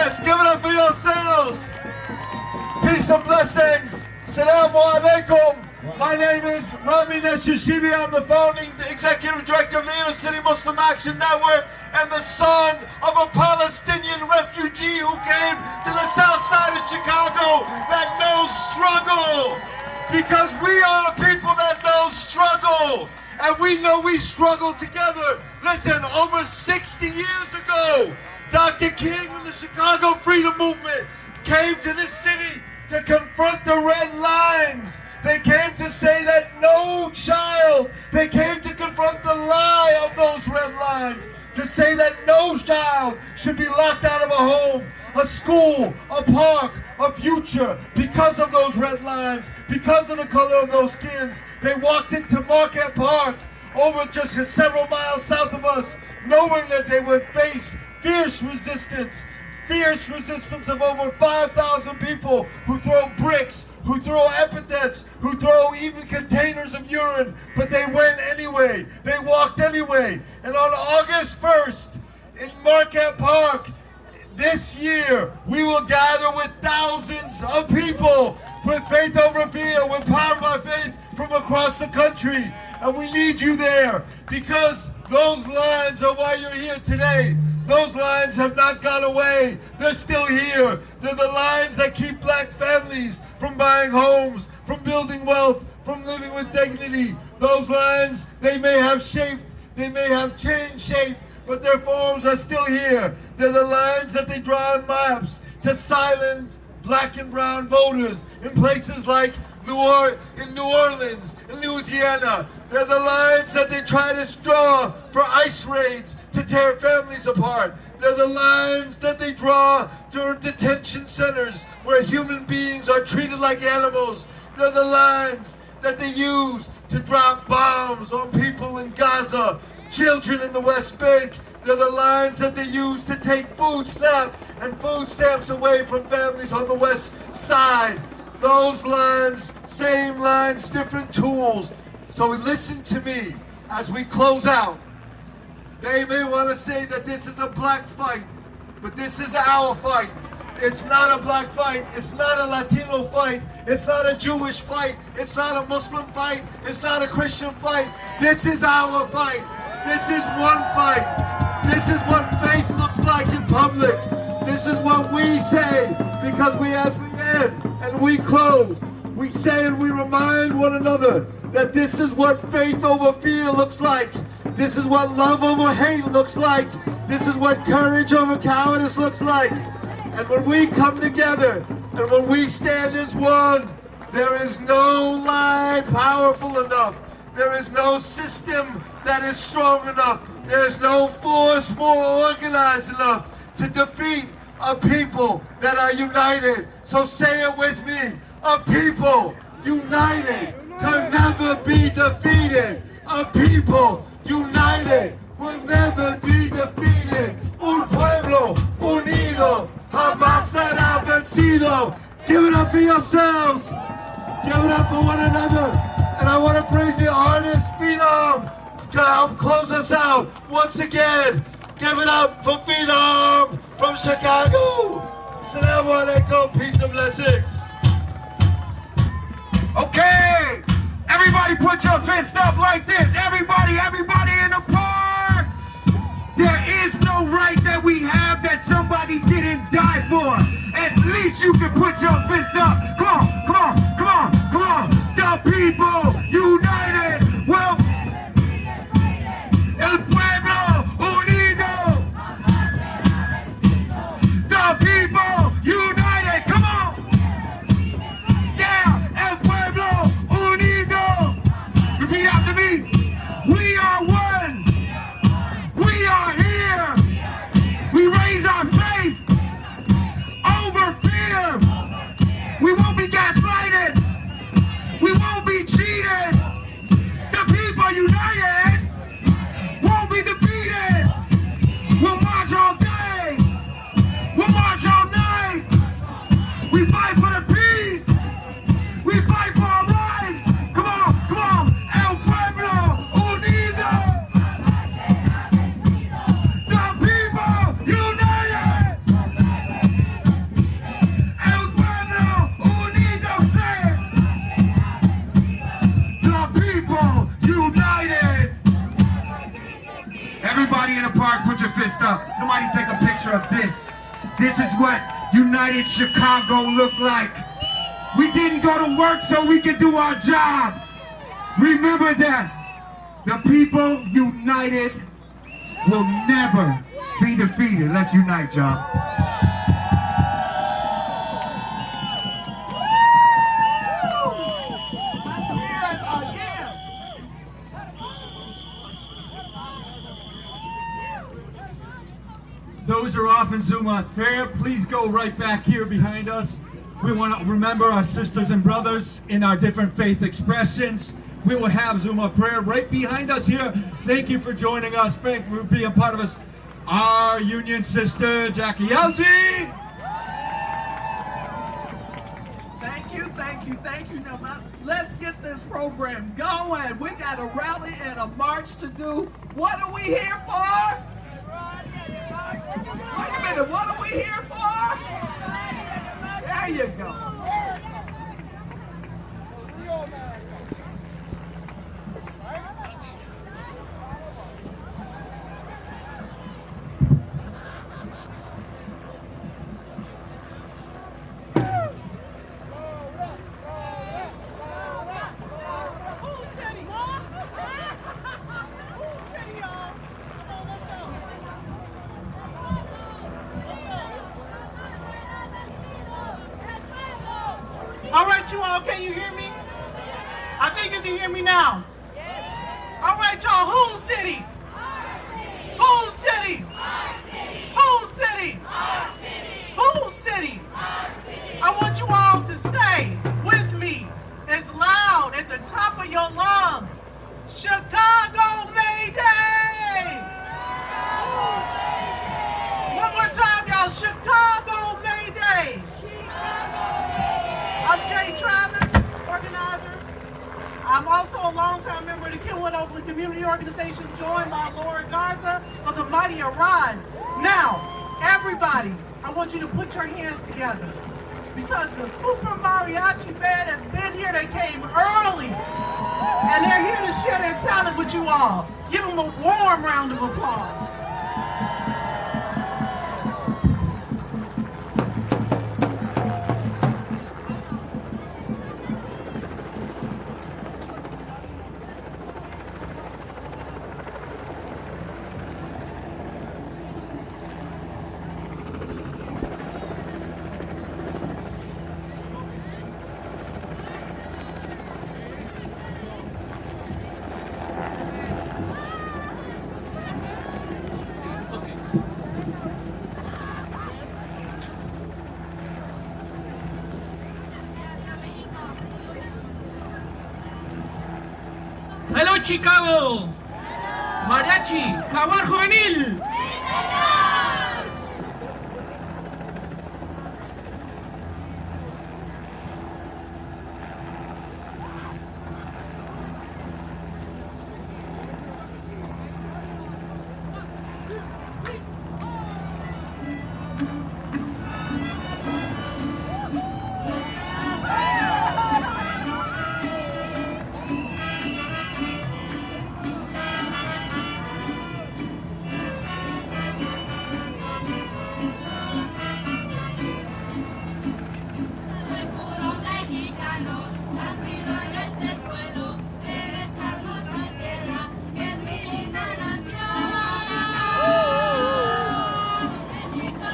Yes, give it up for yourselves. Peace and blessings. Assalamu alaikum. My name is Rami Neshashibi. I'm the founding executive director of the Inner City Muslim Action Network and the son of a Palestinian refugee who came to the south side of Chicago that knows struggle. Because we are a people that know struggle. And we know we struggle together. Listen, over 60 years ago, Dr. King and the Chicago Freedom Movement came to this city to confront the red lines. They came to say that no child, they came to confront the lie of those red lines, to say that no child should be locked out of a home, a school, a park, a future, because of those red lines, because of the color of those skins. They walked into Marquette Park, over just several miles south of us, knowing that they would face fierce resistance of over 5,000 people who throw bricks, who throw epithets, who throw even containers of urine, but they went anyway. They walked anyway. And on August 1st, in Marquette Park, this year, we will gather with thousands of people with faith over fear, with power by faith from across the country. And we need you there, because those lines are why you're here today. Those lines have not gone away. They're still here. They're the lines that keep black families from buying homes, from building wealth, from living with dignity. Those lines, they may have shaped, they may have changed shape, but their forms are still here. They're the lines that they draw on maps to silence black and brown voters in places like New Orleans, in Louisiana. They're the lines that they try to draw for ICE raids to tear families apart. They're the lines that they draw during detention centers where human beings are treated like animals. They're the lines that they use to drop bombs on people in Gaza, children in the West Bank. They're the lines that they use to take food stamps away from families on the West Side. Those lines, same lines, different tools. So listen to me as we close out. They may want to say that this is a black fight, but this is our fight. It's not a black fight. It's not a Latino fight. It's not a Jewish fight. It's not a Muslim fight. It's not a Christian fight. This is our fight. This is one fight. This is what faith looks like in public. This is what we say, because as we end and we close, we say and we remind one another that this is what faith over fear looks like. This is what love over hate looks like. This is what courage over cowardice looks like. And when we come together and when we stand as one, there is no lie powerful enough. There is no system that is strong enough. There is no force more organized enough to defeat a people that are united. So say it with me. A people united can never be defeated. A people united will never be defeated. Un pueblo unido jamás será vencido. Give it up for yourselves. Give it up for one another. And I want to bring the artist Phenom to help close us out. Once again, give it up for Phenom from Chicago. Assalamu alaikum. Peace and blessings. Okay, everybody put your fist up like this. Everybody in the park. There is no right that we have that somebody didn't die for. At least you can put your fist up. Come on. The people united will. El pueblo unido. The people united. Come on. Repeat after me. We are one. We are here. We raise our faith over fear. We picture of this. This is what United Chicago looked like. We didn't go to work so we could do our job. Remember that. The people united will never be defeated. Let's unite, y'all. Those who are off in Zoom on prayer, please go right back here behind us. We want to remember our sisters and brothers in our different faith expressions. We will have Zoom on prayer right behind us here. Thank you for joining us. Thank you for being part of us. Our union sister, Jackie Algie. Thank you, thank you, thank you. Now, let's get this program going. We got a rally and a march to do. What are we here for? Wait a minute, what are we here for? There you go. All right, you all, can you hear me? I think you can hear me now. All right, y'all, whose city? Whose city? Whose city? Whose city? I want you all to say with me as loud at the top of your lungs, Chicago May Day! One more time, y'all, Chicago May Day! I'm Jay Travis, organizer. I'm also a longtime member of the Kenwood Oakland Community Organization, joined by Laura Garza of the Mighty Arise. Now, everybody, I want you to put your hands together because the Cooper Mariachi Band has been here. They came early, and they're here to share their talent with you all. Give them a warm round of applause. Hello Chicago, Mariachi, Jaguar Juvenil.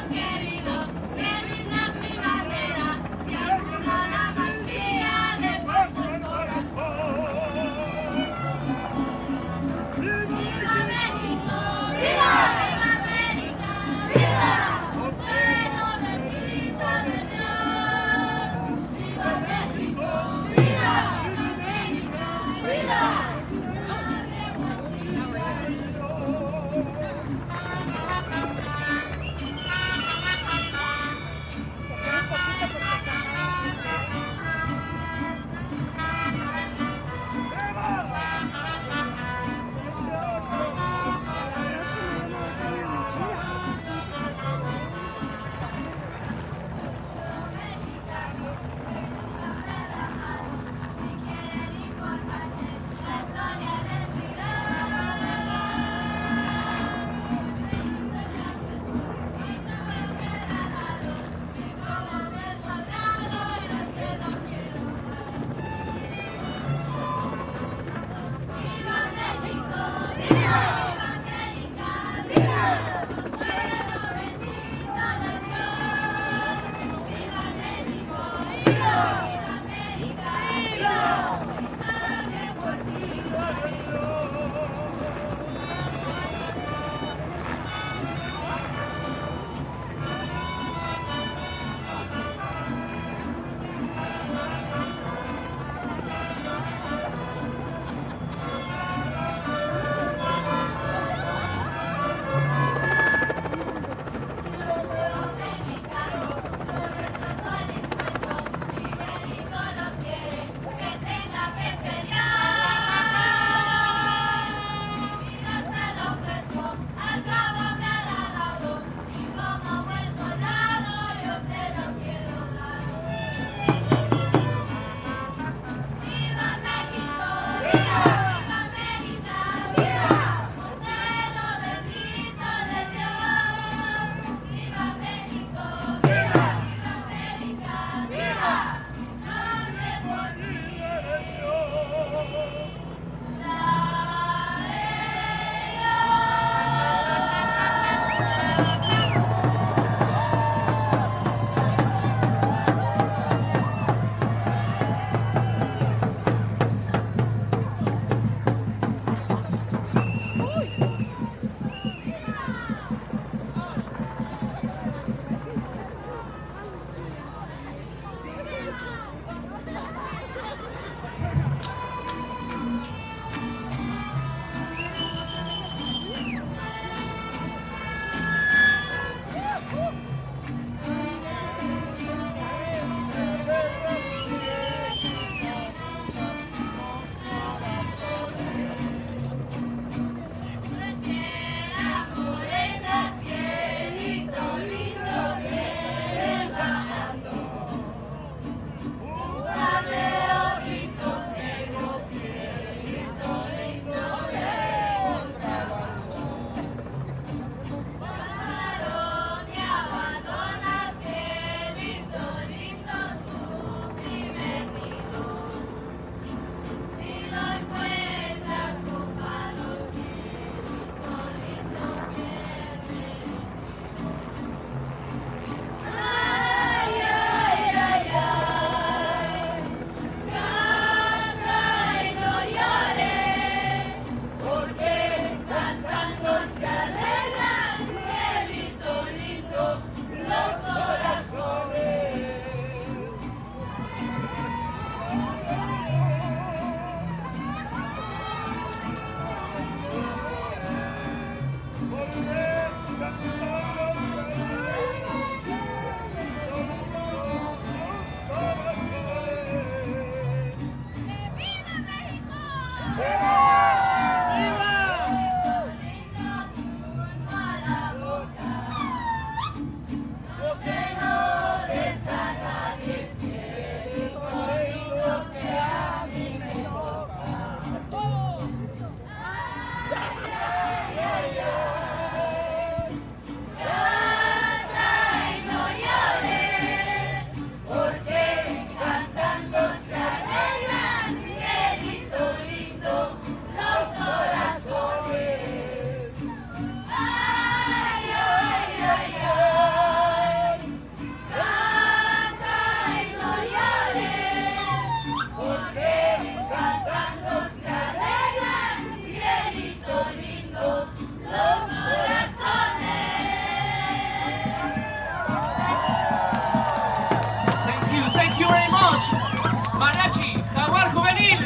Querido. much. Mariachi, Jaguar Juvenil.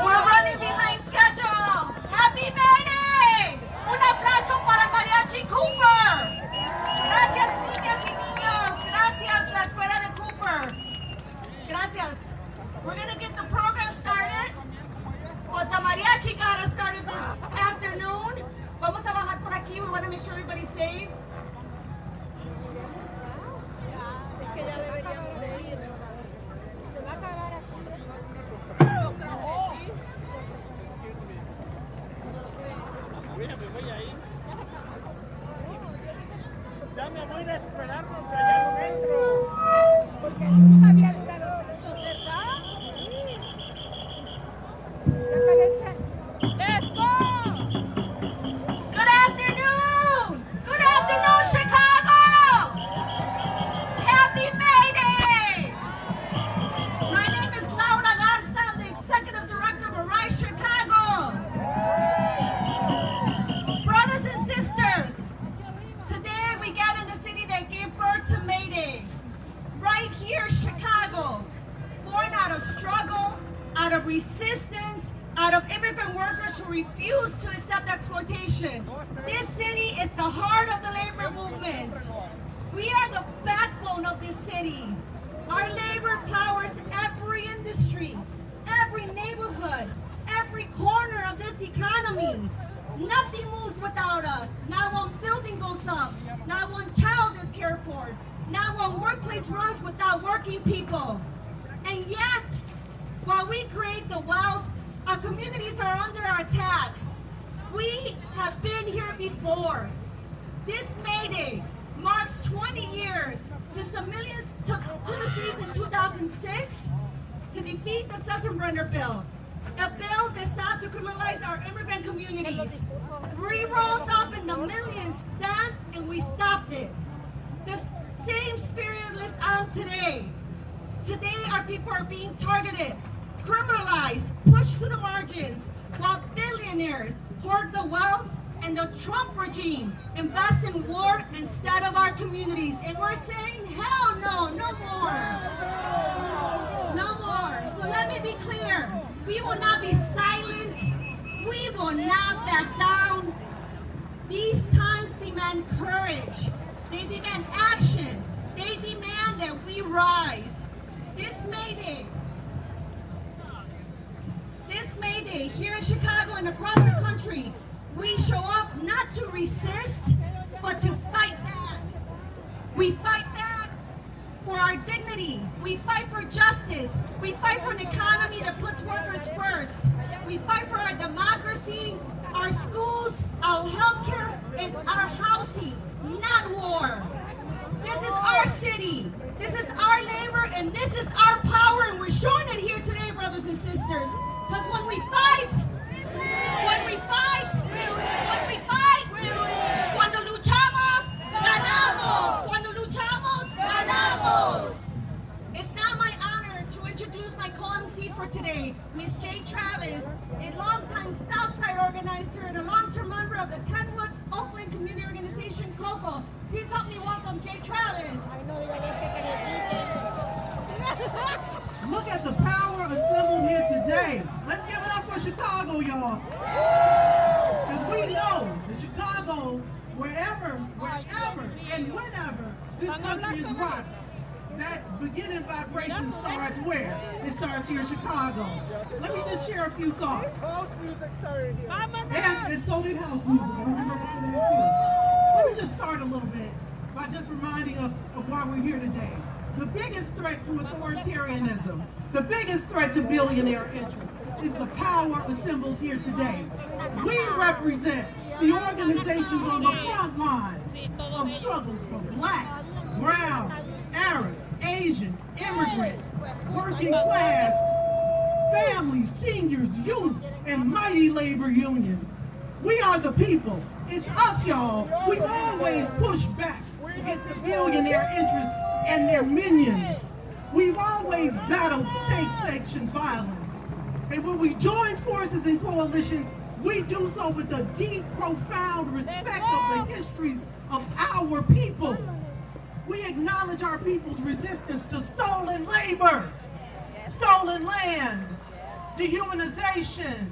We're running behind schedule. Happy May Day. Un abrazo para Mariachi Cooper. Gracias, niñas y niños. Gracias, la Escuela de Cooper. Gracias. We're going to get the program started. But the mariachi got us started this afternoon. Vamos a bajar por aquí. We want to make sure everybody's safe. Ya me voy a esperarnos allá al centro. Porque nunca había durado tanto, ¿verdad? Sí. ¿Qué parece? ¡Let's go! Good afternoon! Good afternoon, Chicago! Happy May Day! My name is Laura Garza. I'm the Executive Director of Arise Chicago. Brothers and sisters, today we gather in the city that gave birth to May Day. Right here, Chicago. Born out of struggle, out of resistance, out of immigrant workers who refuse to accept exploitation. This city is the heart of the labor movement. We are the backbone of this city. Our labor powers every industry, every neighborhood, every corner of this economy. Nothing moves without us. Not one building goes up. Not one child is cared for. Not one workplace runs without working people. And yet, while we create the wealth, our communities are under attack. We have been here before. This May Day marks 20 years since the millions took to the streets in 2006 to defeat the Sessenbrenner bill, a bill that sought to criminalize our immigrant communities. We rose up in the millions then, and we stopped it. The same spirit lives on today. Today, our people are being targeted, criminalized, pushed to the margins, while billionaires hoard the wealth and the Trump regime invests in war instead of our communities. And we're saying, hell no, no more. No more. So let me be clear. We will not be silent. We will not back down. These times demand courage. They demand action. They demand that we rise. This May Day, here in Chicago and across the country, we show up not to resist, but to fight back. We fight back for our dignity. We fight for justice. We fight for an economy that puts workers first. We fight for our democracy, our schools, our healthcare, and our housing, not war. This is our city. This is our labor, and this is our power, and we're showing it here today, brothers and sisters. Because when we fight, cuando luchamos, ganamos. Cuando luchamos, ganamos. It's now my honor to introduce my co-MC for today, Ms. Jay Travis, a longtime Southside organizer and a long-term member of the Kenwood Oakland Community Organization, COCO. Please help me welcome Jay Travis. Look at the power assembled here today. Let's give it up for Chicago, y'all. Because we know that Chicago, wherever, and whenever this country is rocked, that beginning vibration starts where? It starts here in Chicago. Let me just share a few thoughts. House music started here. And it's so did house music. I remember that too. Let me just start a little bit by just reminding us of why we're here today. The biggest threat to authoritarianism, the biggest threat to billionaire interests, is the power assembled here today. We represent the organizations on the front lines of struggles for Black, Brown, Arab, Asian, immigrant, working class, families, seniors, youth, and mighty labor unions. We are the people. It's us, y'all. We always push back against the billionaire interests and their minions. We've always battled state-sanctioned violence. And when we join forces in coalitions, we do so with a deep, profound respect of the histories of our people. We acknowledge our people's resistance to stolen labor, stolen land, dehumanization,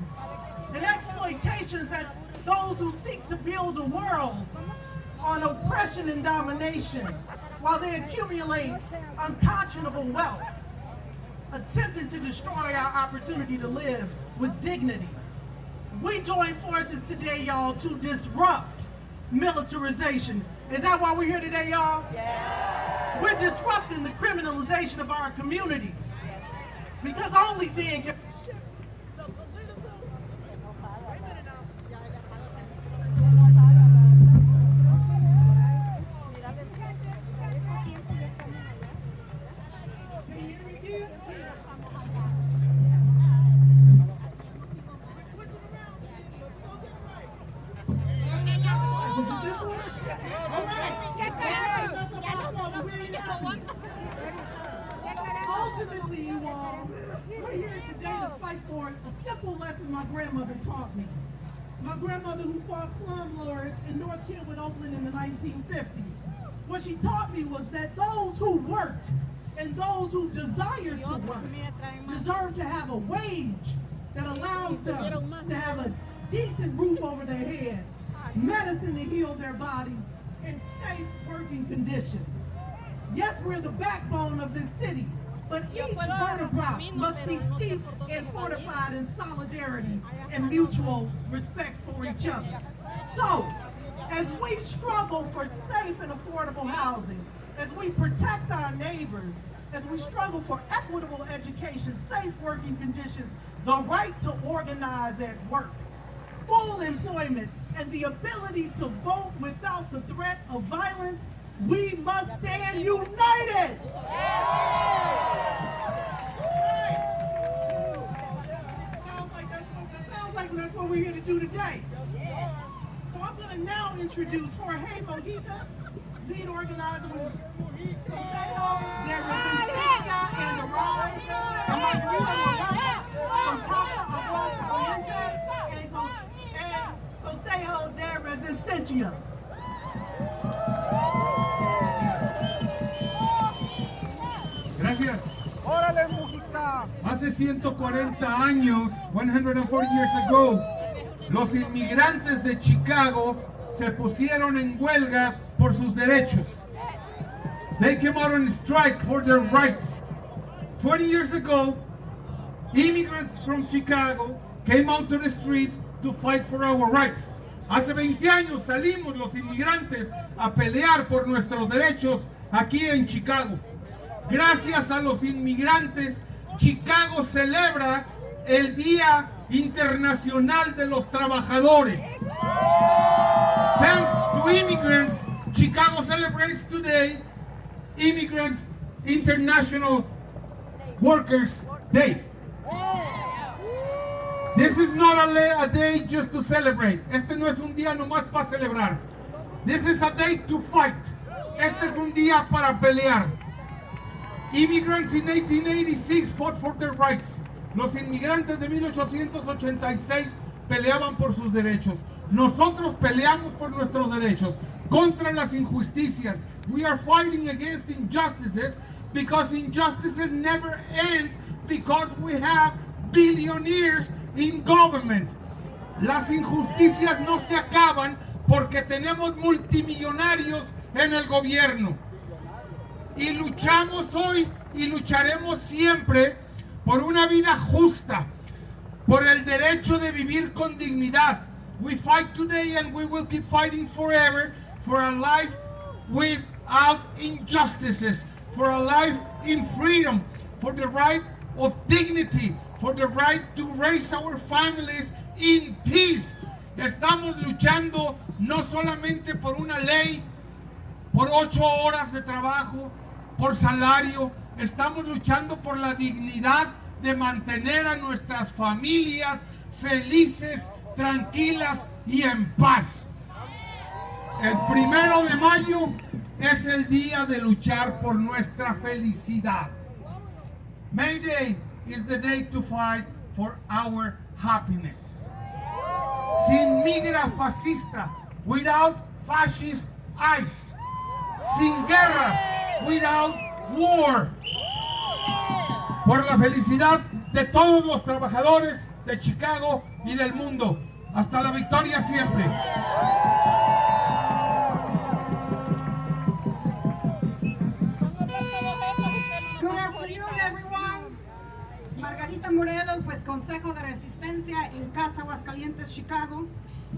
and exploitations that those who seek to build a world on oppression and domination while they accumulate unconscionable wealth, attempting to destroy our opportunity to live with dignity. We join forces today, y'all, to disrupt militarization. Is that why we're here today, y'all? Yeah. We're disrupting the criminalization of our communities. Because only then can we shift the political... Wait a minute now. Can you hear me, dude? Switch it around, but don't get right. This one? All right. Ultimately, you all, we're here today to fight for a simple lesson my grandmother taught me. My grandmother who fought slumlords in North Kentwood, Oakland in the 1950s. What she taught me was that those who work and those who desire to work deserve to have a wage that allows them to have a decent roof over their heads, medicine to heal their bodies, and safe working conditions. Yes, we're the backbone of this city, but each vertebra must be steeped and fortified in solidarity and mutual respect for each other. So, as we struggle for safe and affordable housing, as we protect our neighbors, as we struggle for equitable education, safe working conditions, the right to organize at work, full employment, and the ability to vote without the threat of violence, we must stand united. Sounds like that's what we're here to do today. So I'm going to now introduce Jorge Mojica, lead organizer with Consejo de Resistencia and the Rise, and Margarita Morales from Casa Aguascalientes and Consejo de Resistencia. Gracias. Hace 140 años, 140 years ago, los inmigrantes de Chicago se pusieron en huelga por sus derechos. They came out on strike for their rights. 20 years ago, immigrants from Chicago came out to the streets to fight for our rights. Hace 20 años salimos los inmigrantes a pelear por nuestros derechos aquí en Chicago. Gracias a los inmigrantes, Chicago celebra el Día Internacional de los Trabajadores. Thanks to immigrants, Chicago celebrates today Immigrant International Workers' Day. This is not a day just to celebrate. Este no es un día nomás para celebrar. This is a day to fight. Este es un día para pelear. Immigrants in 1886 fought for their rights. Los inmigrantes de 1886 peleaban por sus derechos. Nosotros peleamos por nuestros derechos contra las injusticias. We are fighting against injustices because injustices never end because we have billionaires in government. Las injusticias no se acaban porque tenemos multimillonarios en el gobierno. Y luchamos hoy y lucharemos siempre por una vida justa, por el derecho de vivir con dignidad. We fight today and we will keep fighting forever for a life without injustices, for a life in freedom, for the right of dignity, for the right to raise our families in peace. Estamos luchando no solamente por una ley, por 8 horas de trabajo, por salario, estamos luchando por la dignidad de mantener a nuestras familias felices, tranquilas y en paz. El 1 de mayo es el día de luchar por nuestra felicidad. May Day is the day to fight for our happiness. Sin migra fascista, without fascist ICE. Sin guerras, without war. Por la felicidad de todos los trabajadores de Chicago y del mundo. Hasta la victoria siempre. Good afternoon, everyone. Margarita Morelos with Consejo de Resistencia in Casa Aguascalientes, Chicago.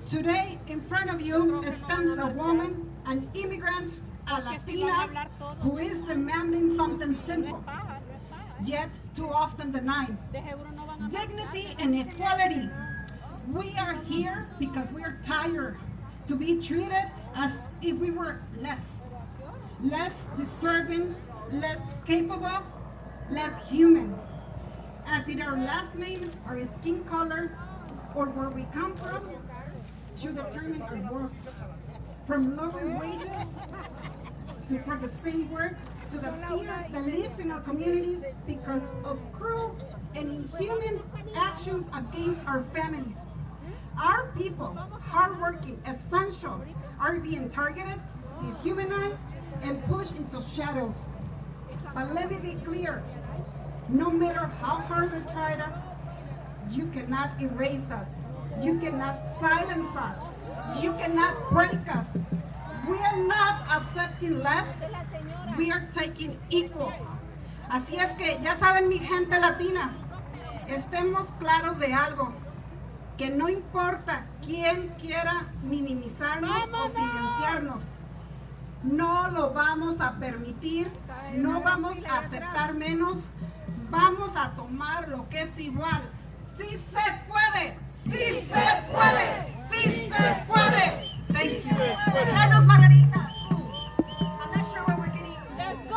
Today, in front of you, stands a woman, an immigrant, a Latina, who is demanding something simple, yet too often denied. Dignity and equality. We are here because we are tired to be treated as if we were less disturbing, less capable, less human. As in our last name, our skin color, or where we come from, should determine our worth. From lower wages to for the same work, to the fear that lives in our communities because of cruel and inhuman actions against our families. Our people, hardworking, essential, are being targeted, dehumanized, and pushed into shadows. But let me be clear, no matter how hard they tried us, you cannot erase us. You cannot silence us. You cannot break us. We are not accepting less, we are taking equal. Así es que, ya saben mi gente latina, estemos claros de algo, que no importa quién quiera minimizarnos o silenciarnos, no lo vamos a permitir, no vamos a aceptar menos, vamos a tomar lo que es igual. ¡Sí se puede! ¡Sí se puede! ¡Sí se puede! Thank you. Gracias, Margarita. I'm not sure where we're getting. Let's go!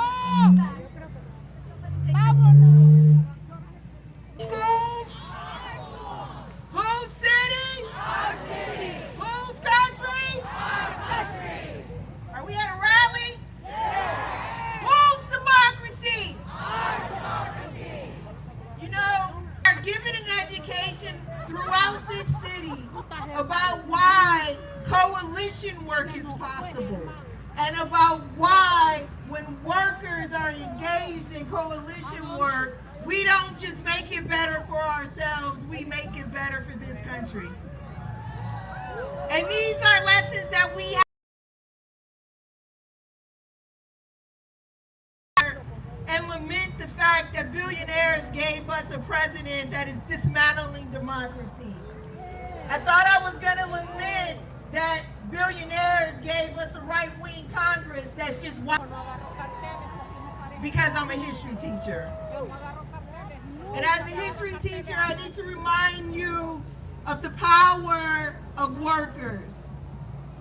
Vamos! Schools? Whose city? Our city! Whose country? Our country! Are we at a rally? Yes! Whose democracy? Our democracy! You know, we're given an education throughout this city about why coalition work is possible and about why when workers are engaged in coalition work, we don't just make it better for ourselves, we make it better for this country. And these are lessons that we have and lament the fact that billionaires gave us a president that is dismantling democracy. I thought I was going to lament that billionaires gave us a right-wing Congress that's just because I'm a history teacher. And as a history teacher, I need to remind you of the power of workers.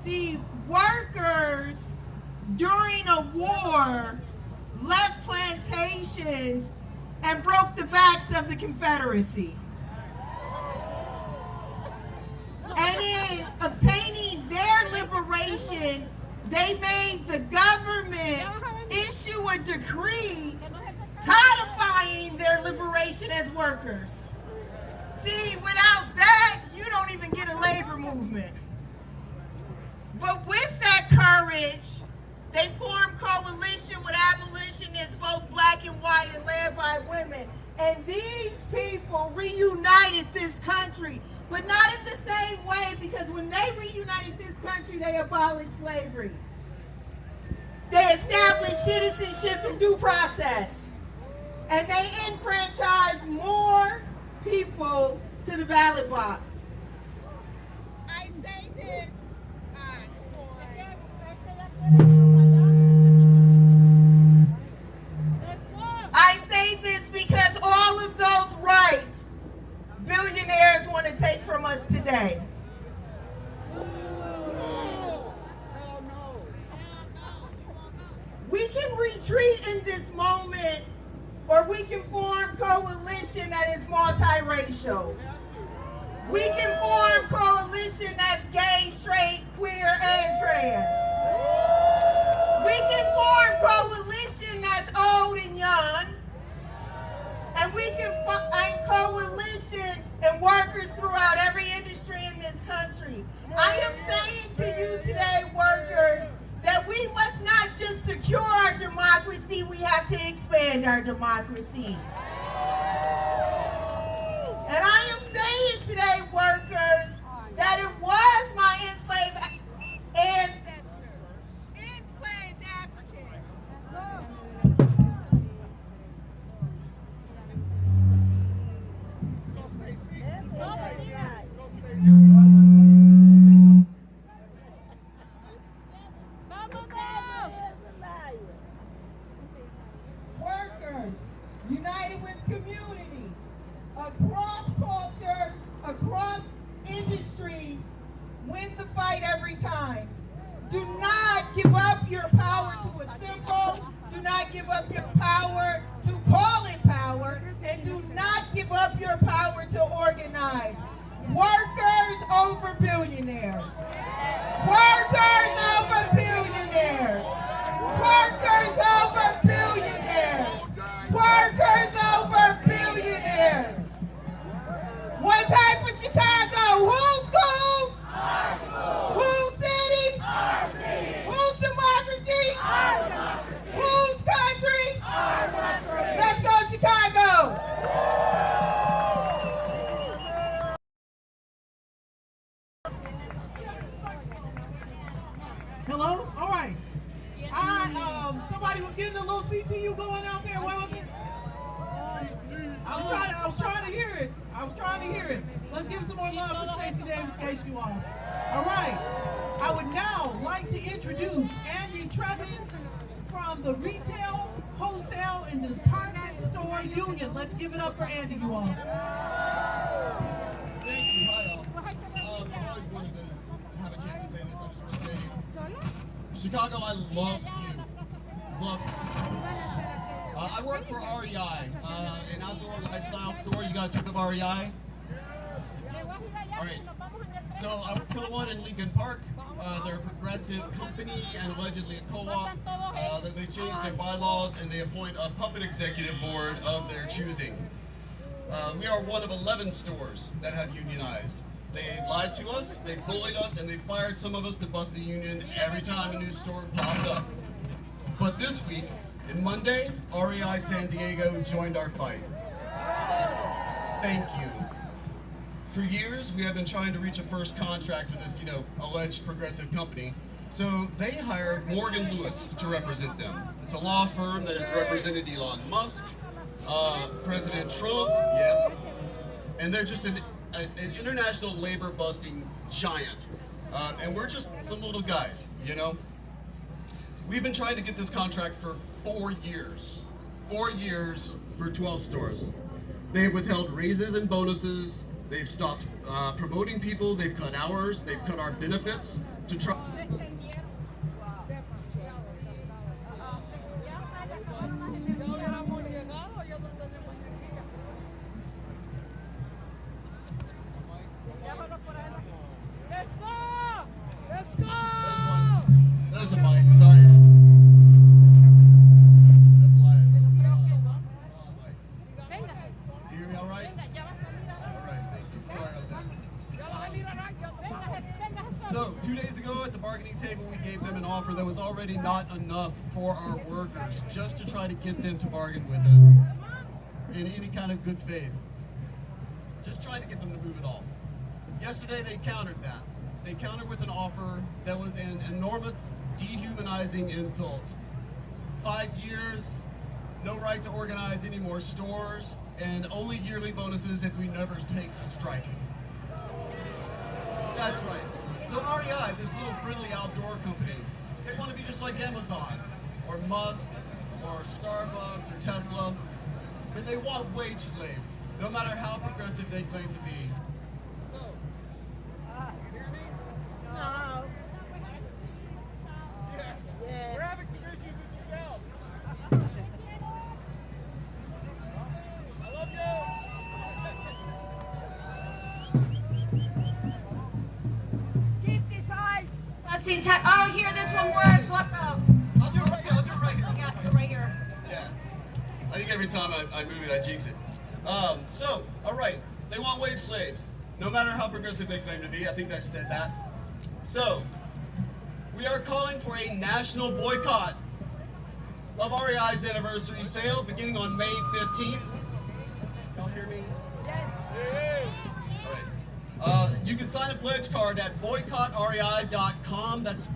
See, workers during a war left plantations and broke the backs of the Confederacy. And in obtaining their liberation, they made the government issue a decree codifying their liberation as workers. See, without that, you don't even get a labor movement. But with that courage, they formed coalition with abolitionists, both black and white, and led by women. And these people reunited this country, but not in the same way, because when they reunited this country, they abolished slavery. They established citizenship and due process. And they enfranchised more people to the ballot box. I say this. I say this because all of those rights billionaires want to take from us today. We can retreat in this moment, or we can form coalition that is multiracial. We can form coalition that's gay, straight, queer, and trans. We can form coalition that's old and young. have to expand our democracy. And I am saying today, workers, that it was my enslaved ancestors, enslaved Africans. Workers, united with community, across cultures, across industries, win the fight every time. Do not give up your power to assemble. Do not give up your power to call in power. And do not give up your power to organize. Workers over billionaires. Workers over billionaires. Workers over billionaires. Workers over billionaires. One time for Chicago. Whose schools? Our schools. Whose city? Our city. Whose democracy? Our democracy. Whose country? Our country. Let's go, Chicago. Hello? All right. Somebody was getting a little CTU going out there. What was it? I was trying to hear it. Let's give some more love for Stacey Davis Case you all. All right. I would now like to introduce Andy Trevin from the Retail, Wholesale, and Department Store Union. Let's give it up for Andy, you all. Thank you. Hi, all. I always wanted to have a chance to say this. I just want to say, Chicago, I love you. Love you. I work for REI, an outdoor lifestyle store. You guys heard of REI? All right. So I work for the one in Lincoln Park. They're a progressive company and allegedly a co-op. They changed their bylaws and they appoint a puppet executive board of their choosing. We are one of 11 stores that have unionized. They lied to us, they bullied us, and they fired some of us to bust the union every time a new store popped up. But this week, in Monday, REI San Diego joined our fight. Thank you. For years, we have been trying to reach a first contract with this, alleged progressive company. So they hired Morgan Lewis to represent them. It's a law firm that has represented Elon Musk, President Trump, and they're just an international labor busting giant. And we're just some little guys, We've been trying to get this contract for 4 years. 4 years for 12 stores. They've withheld raises and bonuses. They've stopped promoting people. They've cut hours. They've cut our benefits to try. Let's go! Let's go! There's a mic, sorry. That's live. Do you hear me all right? All right, thank you. Sorry about that. So, 2 days ago at the bargaining table, we gave them an offer that was already not enough for our workers, just to try to get them to bargain with us in any kind of good faith. Just trying to get them to move it all. Yesterday, they countered that. They countered with an offer that was an enormous, dehumanizing insult. 5 years, no right to organize any more stores, and only yearly bonuses if we never take a strike. That's right. So REI, this little friendly outdoor company, they want to be just like Amazon, or Musk, or Starbucks, or Tesla, but they want wage slaves, no matter how progressive they claim to be. So, you hear me? No. Yeah. We're having some issues with yourself. I love you. Oh, here this one works. What the? I'll do it right here. I'll do it right here. Yeah, do it right here. Yeah. I think every time I move it, I jinx it. So, all right. They want wage slaves, no matter how progressive they claim to be. I think I said that. So, we are calling for a national boycott of REI's anniversary sale beginning on May 15th. Y'all hear me? Yes. All right. You can sign a pledge card at boycottrei.com. That's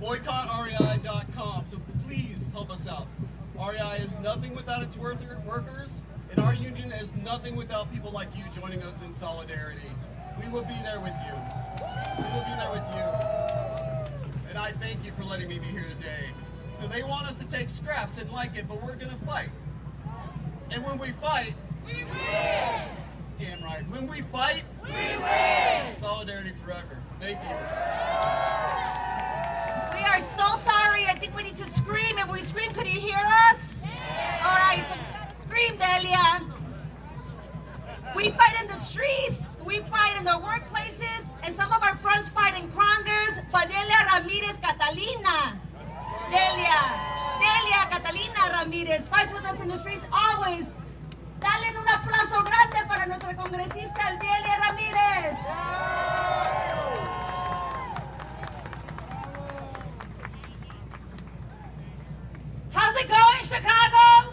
boycottrei.com. So please help us out. REI is nothing without its workers, and our union is nothing without people like you joining us in solidarity. We will be there with you. We will be there with you. And I thank you for letting me be here today. So they want us to take scraps and like it, but we're going to fight. And when we fight, we win! Damn right. When we fight, we win! Solidarity forever. Thank you. We are so sorry. I think we need to scream. If we scream, could you hear us? Yeah. All right, so we gotta scream, Delia. We fight in the streets, we fight in the workplaces, and some of our friends fight in Congress, but Delia Ramirez Catalina. Delia Catalina Ramirez fights with us in the streets always. Dale un aplauso grande para nuestra congresista Delia Ramirez. How's it going, Chicago?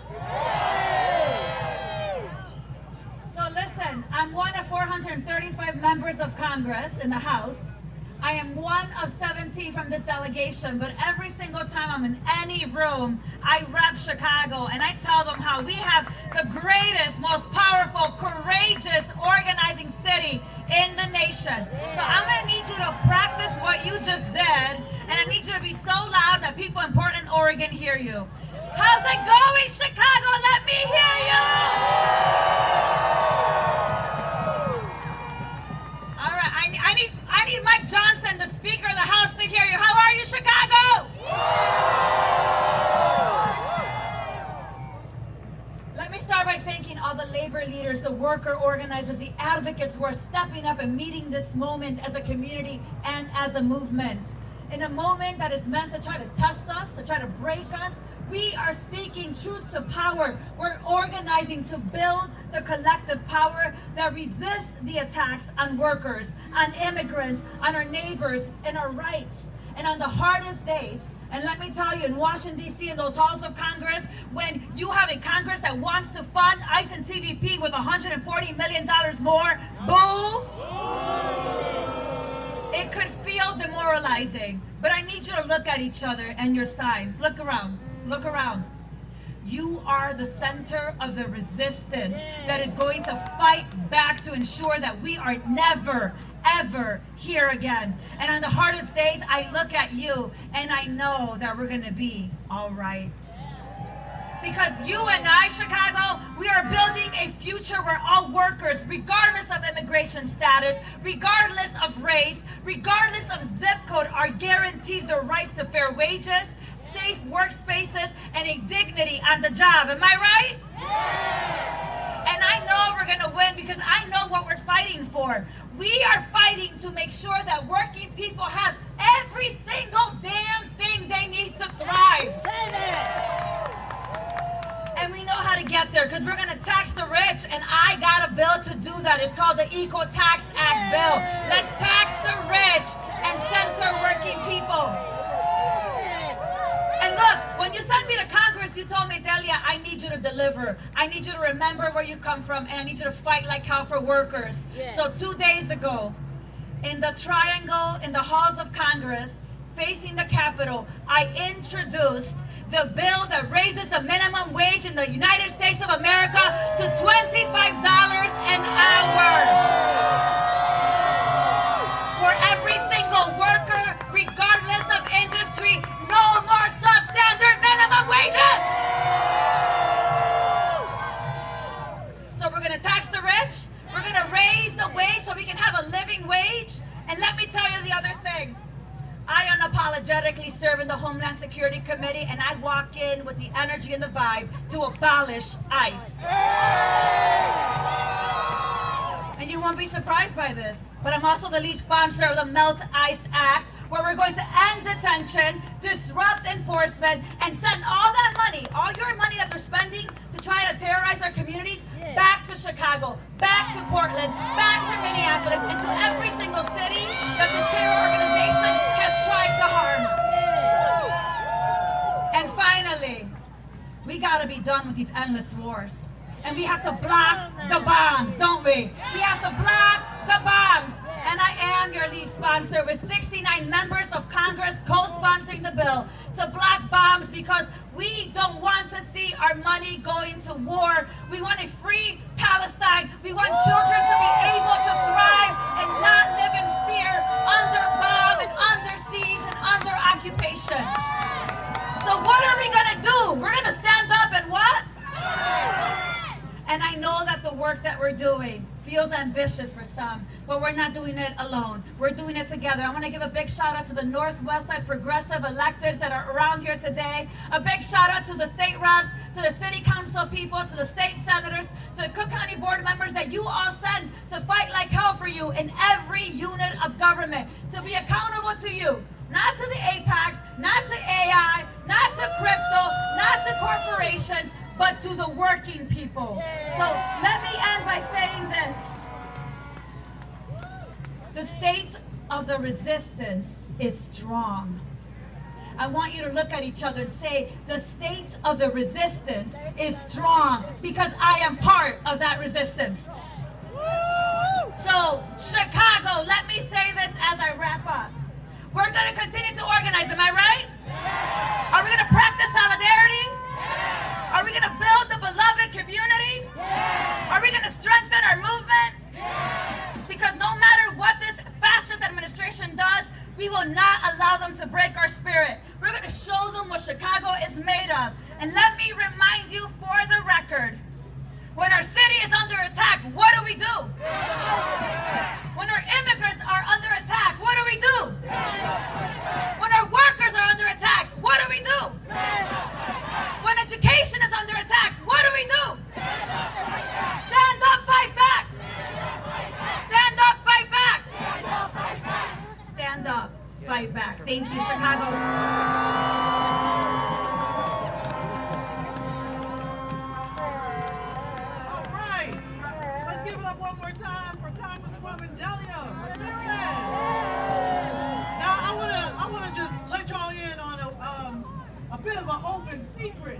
So listen, I'm one of 435 members of Congress in the House. I am one of 17 from this delegation, but every single time I'm in any room, I rep Chicago, and I tell them how we have the greatest, most powerful, courageous, organizing city in the nation. So I'm going to need you to practice what you just did, and I need you to be so loud that people in Portland, Oregon hear you. How's it going, Chicago? Let me hear you! All right, I need Mike Johnson, the Speaker of the House, to hear you. How are you, Chicago? Let me start by thanking all the labor leaders, the worker organizers, the advocates who are stepping up and meeting this moment as a community and as a movement. In a moment that is meant to try to test us, to try to break us, we are speaking truth to power. We're organizing to build the collective power that resists the attacks on workers, on immigrants, on our neighbors, and our rights. And on the hardest days, and let me tell you, in Washington, D.C., in those halls of Congress, when you have a Congress that wants to fund ICE and CBP with $140 million more, boo! It could feel demoralizing, but I need you to look at each other and your sides. Look around. Look around. You are the center of the resistance that is going to fight back to ensure that we are never, ever here again. And on the hardest days, I look at you and I know that we're going to be all right. Because you and I, Chicago, we are building a future where all workers, regardless of immigration status, regardless of race, regardless of zip code, are guaranteed their rights to fair wages, safe workspaces, and a dignity on the job. Am I right? Yeah. And I know we're going to win because I know what we're fighting for. We are fighting to make sure that working people have every single damn thing they need to thrive. And we know how to get there because we're going to tax the rich, and I got a bill to do that. It's called the Equal Tax Act bill. Let's tax the rich and censor working people. And look, when you sent me to Congress, you told me, Delia, I need you to deliver. I need you to remember where you come from, and I need you to fight like hell for workers. Yes. So 2 days ago, in the triangle in the halls of Congress, facing the Capitol, I introduced the bill that raises the minimum wage in the United States of America to $25 an hour. For every single worker, regardless of industry, no more substandard minimum wages! So we're going to tax the rich, we're going to raise the wage so we can have a living wage, and let me tell you the other thing. I unapologetically serve in the Homeland Security Committee, and I walk in with the energy and the vibe to abolish ICE. And you won't be surprised by this, but I'm also the lead sponsor of the Melt ICE Act, where we're going to end detention, disrupt enforcement, and send all that money, all your money that they're spending to try to terrorize our communities, back to Chicago, back to Portland, back to Minneapolis, and to every single city that the terror organization has tried to harm. And finally, we got to be done with these endless wars. And we have to block the bombs, don't we? We have to block the bombs. And I am your lead sponsor with 69 members of Congress co-sponsoring the bill to block bombs, because we don't want to see our money going to war. We want a free Palestine. We want children to be able to thrive and not live in fear under bomb and under siege and under occupation. So what are we going to do? We're going to stand up and what? And I know that the work that we're doing feels ambitious for some, but we're not doing it alone. We're doing it together. I want to give a big shout out to the Northwest Side progressive electeds that are around here today. A big shout out to the state reps, to the city council people, to the state senators, to the Cook County board members that you all send to fight like hell for you in every unit of government, to be accountable to you. Not to the APACs, not to AI, not to crypto, not to corporations, but to the working people. So let me end by saying this. The state of the resistance is strong. I want you to look at each other and say, the state of the resistance is strong, because I am part of that resistance. So, Chicago, let me say this as I wrap up. We're going to continue to organize, am I right? Are we going to practice solidarity? Are we going to build the beloved community? Are we going to strengthen our movement? Because no matter what this fascist administration does, we will not allow them to break our spirit. We're going to show them what Chicago is made of. And let me remind you for the record, when our city is under attack, what do we do? When our immigrants are under attack, what do we do? When our workers are under attack, what do we do? When education is under attack, what do we do? Stand up, fight back! Stand up, fight back! Stand up, fight back. Thank you, Chicago. One more time for Congresswoman Delia. Now I wanna just let y'all in on a bit of an open secret.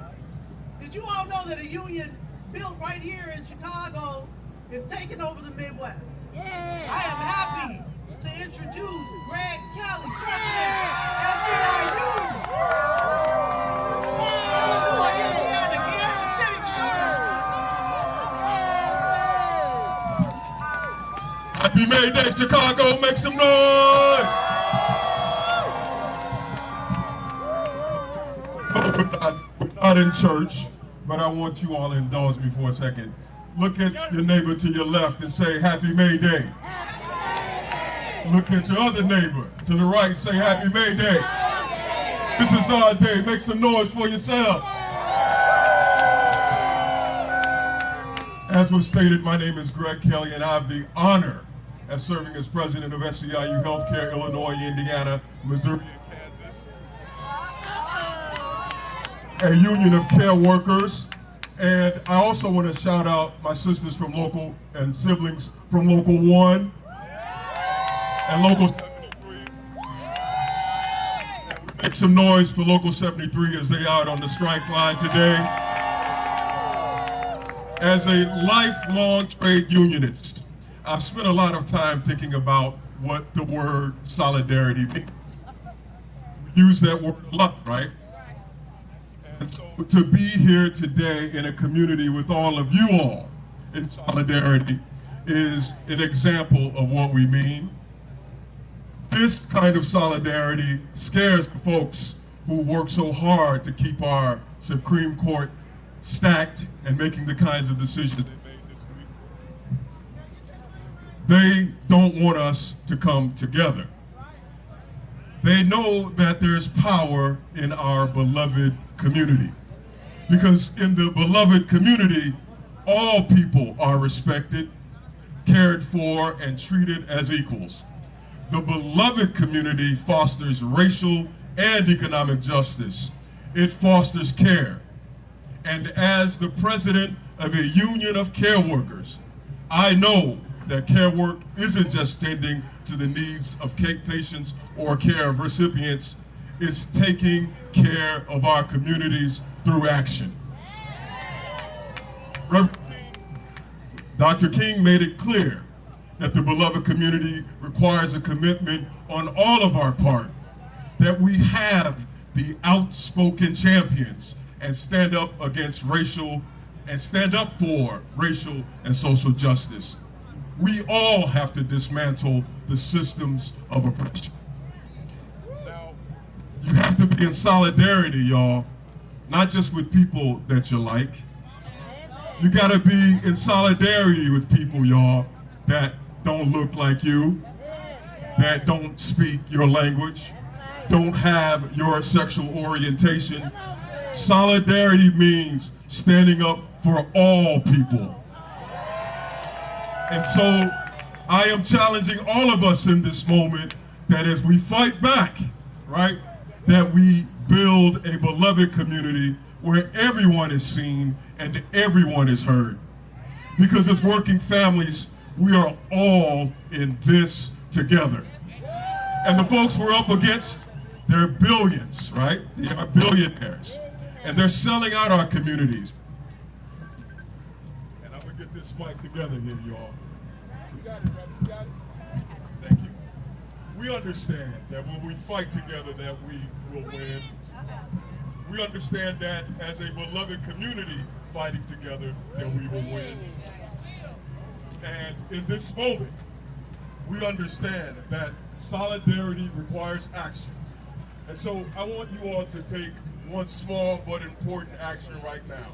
Did you all know that a union built right here in Chicago is taking over the Midwest? Yeah. I am happy to introduce Greg Kelly, President of SEIU. Happy May Day, Chicago, make some noise! We're not in church, but I want you all to indulge me for a second. Look at your neighbor to your left and say, Happy May Day. Look at your other neighbor to the right and say, Happy May Day. This is our day, make some noise for yourself. As was stated, my name is Greg Kelly, and I have the honor as serving as president of SEIU Healthcare, Illinois, Indiana, Missouri, and Kansas. A union of care workers. And I also want to shout out my sisters from local and siblings from Local 1 and Local 73. And we make some noise for Local 73 as they are on the strike line today. As a lifelong trade unionist, I've spent a lot of time thinking about what the word solidarity means. We use that word a lot, right? And so to be here today in a community with all of you all in solidarity is an example of what we mean. This kind of solidarity scares the folks who work so hard to keep our Supreme Court stacked and making the kinds of decisions they made this week. They don't want us to come together. They know that there's power in our beloved community. Because in the beloved community, all people are respected, cared for, and treated as equals. The beloved community fosters racial and economic justice. It fosters care. And as the president of a union of care workers, I know that care work isn't just tending to the needs of patients or care of recipients, it's taking care of our communities through action. Dr. King made it clear that the beloved community requires a commitment on all of our part, that we have the outspoken champions and stand up against racial and stand up for racial and social justice. We all have to dismantle the systems of oppression. Now, you have to be in solidarity, y'all, not just with people that you like. You gotta be in solidarity with people, y'all, that don't look like you, that don't speak your language, don't have your sexual orientation. Solidarity means standing up for all people. And so I am challenging all of us in this moment that as we fight back, right, that we build a beloved community where everyone is seen and everyone is heard. Because as working families, we are all in this together. And the folks we're up against, they're billions, right? They are billionaires. And they're selling out our communities. And I'm gonna get this mic together here, y'all. You got it, brother, you got it? Thank you. We understand that when we fight together that we will win. We understand that as a beloved community fighting together that we will win. And in this moment, we understand that solidarity requires action. And so I want you all to take one small but important action right now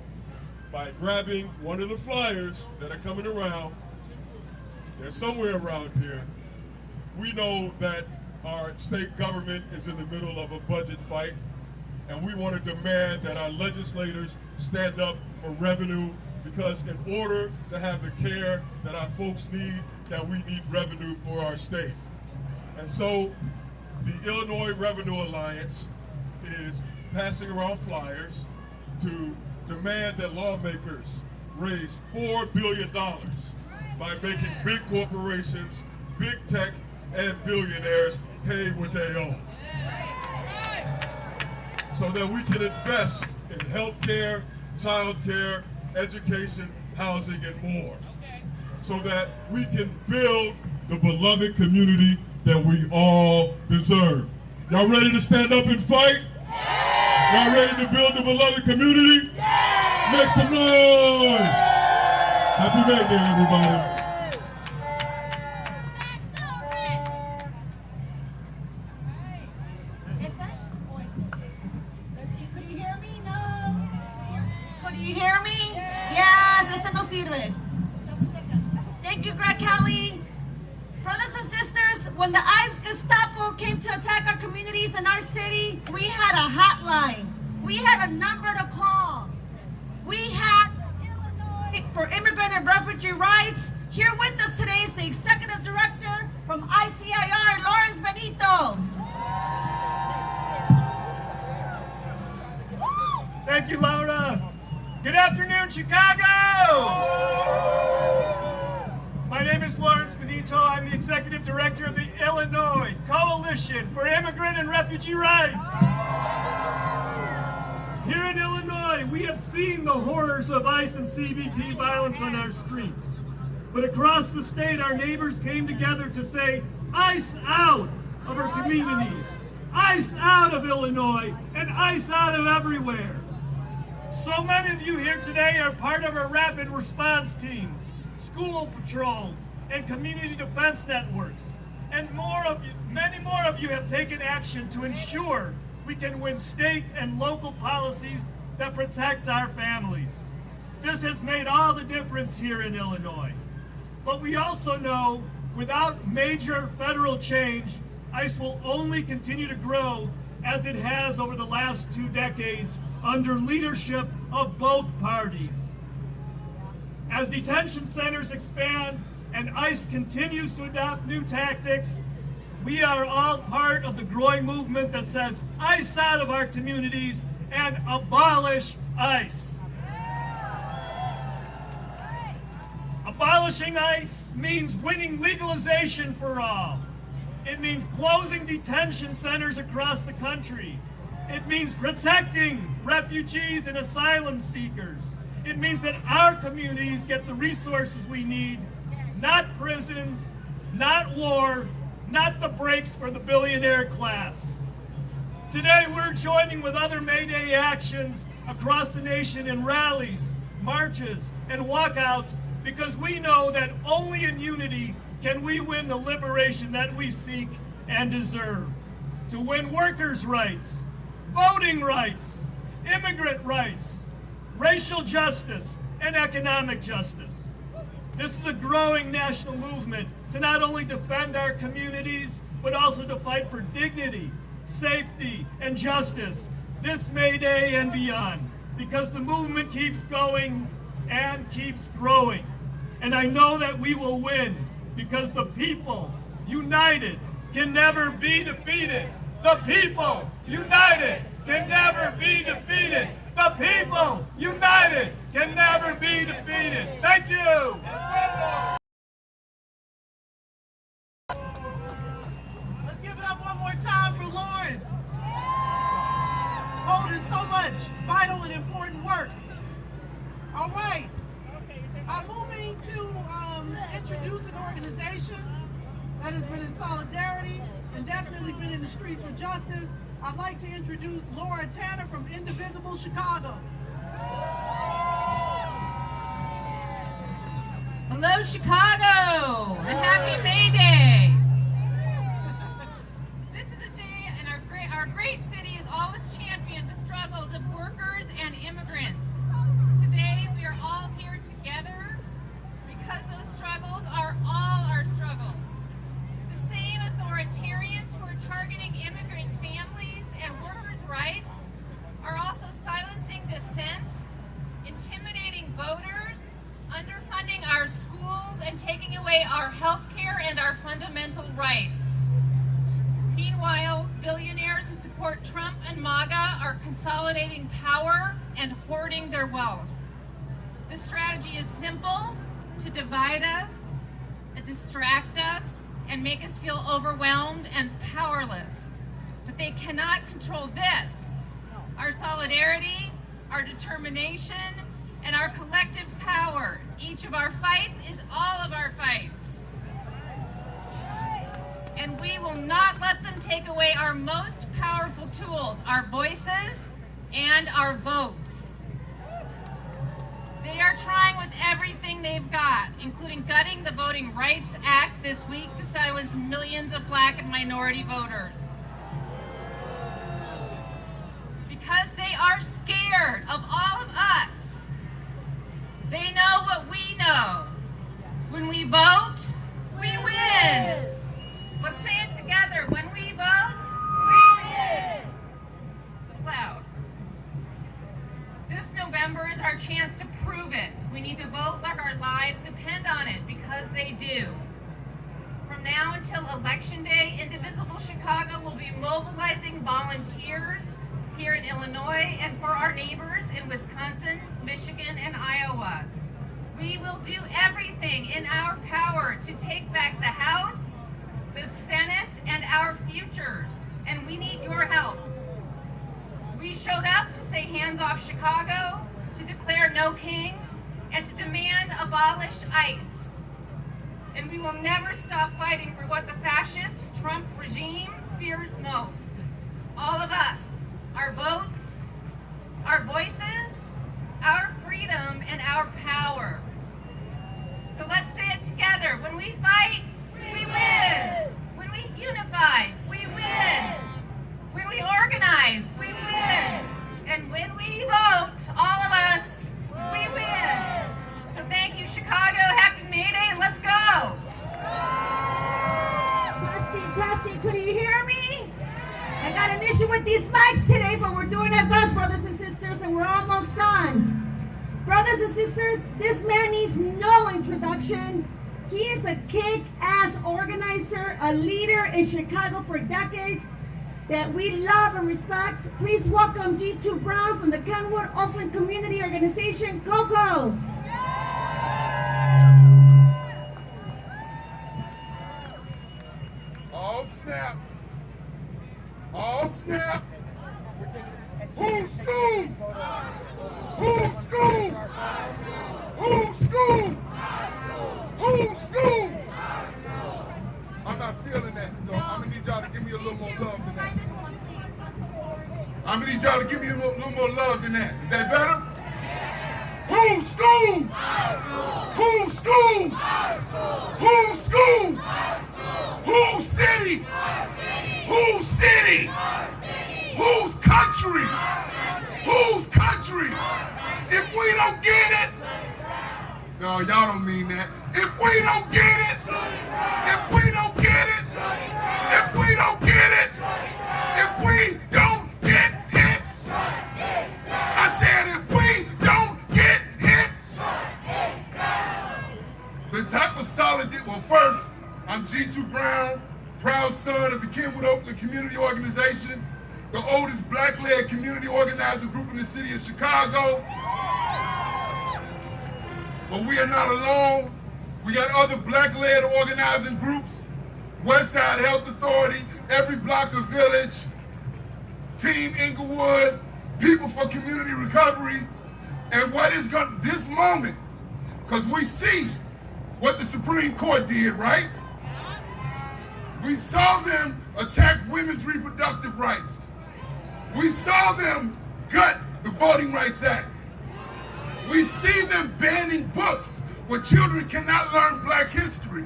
by grabbing one of the flyers that are coming around. They're somewhere around here. We know that our state government is in the middle of a budget fight, and we want to demand that our legislators stand up for revenue, because in order to have the care that our folks need, that we need revenue for our state. And so the Illinois Revenue Alliance is passing around flyers to demand that lawmakers raise $4 billion by making big corporations, big tech, and billionaires pay what they owe, so that we can invest in health care, child care, education, housing, and more, so that we can build the beloved community that we all deserve. Y'all ready to stand up and fight? Y'all ready to build the beloved community? Make some noise! Happy May Day, everybody. Thank you, Greg Kelly. Brothers and sisters, when the ICE Gestapo came to attack our communities in our city, we had a hotline. We had a number to call. We had Illinois for Immigrant and Refugee Rights. Here with us today is the Executive Director from ICIR, Lawrence Benito. Thank you, Laura. Good afternoon, Chicago! My name is Lawrence Benito. I'm the Executive Director of the Illinois Coalition for Immigrant and Refugee Rights. Here in Illinois, we have seen the horrors of ICE and CBP violence on our streets. But across the state, our neighbors came together to say, ICE out of our communities, ICE out of Illinois, and ICE out of everywhere. So many of you here today are part of our rapid response teams, school patrols, and community defense networks. And many more of you have taken action to ensure we can win state and local policies that protect our families. This has made all the difference here in Illinois. But we also know without major federal change, ICE will only continue to grow as it has over the last 2 decades under leadership of both parties. As detention centers expand and ICE continues to adopt new tactics, we are all part of the growing movement that says ICE out of our communities and abolish ICE. Abolishing ICE means winning legalization for all. It means closing detention centers across the country. It means protecting refugees and asylum seekers. It means that our communities get the resources we need, not prisons, not war, not the breaks for the billionaire class. Today, we're joining with other May Day actions across the nation in rallies, marches, and walkouts because we know that only in unity can we win the liberation that we seek and deserve. To win workers' rights, voting rights, immigrant rights, racial justice, and economic justice. This is a growing national movement to not only defend our communities, but also to fight for dignity, safety, and justice this May Day and beyond, because the movement keeps going and keeps growing. And I know that we will win, because the people, united, can never be defeated. The people, united, can never be defeated. The people, united, can never be defeated. Thank you. Let's give it up one more time for Lawrence. Holding so much vital and important work. All right. I'm moving to introduce an organization that has been in solidarity and definitely been in the streets for justice. I'd like to introduce Laura Tanner from Indivisible Chicago. Hello, Chicago, and happy May Day. This is a day, and our great city has always championed the struggles of workers and immigrants. Today, we are all here together because those struggles are all our struggles. The same authoritarians who are targeting immigrant families and workers' rights are also silencing dissent, intimidating voters, underfunding our schools, and taking away our health care and our fundamental rights. Meanwhile, billionaires who support Trump and MAGA are consolidating power and hoarding their wealth. The strategy is simple: to divide us, distract us, and make us feel overwhelmed and powerless. But they cannot control this: our solidarity, our determination, and our collective power. Each of our fights is all of our fights. And we will not let them take away our most powerful tools, our voices and our votes. They are trying with everything they've got, including gutting the Voting Rights Act this week to silence millions of Black and minority voters. Because they are scared of all of us. They know what we know. When we vote, we win. Let's say it together. When we vote, we win. Loud. This November is our chance to prove it. We need to vote like our lives depend on it, because they do. From now until Election Day, Indivisible Chicago will be mobilizing volunteers here in Illinois and for our neighbors in Wisconsin, Michigan, and Iowa. We will do everything in our power to take back the House, the Senate, and our futures, and we need your help. We showed up to say hands off Chicago, to declare no kings, and to demand abolish ICE. And we will never stop fighting for what the fascist Trump regime fears most. All of us, our votes, our voices, our freedom, and our power. So let's say it together. When we fight, we win. When we unify, we win. When we organize, we win. And when we vote, all of us, we win. So thank you, Chicago. Happy May Day, and let's go. Testing, could you hear me? I got an issue with these mics today, but we're doing our best, brothers and sisters, and we're almost done. Brothers and sisters, this man needs no introduction. He is a kick-ass organizer, a leader in Chicago for decades that we love and respect. Please welcome G2 Brown from the Kenwood Oakland Community Organization, Coco. Oh snap! Oh snap! Who's school? Who's school? more love than that. Is that better? Whose school? Whose school? Whose school? Whose city? Whose city? Whose country? Whose country? If we don't get it, no, y'all don't mean that. If we don't get it, if we don't get it, if we don't get it, if we don't get it, I said if we don't get it, the type of solidarity, well first, I'm G2 Brown, proud son of the Kenwood Oakland Community Organization, the oldest black-led community organizer group in the city of Chicago. But we are not alone. We got other black-led organizing groups, Westside Health Authority, Every Block of Village, Team Inglewood, People for Community Recovery, and what is going this moment, because we see what the Supreme Court did, right? We saw them attack women's reproductive rights. We saw them gut the Voting Rights Act. We see them banning books where children cannot learn black history.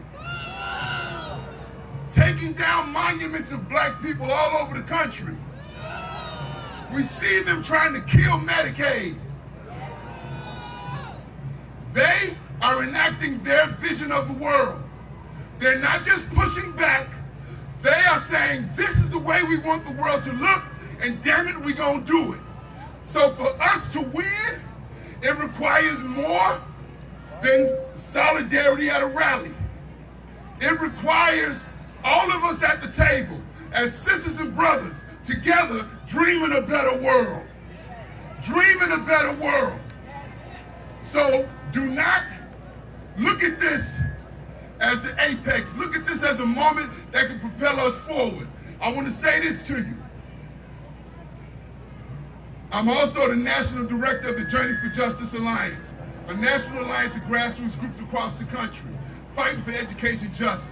Taking down monuments of black people all over the country. We see them trying to kill Medicaid. They are enacting their vision of the world. They're not just pushing back. They are saying, this is the way we want the world to look, and damn it, we're gonna do it. So for us to win, it requires more than solidarity at a rally. It requires all of us at the table, as sisters and brothers, together dreaming a better world. Dreaming a better world. So do not look at this as the apex. Look at this as a moment that can propel us forward. I want to say this to you. I'm also the National Director of the Journey for Justice Alliance, a national alliance of grassroots groups across the country, fighting for education justice.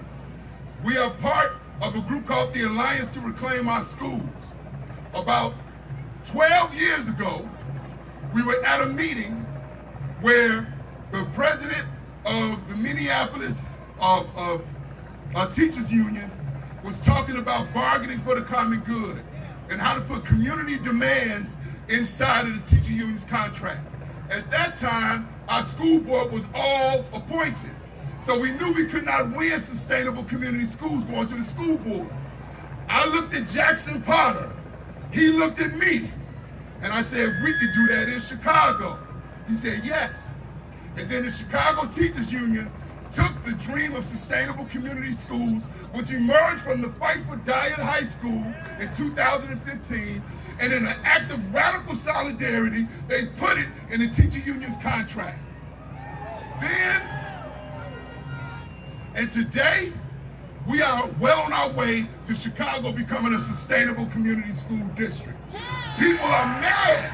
We are part of a group called the Alliance to Reclaim Our Schools. About 12 years ago, we were at a meeting where the president of the Minneapolis Teachers Union was talking about bargaining for the common good and how to put community demands inside of the teacher union's contract. At that time, our school board was all appointed. So we knew we could not win sustainable community schools going to the school board. I looked at Jackson Potter. He looked at me. And I said, we could do that in Chicago. He said, yes. And then the Chicago Teachers Union took the dream of sustainable community schools, which emerged from the fight for Dyett High School in 2015, and in an act of radical solidarity, they put it in the teacher union's contract. Then, and today, we are well on our way to Chicago becoming a sustainable community school district. People are mad.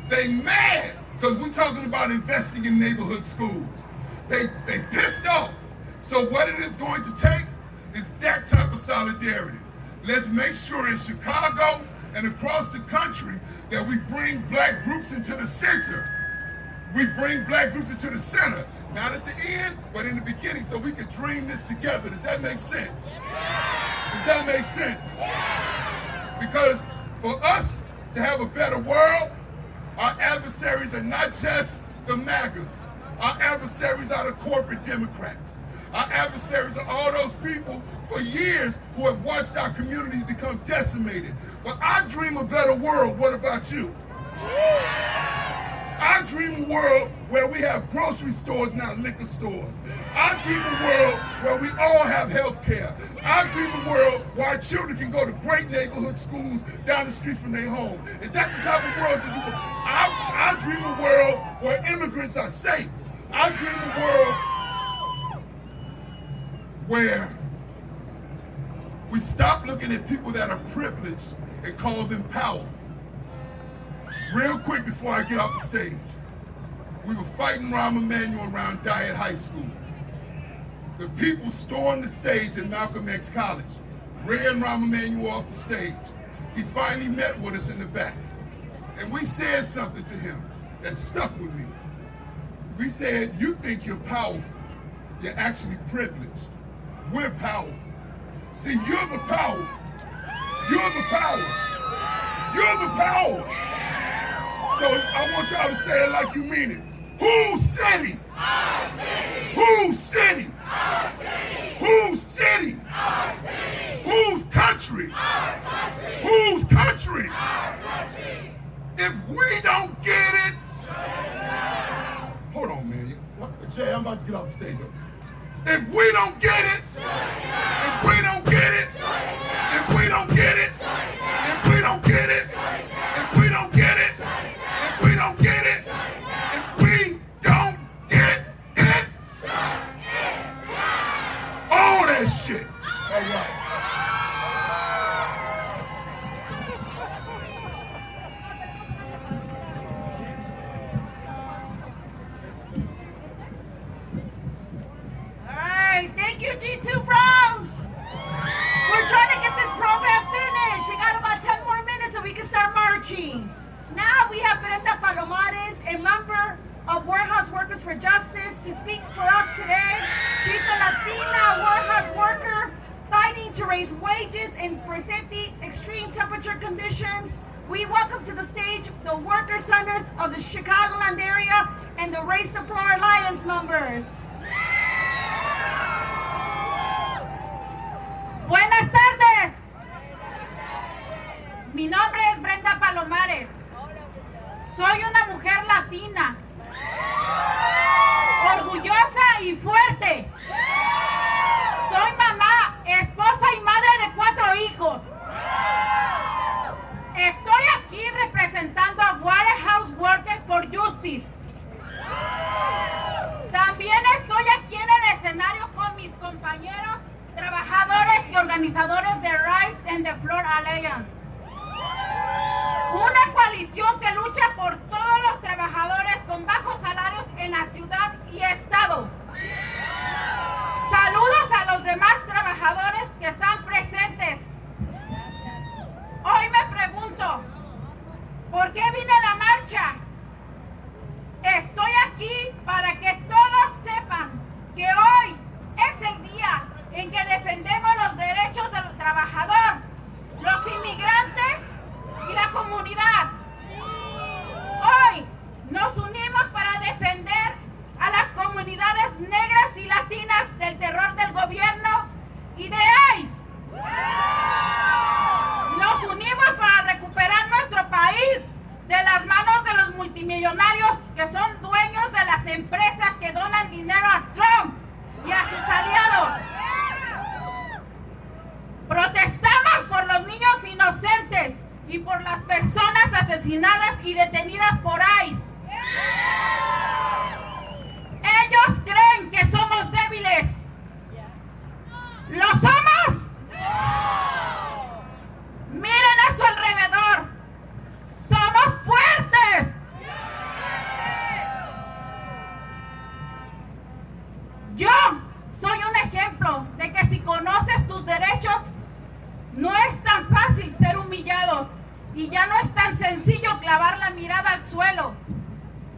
They mad because we're talking about investing in neighborhood schools. They pissed off. So what it is going to take is that type of solidarity. Let's make sure in Chicago and across the country that we bring black groups into the center. We bring black groups into the center, not at the end, but in the beginning, so we can dream this together. Does that make sense? Does that make sense? Because for us to have a better world, our adversaries are not just the MAGAs. Our adversaries are the corporate Democrats. Our adversaries are all those people for years who have watched our communities become decimated. But I dream a better world. What about you? I dream a world where we have grocery stores, not liquor stores. I dream a world where we all have health care. I dream a world where our children can go to great neighborhood schools down the street from their home. Is that the type of world that you want? I dream a world where immigrants are safe. I dream a world where we stop looking at people that are privileged and call them powerful. Real quick before I get off the stage, we were fighting Rahm Emanuel around Dyett High School. The people stormed the stage at Malcolm X College, ran Rahm Emanuel off the stage. He finally met with us in the back. And we said something to him that stuck with me. We said, you think you're powerful. You're actually privileged. We're powerful. See, you're the power. You're the power. You're the power. So I want y'all to say it like you mean it. Whose city? Our city. Whose city? Our city. Whose city? Our city. Whose country? Our country. Whose country? Our country. If we don't get it, hold on, man. Jay, I'm about to get off the stage. If we don't get it, if we don't get it, if we don't get it, if we don't get it, if we don't get it, if we don't get it, if we don't get it, all that shit. All right. Thank you, D2 Brown. We're trying to get this program finished. We got about 10 more minutes so we can start marching. Now we have Brenda Palomares, a member of Warehouse Workers for Justice, to speak for us today. She's a Latina warehouse worker fighting to raise wages and for safety extreme temperature conditions. We welcome to the stage the worker centers of the Chicagoland area and the Raise the Floor Alliance members. Buenas tardes. Mi nombre es Brenda Palomares. Soy una mujer latina, orgullosa y fuerte. Soy mamá, esposa y madre de 4 hijos. Estoy aquí representando a Warehouse Workers for Justice. También estoy aquí en el escenario con mis compañeros trabajadores y organizadores de Rise and the Floor Alliance. Una coalición que lucha por todos los trabajadores con bajos salarios en la ciudad y estado. Saludos a los demás trabajadores que están presentes. Hoy me pregunto, ¿por qué vine a la marcha? Estoy aquí para que todos sepan que hoy es el día en que defendemos los derechos del trabajador, los inmigrantes y la comunidad. Hoy nos unimos para defender a las comunidades negras y latinas del terror del gobierno y de ICE. Nos unimos para recuperar nuestro país de las manos de los multimillonarios que son dueños de las empresas que donan dinero a Trump y a sus aliados. Protestamos por los niños inocentes y por las personas asesinadas y detenidas por ICE. Ellos creen que somos débiles. ¿Lo somos? Miren a su alrededor. ¡Somos fuertes! Yo soy un ejemplo de que si conoces tus derechos, no es tan fácil ser humillados y ya no es tan sencillo clavar la mirada al suelo.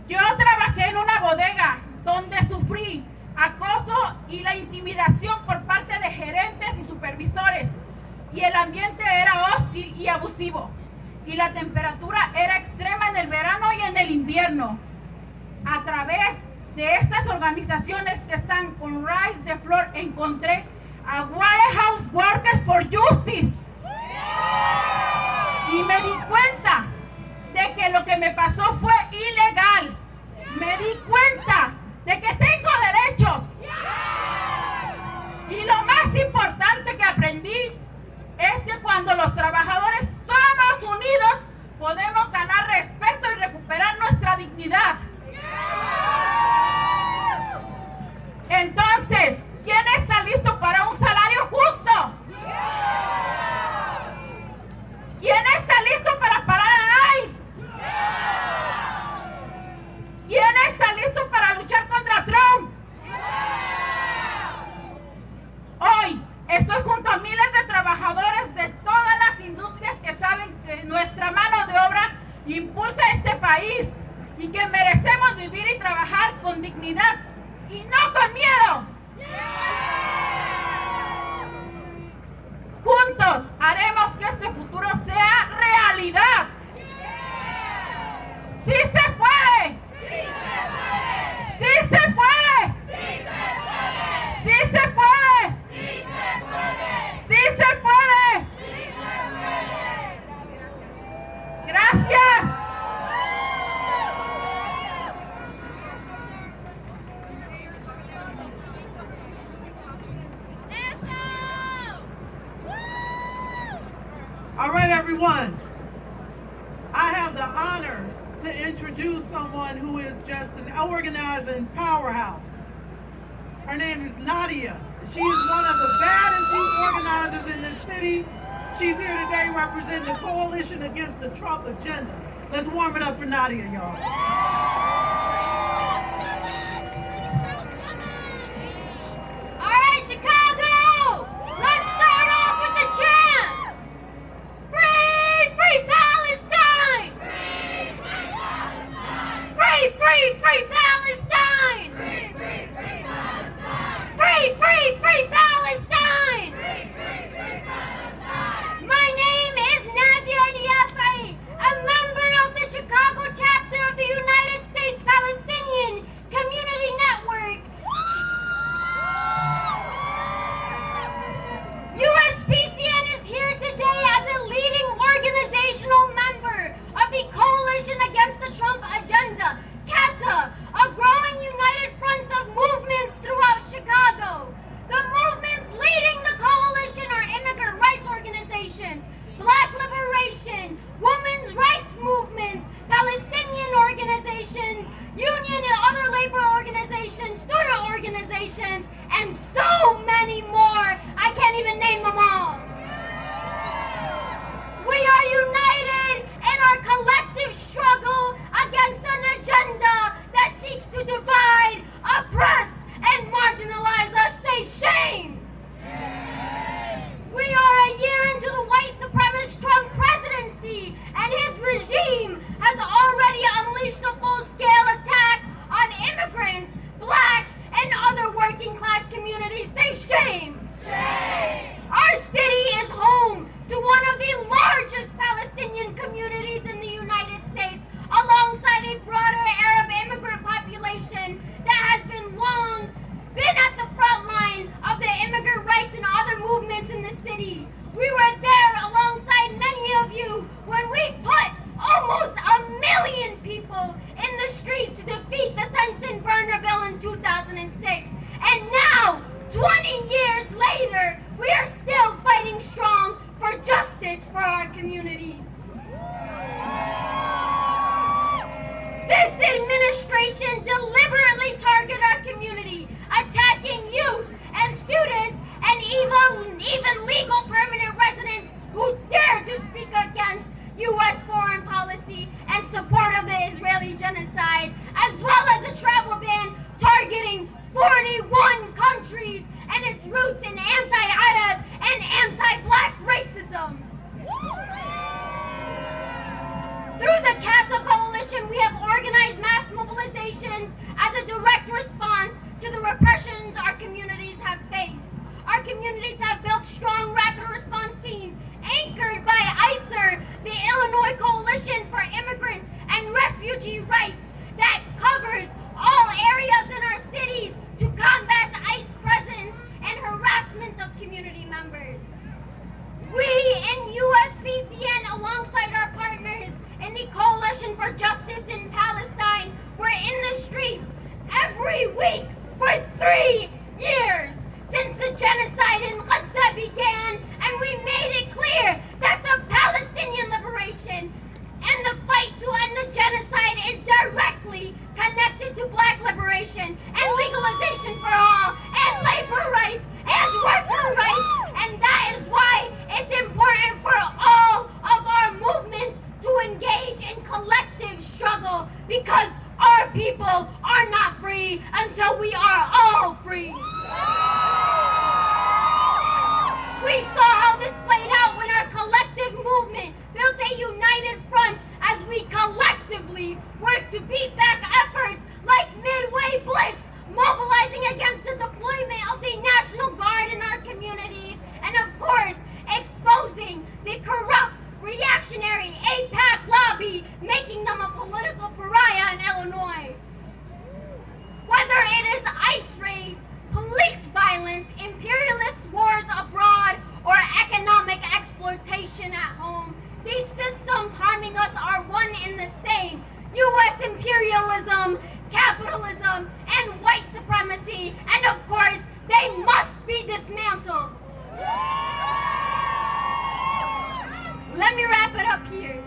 Yo trabajé en una bodega donde sufrí acoso y la intimidación por parte de gerentes y supervisores y el ambiente era hostil y abusivo y la temperatura era extrema en el verano y en el invierno. A través de estas organizaciones que están con Rise the Floor encontré a Warehouse Workers for Justice. Y me di cuenta de que lo que me pasó fue ilegal. Me di cuenta de que tengo derechos. Y lo más importante que aprendí es que cuando los trabajadores somos unidos, podemos ganar respeto y recuperar nuestra dignidad. Entonces, ¿quién está listo para un salario justo? ¿Quién está listo para parar a ICE? vivir y trabajar con dignidad y no con miedo. Juntos haremos que este futuro sea realidad. ¡Sí se puede! ¡Sí se puede! ¡Sí se puede! ¡Sí se puede! ¡Gracias! All right, everyone. I have the honor to introduce someone who is just an organizing powerhouse. Her name is Nadia. She is one of the baddest youth organizers in this city. She's here today representing the Coalition Against the Trump Agenda. Let's warm it up for Nadia, y'all. All right, Chicago! Let's start off with the chant! Free, free Palestine! Free, free Palestine! Free, free, free Palestine! Free, free, free Palestine! Free, free, free Palestine! Free, free, free Palestine! My name is Nadia Eliafi, a member of the Chicago chapter of the United States Palestinian Community Network. USPCN is here today as a leading organizational member of the Coalition Against the Trump Agenda, CATA, a growing united front of movements throughout Chicago. The movements leading the coalition are immigrant rights organizations, Black liberation, women's rights movements, Palestinian organizations, union and other labor organizations, student organizations, and so many more. I can't even name them all. We are united in our collective struggle against an agenda that seeks to divide, oppress, and marginalize us. Say shame. We are a year into the white supremacist Trump presidency, and his regime has already unleashed a full-scale attack on immigrants, Black, and other working-class communities. Say shame. Shame. Our city is home to one of the largest Palestinian communities in the United States, alongside a broader Arab immigrant population that has been at the front line of the immigrant rights and other movements in the city. We were there alongside many of you when we put almost 1 million people in the streets to defeat the Sensen Burner Bill in 2006. And now, 20 years later, we are still fighting strong for justice for our communities. This administration deliberately targeted our community, attacking youth and students and even legal permanent residents who dare to speak against U.S. foreign policy and support of the Israeli genocide, as well as a travel ban targeting 41 countries and its roots in anti-Arab and anti-Black racism. Through the CATA Coalition, we have organized mass mobilizations as a direct response to the repressions our communities have faced. Our communities have built strong rapid response teams anchored by ICER, the Illinois Coalition for Immigrants and Refugee Rights, that covers all areas in our cities to combat ICE presence and harassment of community members. We in USPCN, alongside our partners in the Coalition for Justice in Palestine, were in the streets every week for 3 years since the genocide in Gaza began, and we made it clear that the Palestinian liberation and the fight to end the genocide is directly connected to Black liberation and legalization for all, and labor rights and worker rights, and that is why it's important for all of our movements to engage in collective struggle, because our people are not free until we are all free. We saw how this played out when our collective movement built a united front as we collectively worked to beat back efforts capitalism and white supremacy, and of course, they must be dismantled. Let me wrap it up here.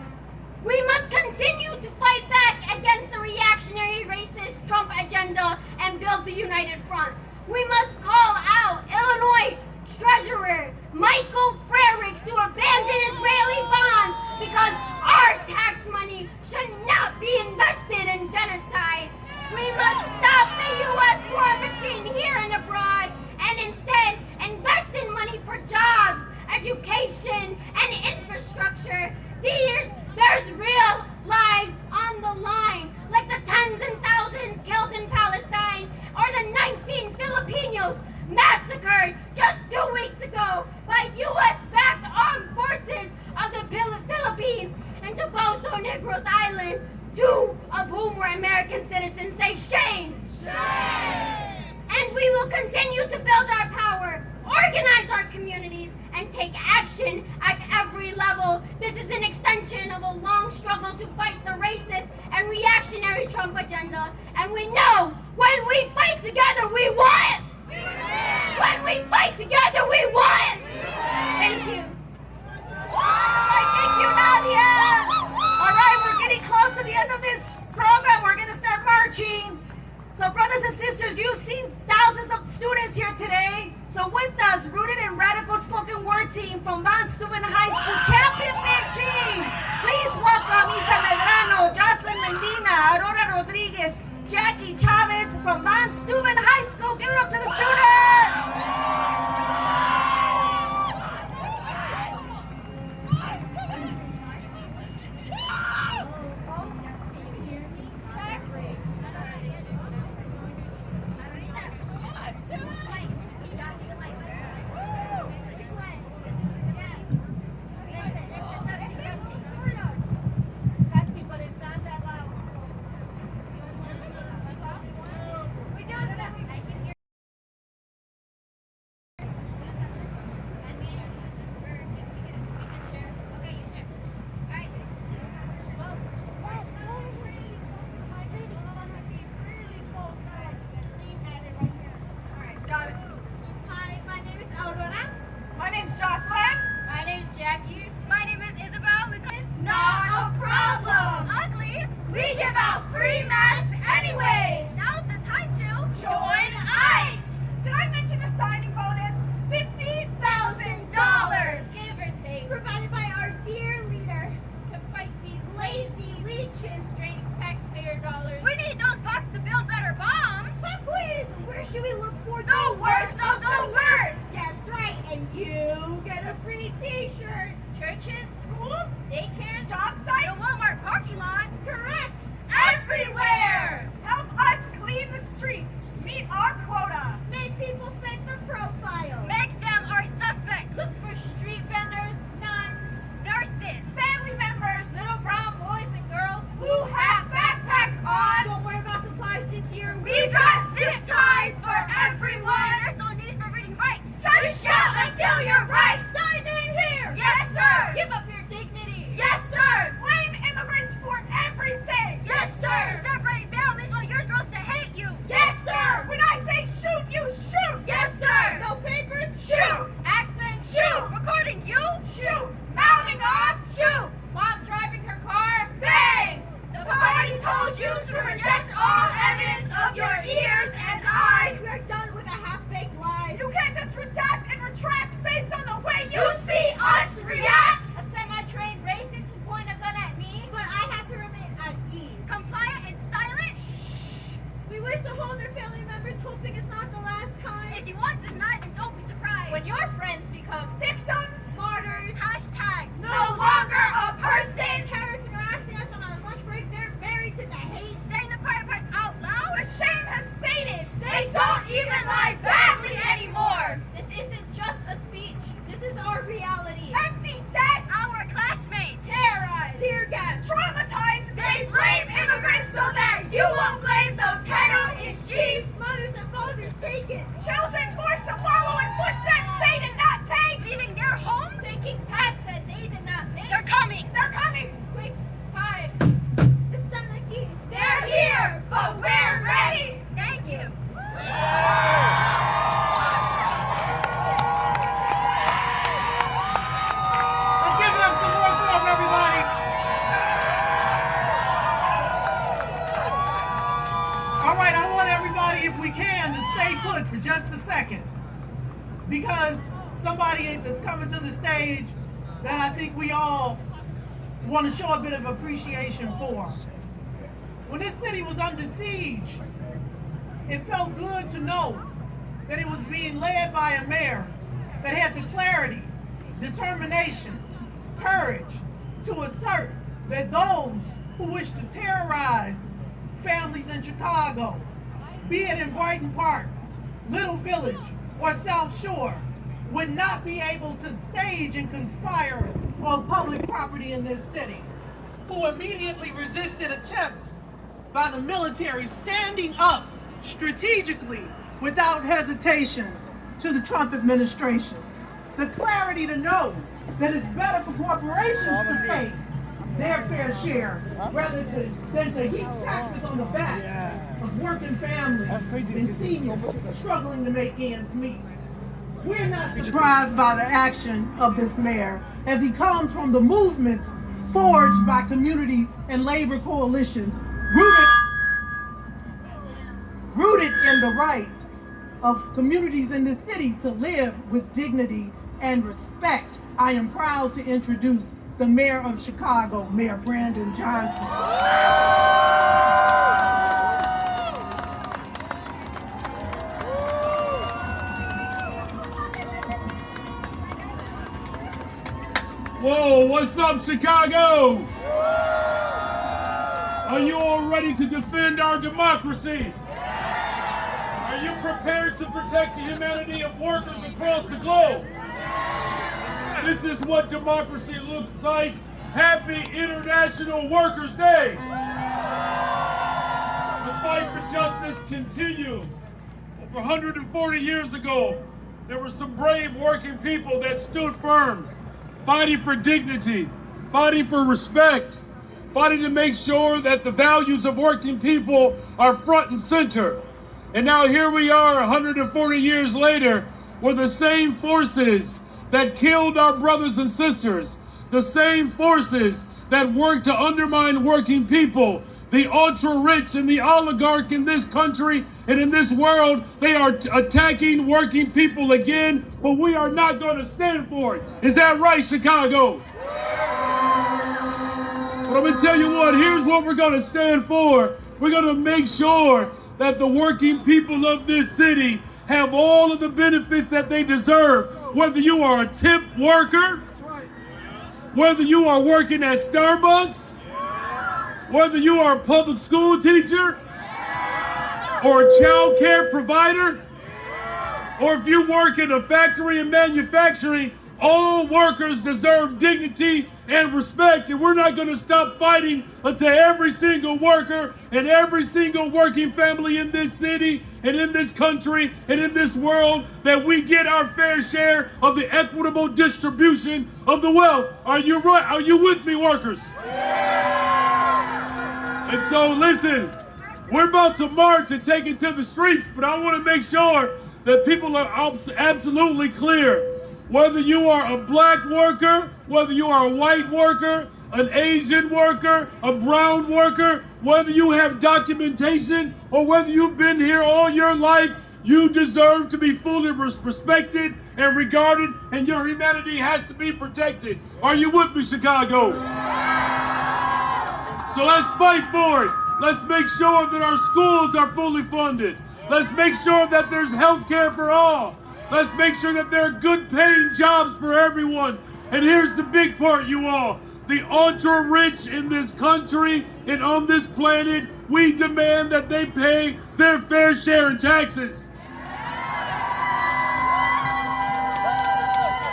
We must continue to fight back against the reactionary, racist Trump agenda and build the united front. We must call out Illinois Treasurer Michael Frericks to abandon Israeli bonds because our tax money should not be invested in genocide. We must stop the U.S. war machine here and abroad and instead invest in money for jobs, education, and infrastructure. There's real lives on the line, like the tens and thousands killed in Palestine or the 19 Filipinos massacred just 2 weeks ago by U.S.-backed armed forces of the Philippines and Toboso Negros Island, 2 of whom were American citizens. Say shame! Shame! And we will continue to build our power, organize our communities, and take action at every level. This is an extension of a long struggle to fight the racist and reactionary Trump agenda. And we know when we fight together, we win! When we fight together, we win! Thank you. Thank you, Nadia. All right, we're getting close to the end of this program. We're going to start marching. So brothers and sisters, you've seen thousands of students here today. So with us, rooted in radical spoken word team from Van Steuben High School, champion big team. Please welcome Isa Medrano, Jocelyn Medina, Aurora Rodriguez, Jackie Chavez from Van Steuben High School. Give it up to the students. Children forced to follow in footsteps they did not take, leaving their homes, taking paths that they did not make. All right, I want everybody, if we can, to stay put for just a second, because somebody that's coming to the stage that I think we all want to show a bit of appreciation for. When this city was under siege, it felt good to know that it was being led by a mayor that had the clarity, determination, courage to assert that those who wish to terrorize families in Chicago, be it in Brighton Park, Little Village, or South Shore, would not be able to stage and conspire on public property in this city, who immediately resisted attempts by the military standing up strategically without hesitation to the Trump administration. The clarity to know that it's better for corporations to pay their fair share rather than to heap taxes on the backs of working families and seniors struggling to make ends meet. We're not surprised by the action of this mayor, as he comes from the movements forged by community and labor coalitions rooted in the right of communities in this city to live with dignity and respect. I am proud to introduce the mayor of Chicago, Mayor Brandon Johnson. Whoa, what's up, Chicago? Are you all ready to defend our democracy? Are you prepared to protect the humanity of workers across the globe? This is what democracy looks like. Happy International Workers' Day. The fight for justice continues. Over 140 years ago, there were some brave working people that stood firm, fighting for dignity, fighting for respect, fighting to make sure that the values of working people are front and center. And now here we are 140 years later, where the same forces that killed our brothers and sisters, the same forces that work to undermine working people, the ultra-rich and the oligarch in this country and in this world, they are attacking working people again, but we are not going to stand for it. Is that right, Chicago? But I'm going to tell you what, here's what we're going to stand for. We're going to make sure that the working people of this city have all of the benefits that they deserve, whether you are a tip worker, whether you are working at Starbucks, whether you are a public school teacher, or a child care provider, or if you work in a factory and manufacturing, all workers deserve dignity and respect, and we're not going to stop fighting until every single worker and every single working family in this city and in this country and in this world, that we get our fair share of the equitable distribution of the wealth. Are you right? Are you with me, workers? And so listen, we're about to march and take it to the streets, but I want to make sure that people are absolutely clear. Whether you are a black worker, whether you are a white worker, an Asian worker, a brown worker, whether you have documentation or whether you've been here all your life, you deserve to be fully respected and regarded, and your humanity has to be protected. Are you with me, Chicago? So let's fight for it. Let's make sure that our schools are fully funded. Let's make sure that there's health care for all. Let's make sure that there are good paying jobs for everyone. And here's the big part, you all. The ultra rich in this country and on this planet, we demand that they pay their fair share in taxes.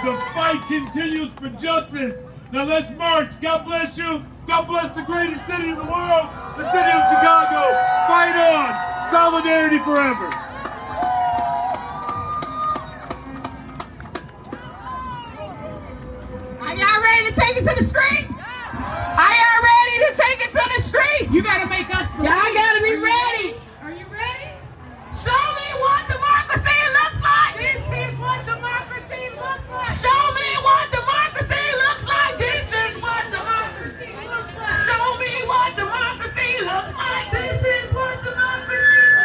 The fight continues for justice. Now let's march. God bless you. God bless the greatest city in the world, the city of Chicago. Fight on. Solidarity forever. Are y'all ready to take it to the street? Are y'all ready to take it to the street? You gotta make us believe. Y'all gotta be ready. Are you ready? Show me what democracy looks like. This is what democracy looks like. Show me what democracy looks like. This is what democracy looks like. Show me what democracy looks like. This is what democracy looks like.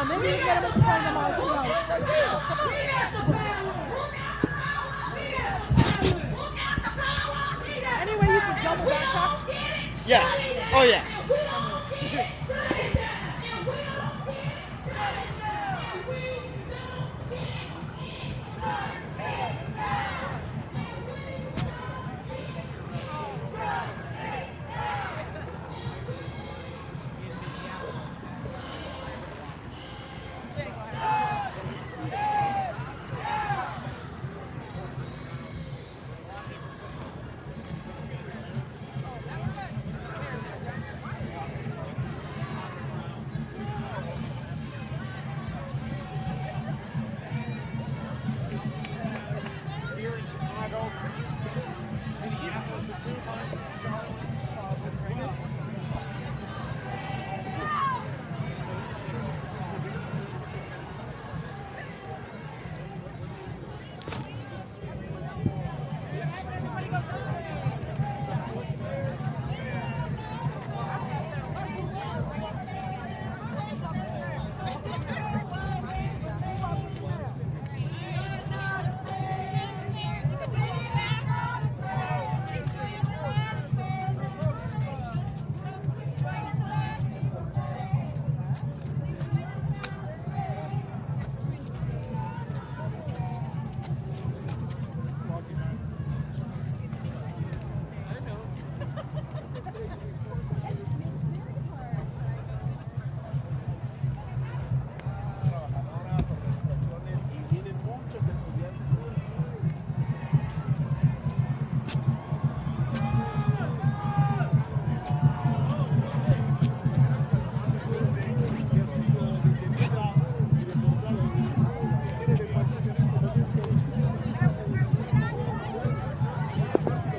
on. Maybe you can get him in front of the march. Anyway, you can double back up. Yeah. Oh, yeah. Here in Chicago, Minneapolis for 2 months, Charlotte, Pennsylvania.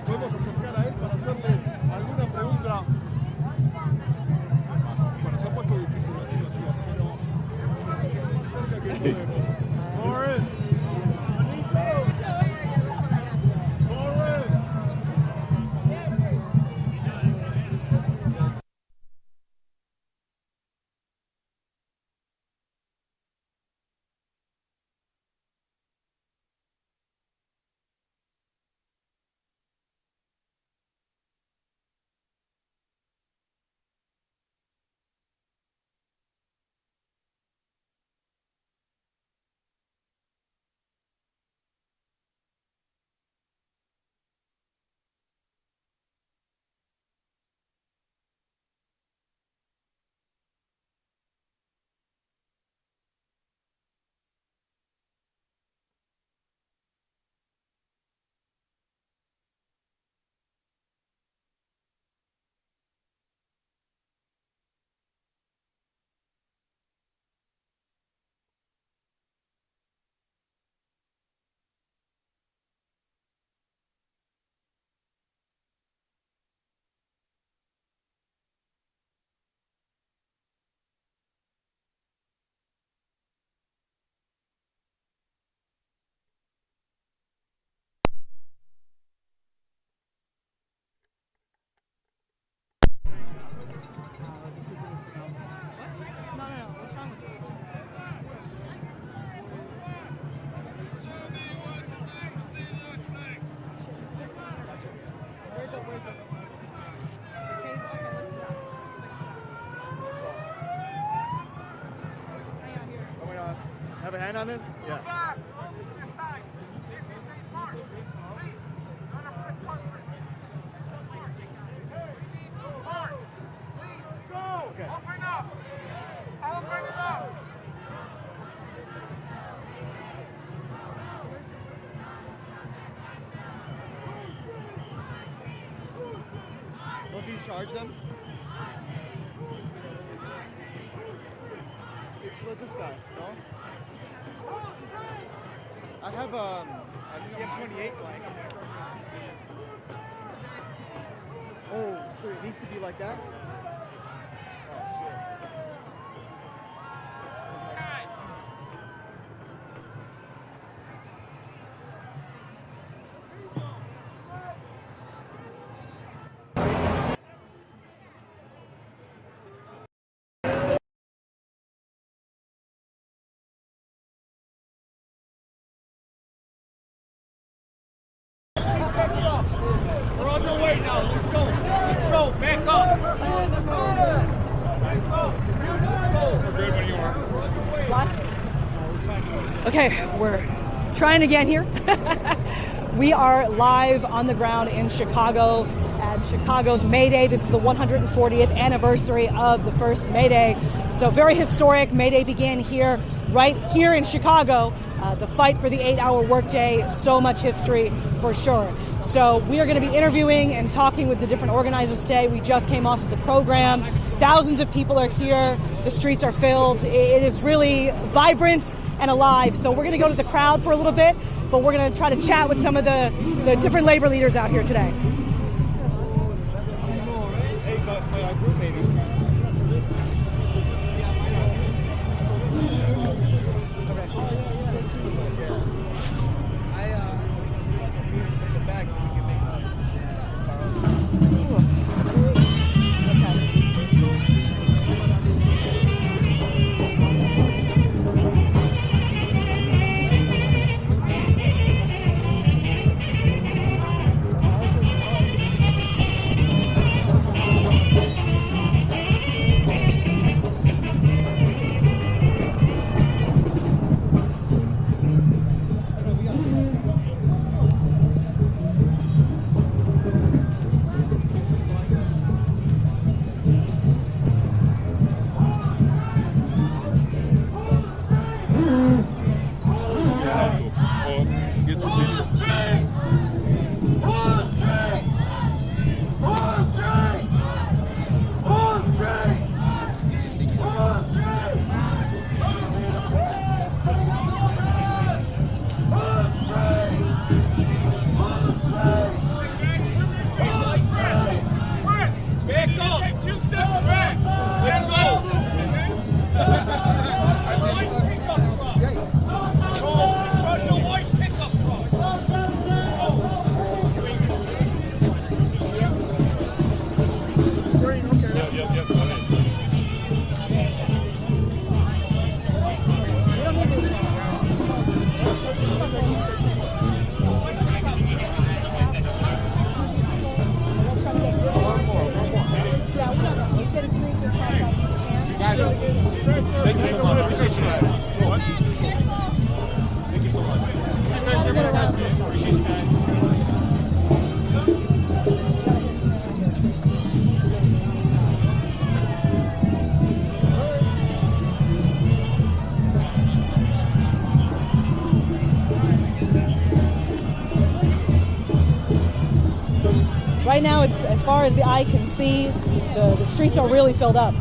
Podemos acercar a él para hacerle alguna pregunta. Bueno, se ha puesto difícil aquí los días, pero más cerca que podemos. Lauren. Have a hand on this? Yeah. Okay. Open up! Open it up! Won't these charge them? What about this guy? No? I have a CM28 blank. Oh, so it needs to be like that? Okay, we're trying again here. We are live on the ground in Chicago at Chicago's May Day. This is the 140th anniversary of the first May Day. So very historic. May Day began here, right here in Chicago. The fight for the 8-hour workday, so much history for sure. So we are going to be interviewing and talking with the different organizers today. We just came off of the program. Thousands of people are here. The streets are filled. It is really vibrant and alive. So we're going to go to the crowd for a little bit, but we're going to try to chat with some of the different labor leaders out here today. Thank you so much. Appreciate you guys. Thank you so much. Appreciate you guys. Right now, it's as far as the eye can see, the streets are really filled up.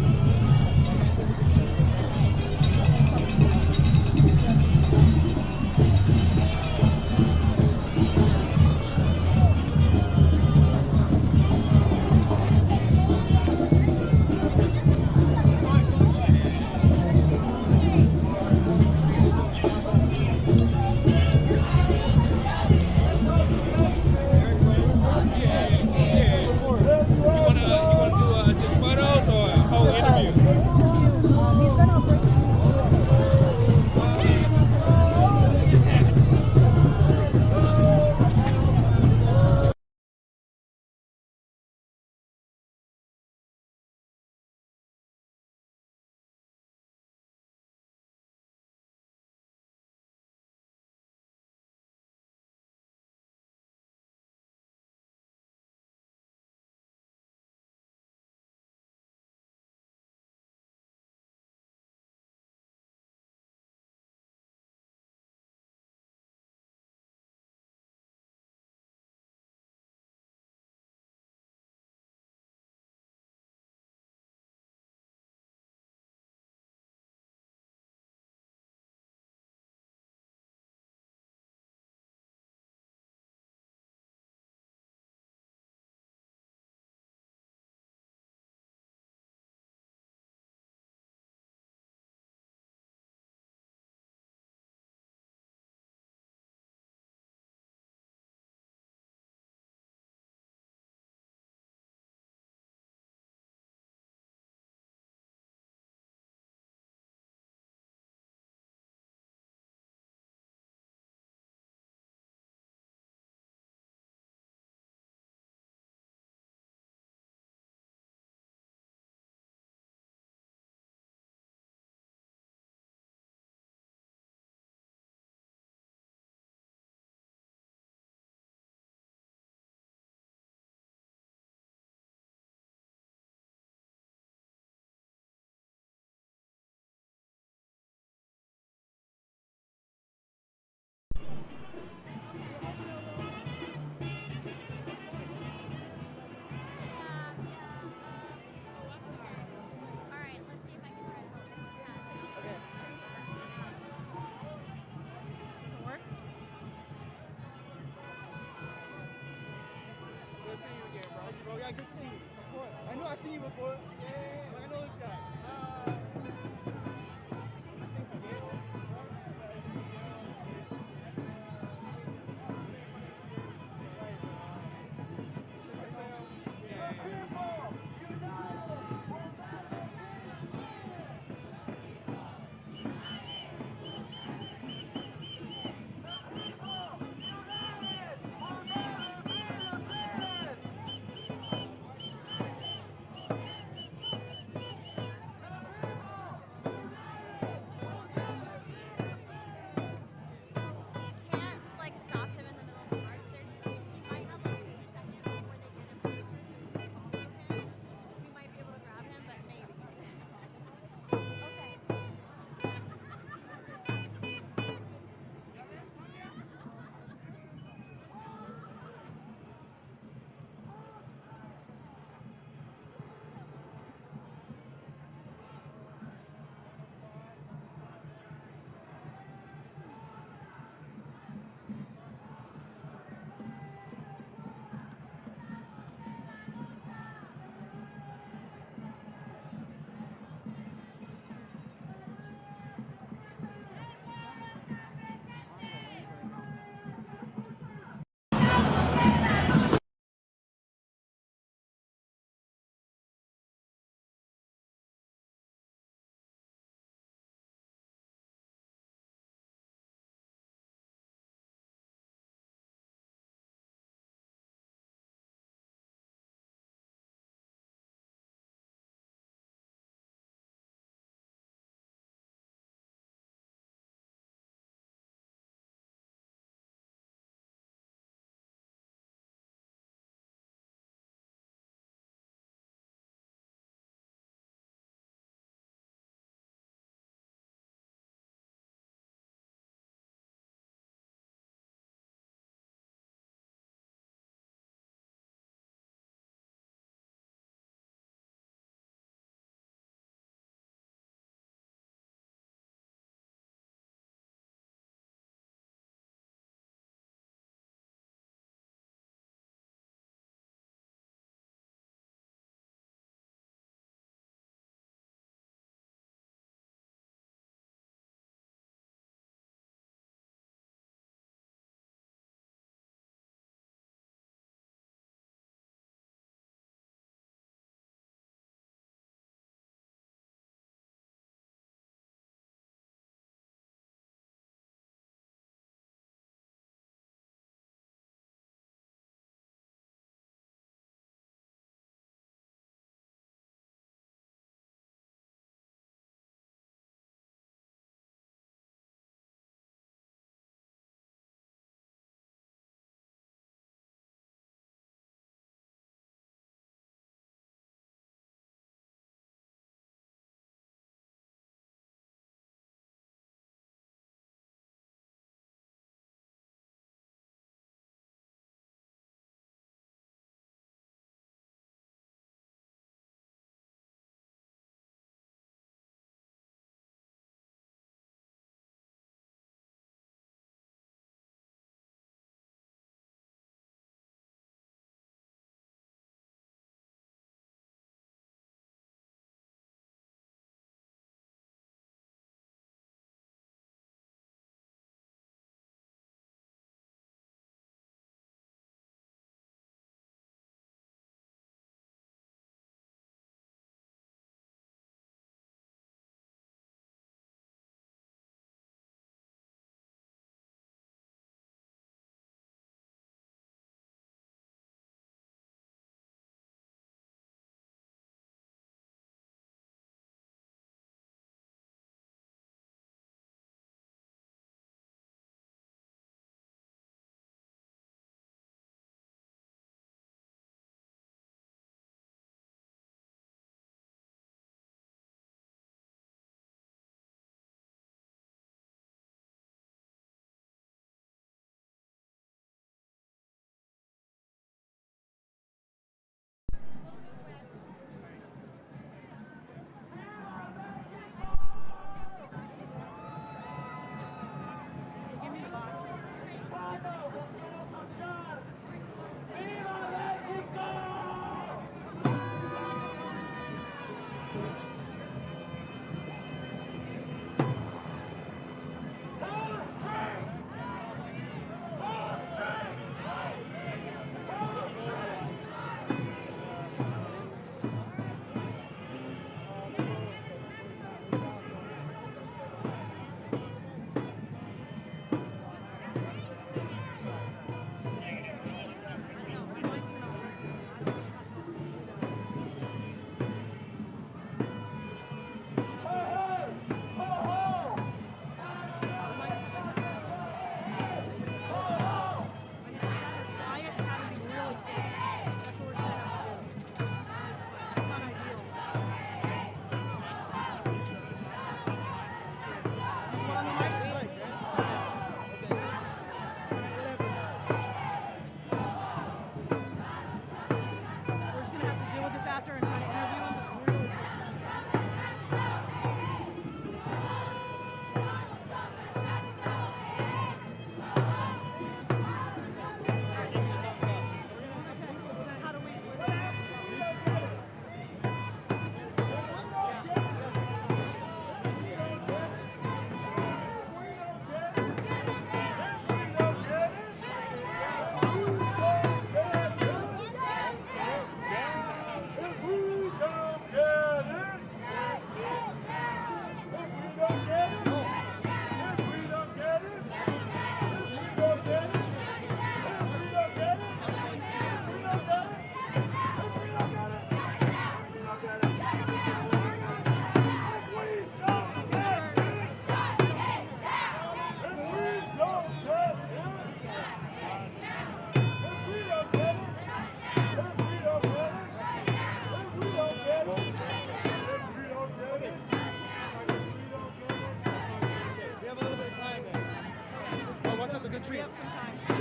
You want to do just photos or whole Yeah, I can see you. Of course. I know I've seen you before. Yeah. Like, I know this guy.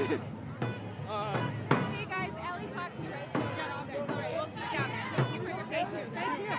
Hey guys, Ellie talked to you, right? So we're all good. All right, we'll sit down there. Thank you for your patience. Thank you.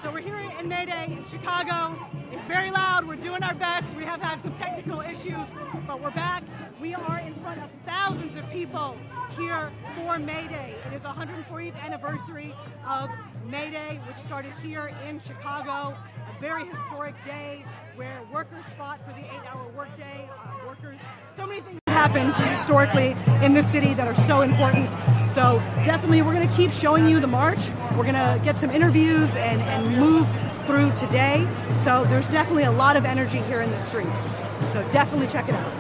So we're here in May Day in Chicago. It's very loud. We're doing our best. We have had some technical issues, but we're back. We are in front of thousands of people here for May Day. It is the 140th anniversary of May Day, which started here in Chicago. A very historic day where workers fought for the 8-hour workday. So many things happened historically in this city that are so important. So definitely we're going to keep showing you the march. We're going to get some interviews and move through today. So there's definitely a lot of energy here in the streets. So definitely check it out.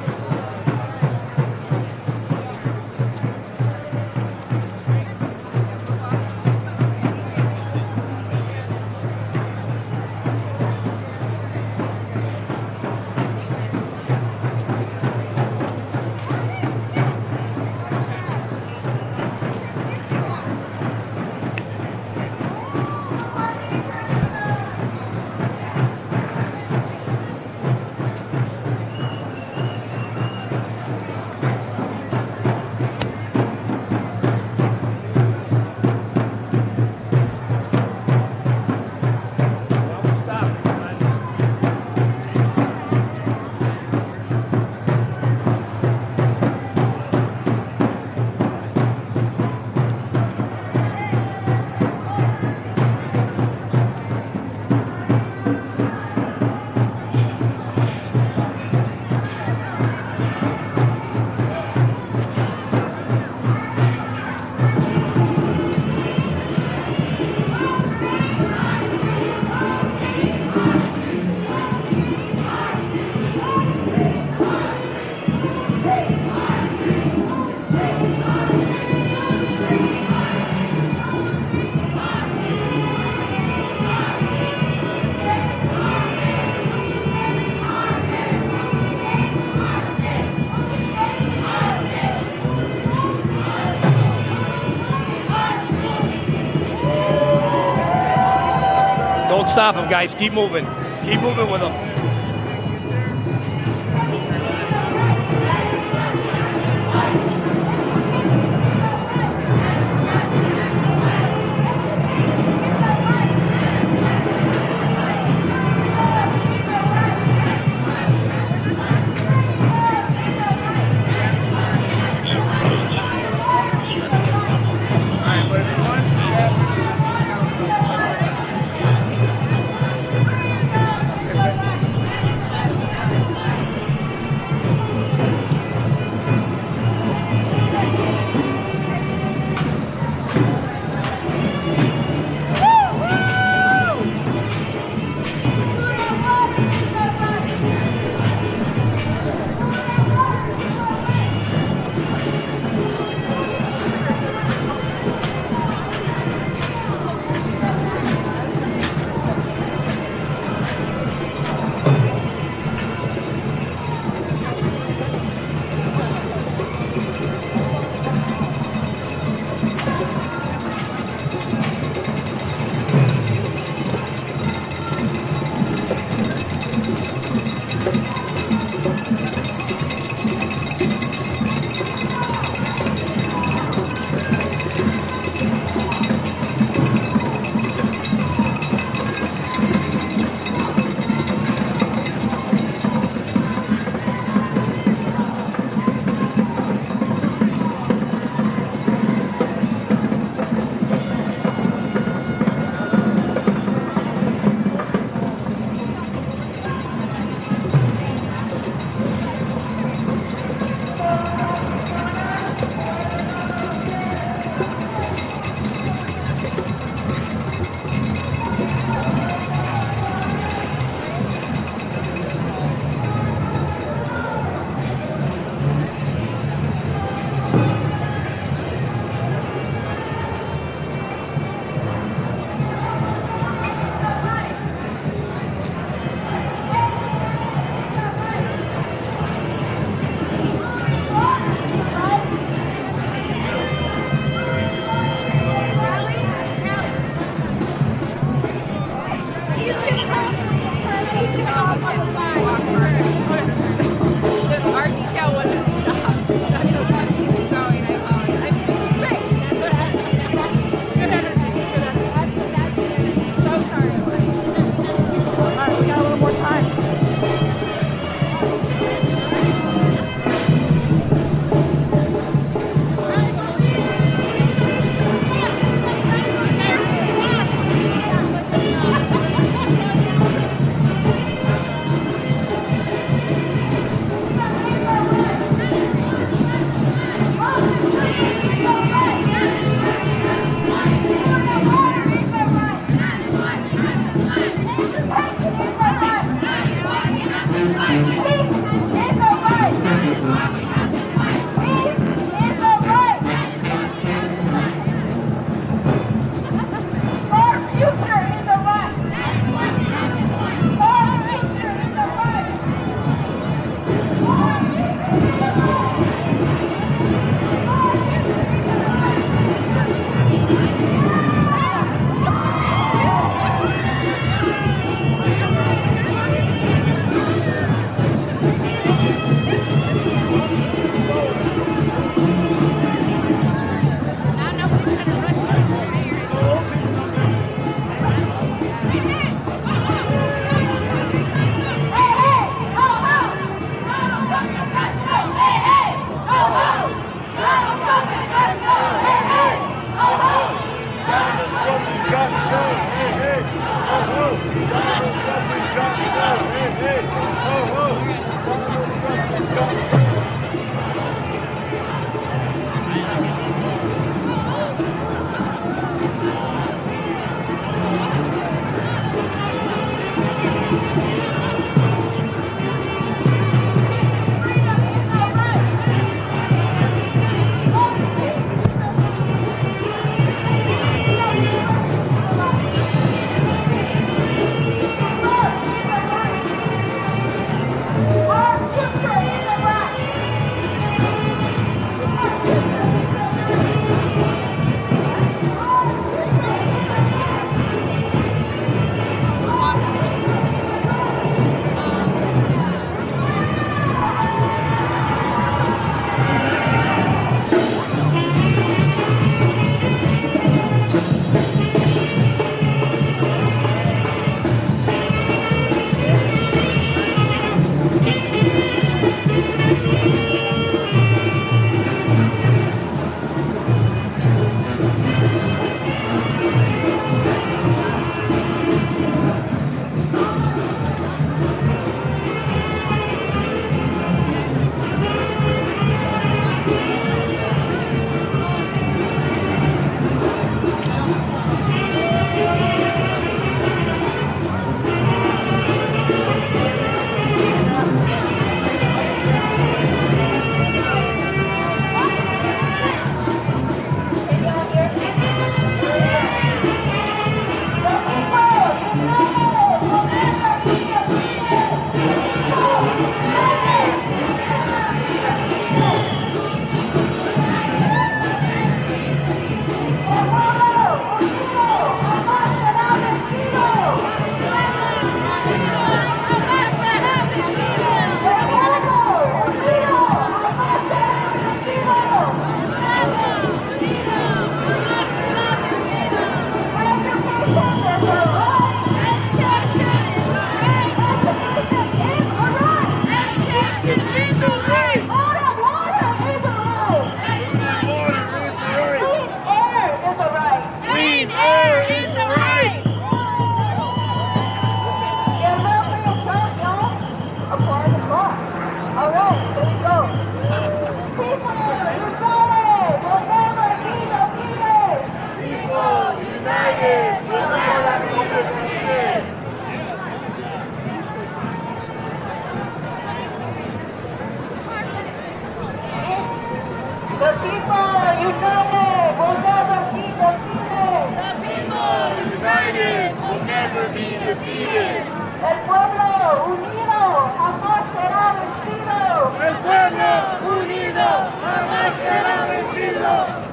Don't stop them, guys. Keep moving. Keep moving with them. El pueblo unido jamás será vencido. El pueblo unido jamás será vencido.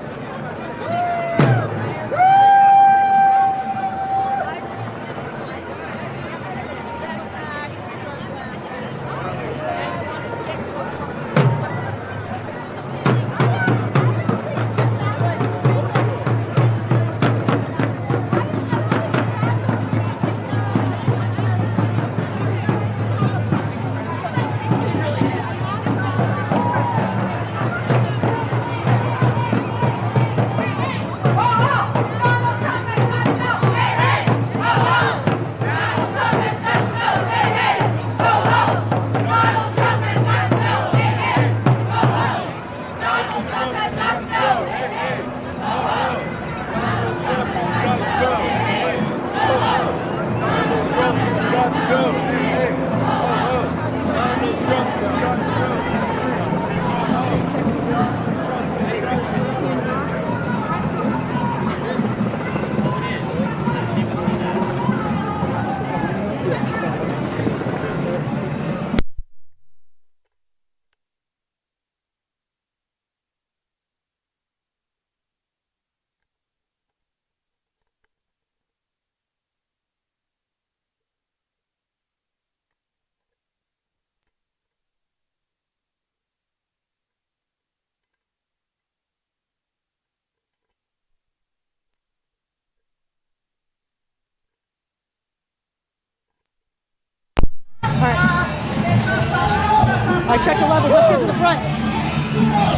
I check the levels. Let's get to the front.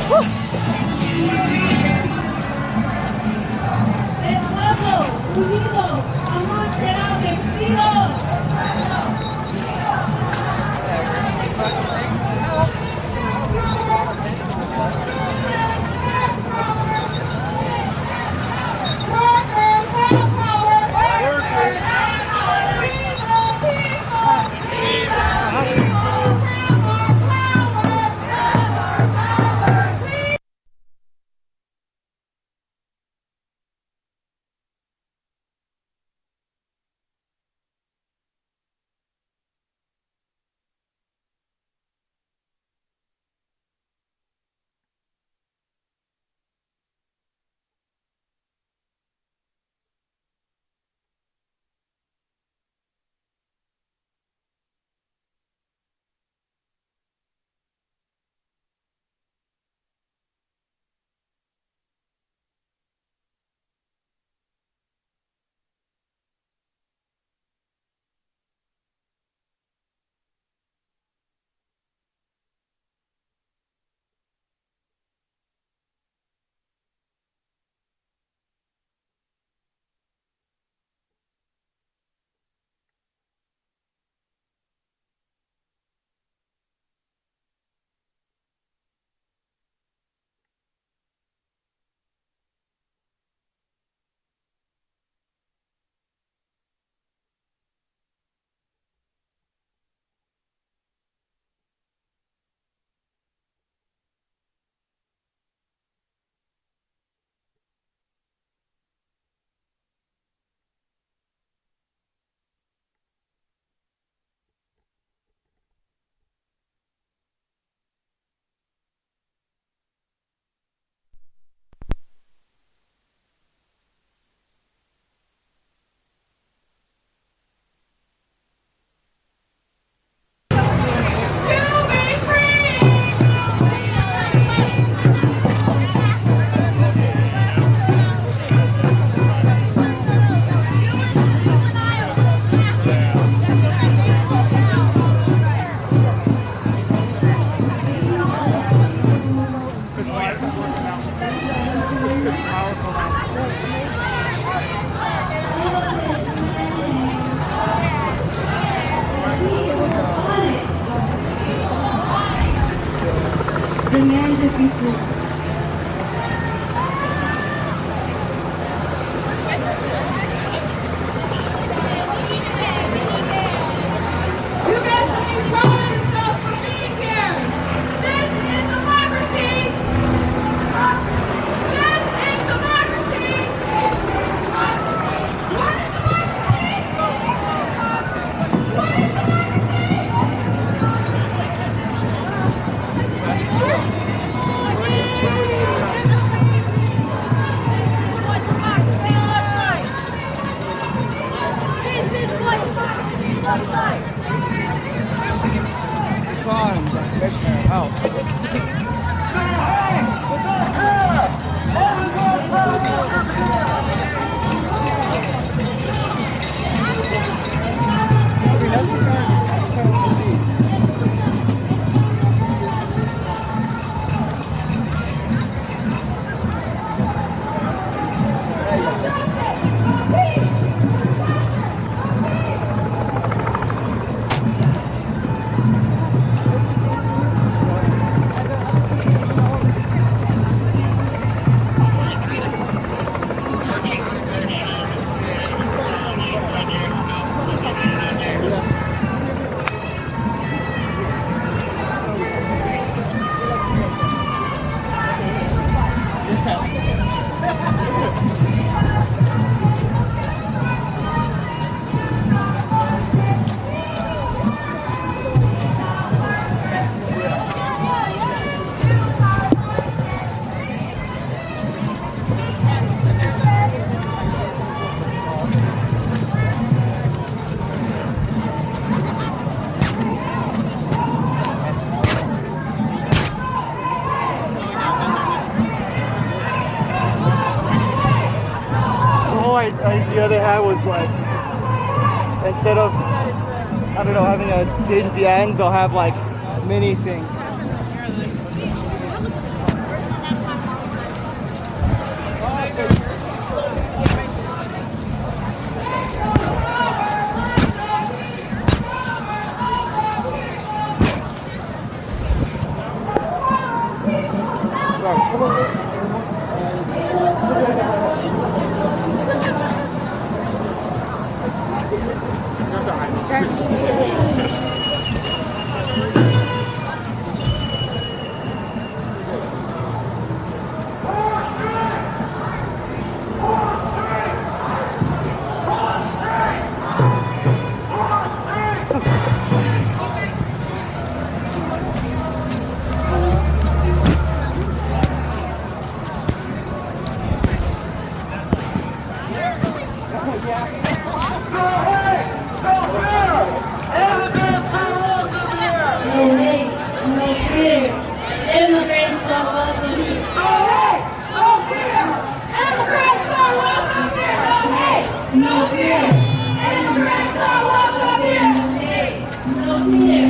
Woo. El pueblo unido jamás será vencido. Demand to be free. Idea they had was like, instead of, I don't know, having a stage at the end, they'll have like mini things. Immigrants are welcome here. No fear. Immigrants are welcome here. No fear. Immigrants are welcome here. No fear.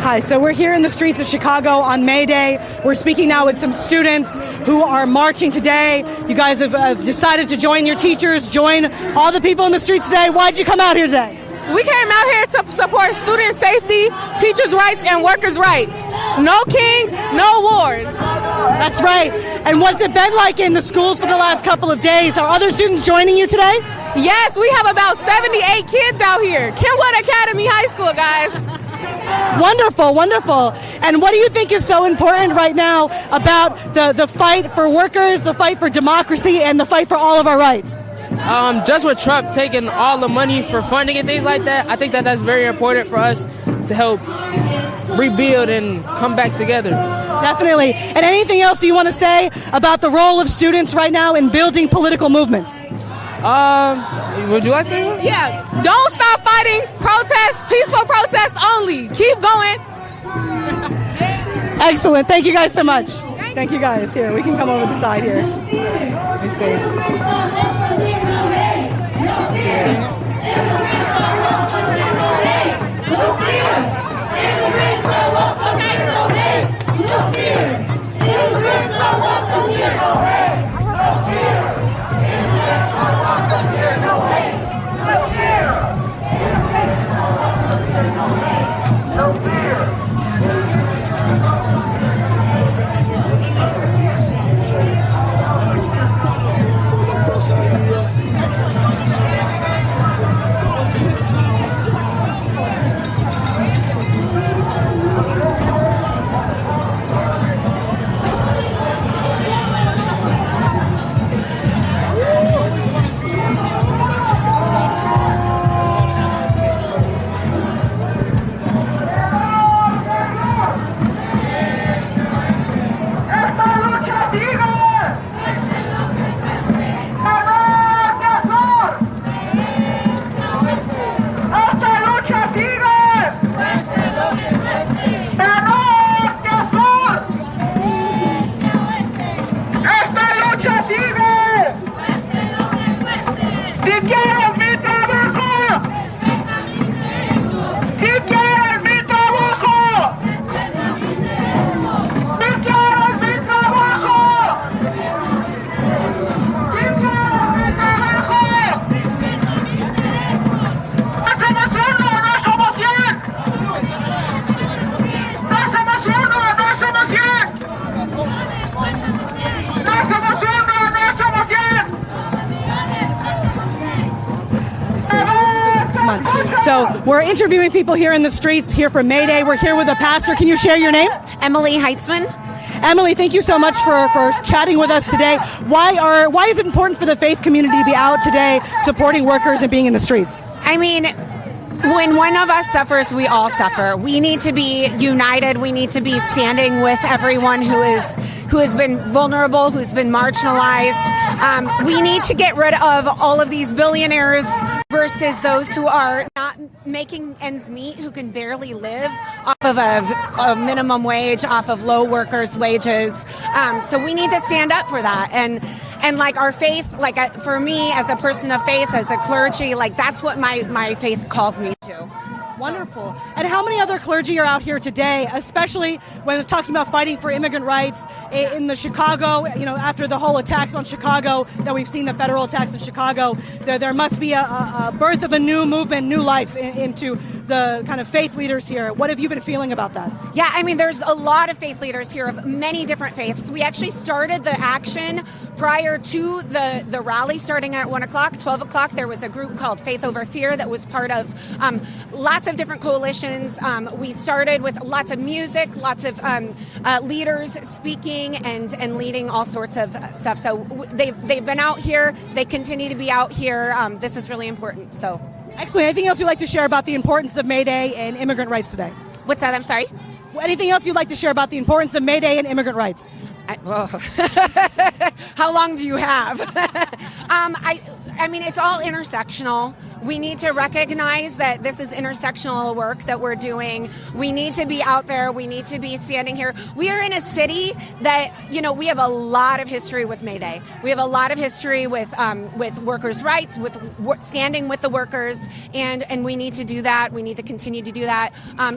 Hi, so we're here in the streets of Chicago on May Day. We're speaking now with some students who are marching today. You guys have decided to join your teachers, join all the people in the streets today. Why'd you come out here today? We came out here to support student safety, teachers' rights, and workers' rights. No kings, no wars. That's right. And what's it been like in the schools for the last couple of days? Are other students joining you today? Yes, we have about 78 kids out here. Kenwood Academy High School, guys. Wonderful, wonderful. And what do you think is so important right now about the fight for workers, the fight for democracy, and the fight for all of our rights? Just with Trump taking all the money for funding and things like that, I think that that's very important for us to help rebuild and come back together. Definitely. And anything else you want to say about the role of students right now in building political movements? Would you like to? Yeah. Don't stop fighting. Protest. Peaceful protest only. Keep going. Excellent. Thank you guys so much. Thank you guys. Here, we can come over the side here. Let me see. So we're interviewing people here in the streets here for May Day. We're here with a pastor. Can you share your name? Emily Heitzman. Emily, thank you so much for chatting with us today. Why is it important for the faith community to be out today supporting workers and being in the streets? I mean, when one of us suffers, we all suffer. We need to be united. We need to be standing with everyone who has been vulnerable, who's been marginalized. We need to get rid of all of these billionaires versus those who are not making ends meet, who can barely live off of a minimum wage, off of low workers' wages. So we need to stand up for that. And like our faith, like for me as a person of faith, as a clergy, like that's what my faith calls me to. Wonderful. And how many other clergy are out here today, especially when we're talking about fighting for immigrant rights in the Chicago, after the whole attacks on Chicago that we've seen, the federal attacks in Chicago, there must be a birth of a new movement, new life into the kind of faith leaders here. What have you been feeling about that? Yeah, I mean, there's a lot of faith leaders here of many different faiths. We actually started the action prior to the rally starting at 1 o'clock, 12 o'clock. There was a group called Faith Over Fear that was part of lots of different coalitions. We started with lots of music, lots of leaders speaking and leading all sorts of stuff. So they've been out here. They continue to be out here. This is really important. So. Excellent. Anything else you'd like to share about the importance of May Day and immigrant rights today? What's that? I'm sorry? Anything else you'd like to share about the importance of May Day and immigrant rights? How long do you have? I mean, it's all intersectional. We need to recognize that this is intersectional work that we're doing. We need to be out there. We need to be standing here. We are in a city that, we have a lot of history with May Day. We have a lot of history with workers' rights, with standing with the workers, and we need to do that. We need to continue to do that.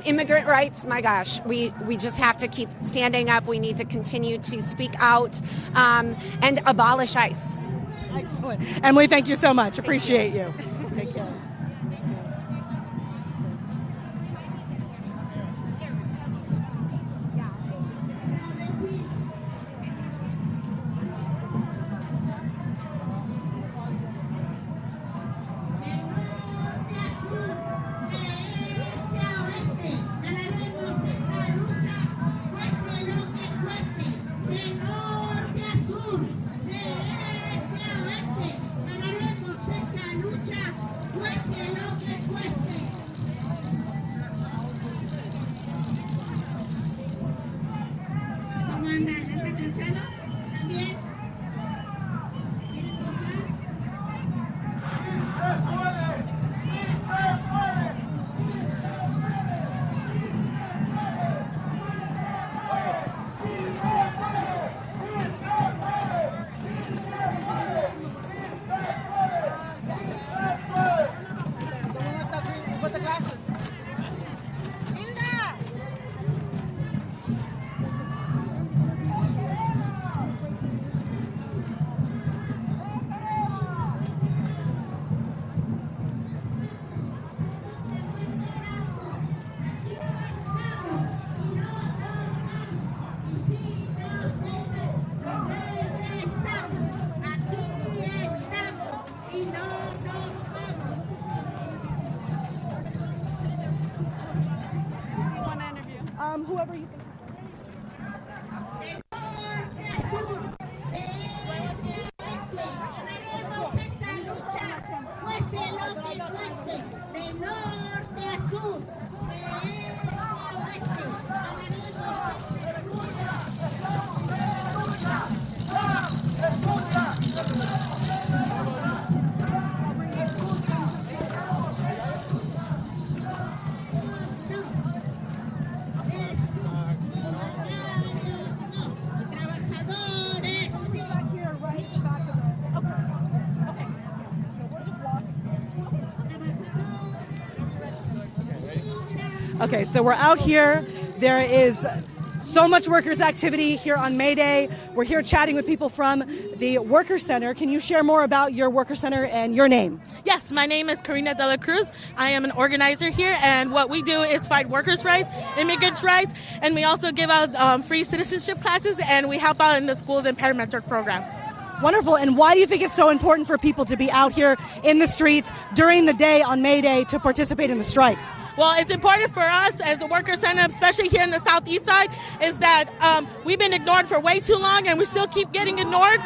Immigrant rights, my gosh, we just have to keep standing up. We need to continue to speak out and abolish ICE. Excellent. Emily, thank you so much. Appreciate you. Take care. Whoever you think. Okay, so we're out here. There is so much workers' activity here on May Day. We're here chatting with people from the Worker Center. Can you share more about your Worker Center and your name? Yes, my name is Karina De La Cruz. I am an organizer here, and what we do is fight workers' rights, immigrants' rights, and we also give out free citizenship classes, and we help out in the schools and parametric program. Wonderful. And why do you think it's so important for people to be out here in the streets during the day on May Day to participate in the strike? Well, it's important for us as the Workers' Center, especially here in the Southeast side, is that we've been ignored for way too long and we still keep getting ignored.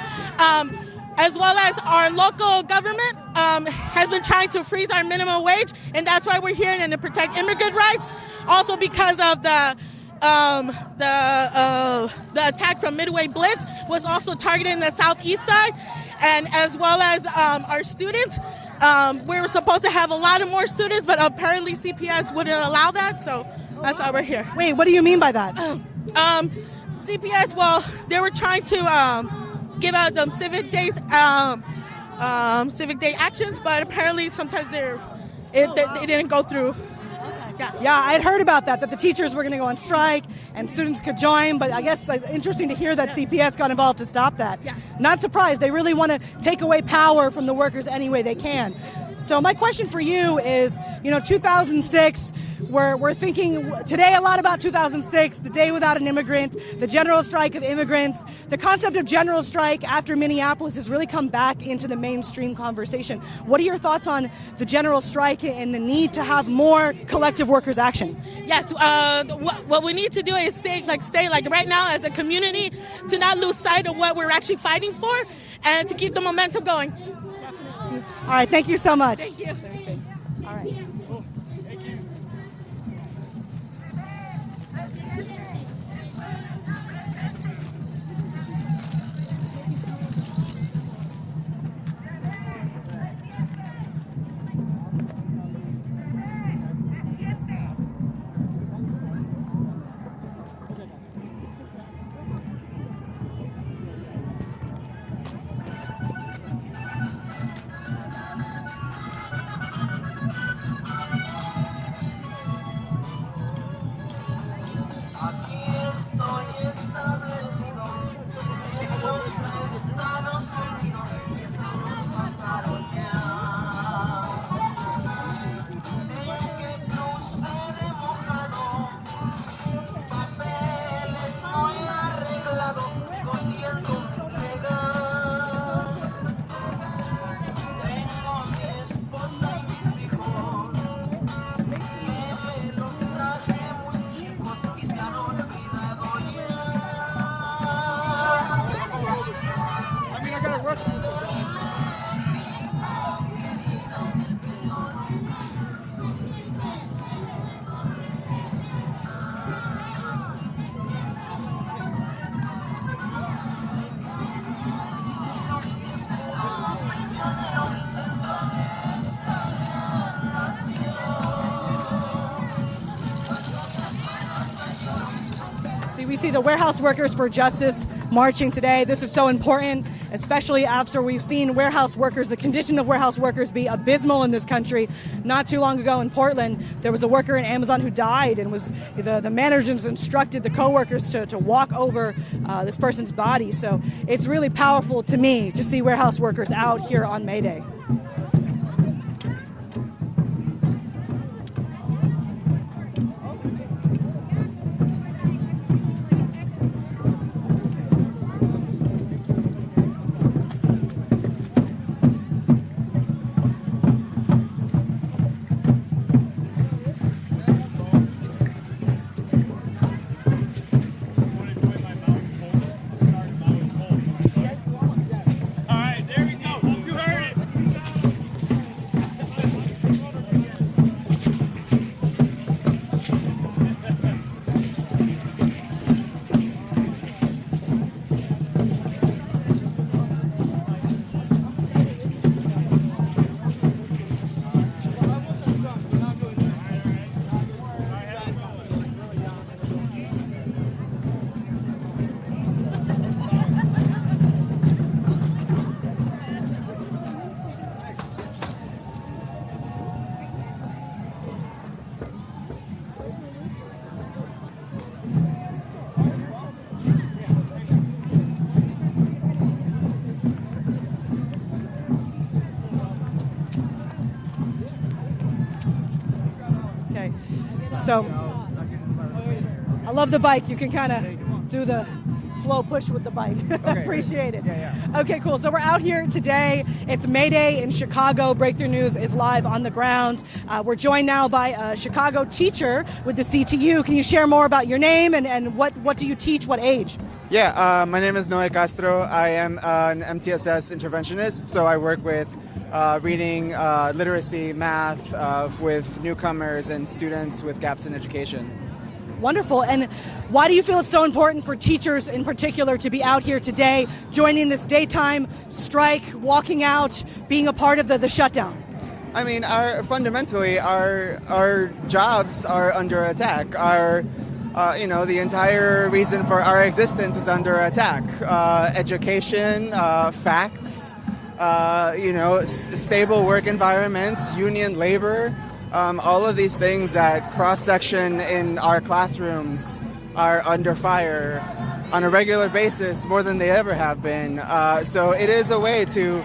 As well as our local government has been trying to freeze our minimum wage, and that's why we're here and to protect immigrant rights. Also because of the attack from Midway Blitz was also targeting the Southeast side, and as well as our students. We were supposed to have a lot of more students, but apparently CPS wouldn't allow that, so that's why we're here. Wait, what do you mean by that? CPS, well, they were trying to give out them civic days, civic day actions, but apparently sometimes they didn't go through. Yeah, I'd heard about that the teachers were going to go on strike and students could join, but I guess interesting to hear that CPS got involved to stop that. Yeah. Not surprised. They really want to take away power from the workers any way they can. So my question for you is, 2006, we're thinking today a lot about 2006, the day without an immigrant, the general strike of immigrants. The concept of general strike after Minneapolis has really come back into the mainstream conversation. What are your thoughts on the general strike and the need to have more collective workers' action? Yes, what we need to do is stay right now as a community, to not lose sight of what we're actually fighting for and to keep the momentum going. All right, thank you so much. Thank you. All right. We see the warehouse workers for justice marching today. This is so important, especially after we've seen warehouse workers, the condition of warehouse workers be abysmal in this country. Not too long ago in Portland, there was a worker in Amazon who died, and the managers instructed the co-workers to walk over this person's body. So it's really powerful to me to see warehouse workers out here on May Day. So I love the bike. You can kind of do the slow push with the bike. Appreciate it. Okay, cool. So we're out here today. It's May Day in Chicago. Breakthrough News is live on the ground. We're joined now by a Chicago teacher with the CTU. Can you share more about your name and what do you teach? What age? Yeah, my name is Noe Castro. I am an MTSS interventionist, so I work with reading, literacy, math with newcomers and students with gaps in education. Wonderful. And why do you feel it's so important for teachers in particular to be out here today, joining this daytime strike, walking out, being a part of the shutdown? I mean, fundamentally, our jobs are under attack. The entire reason for our existence is under attack. Education, facts, stable work environments, union labor, all of these things that cross-section in our classrooms are under fire on a regular basis more than they ever have been. So it is a way to,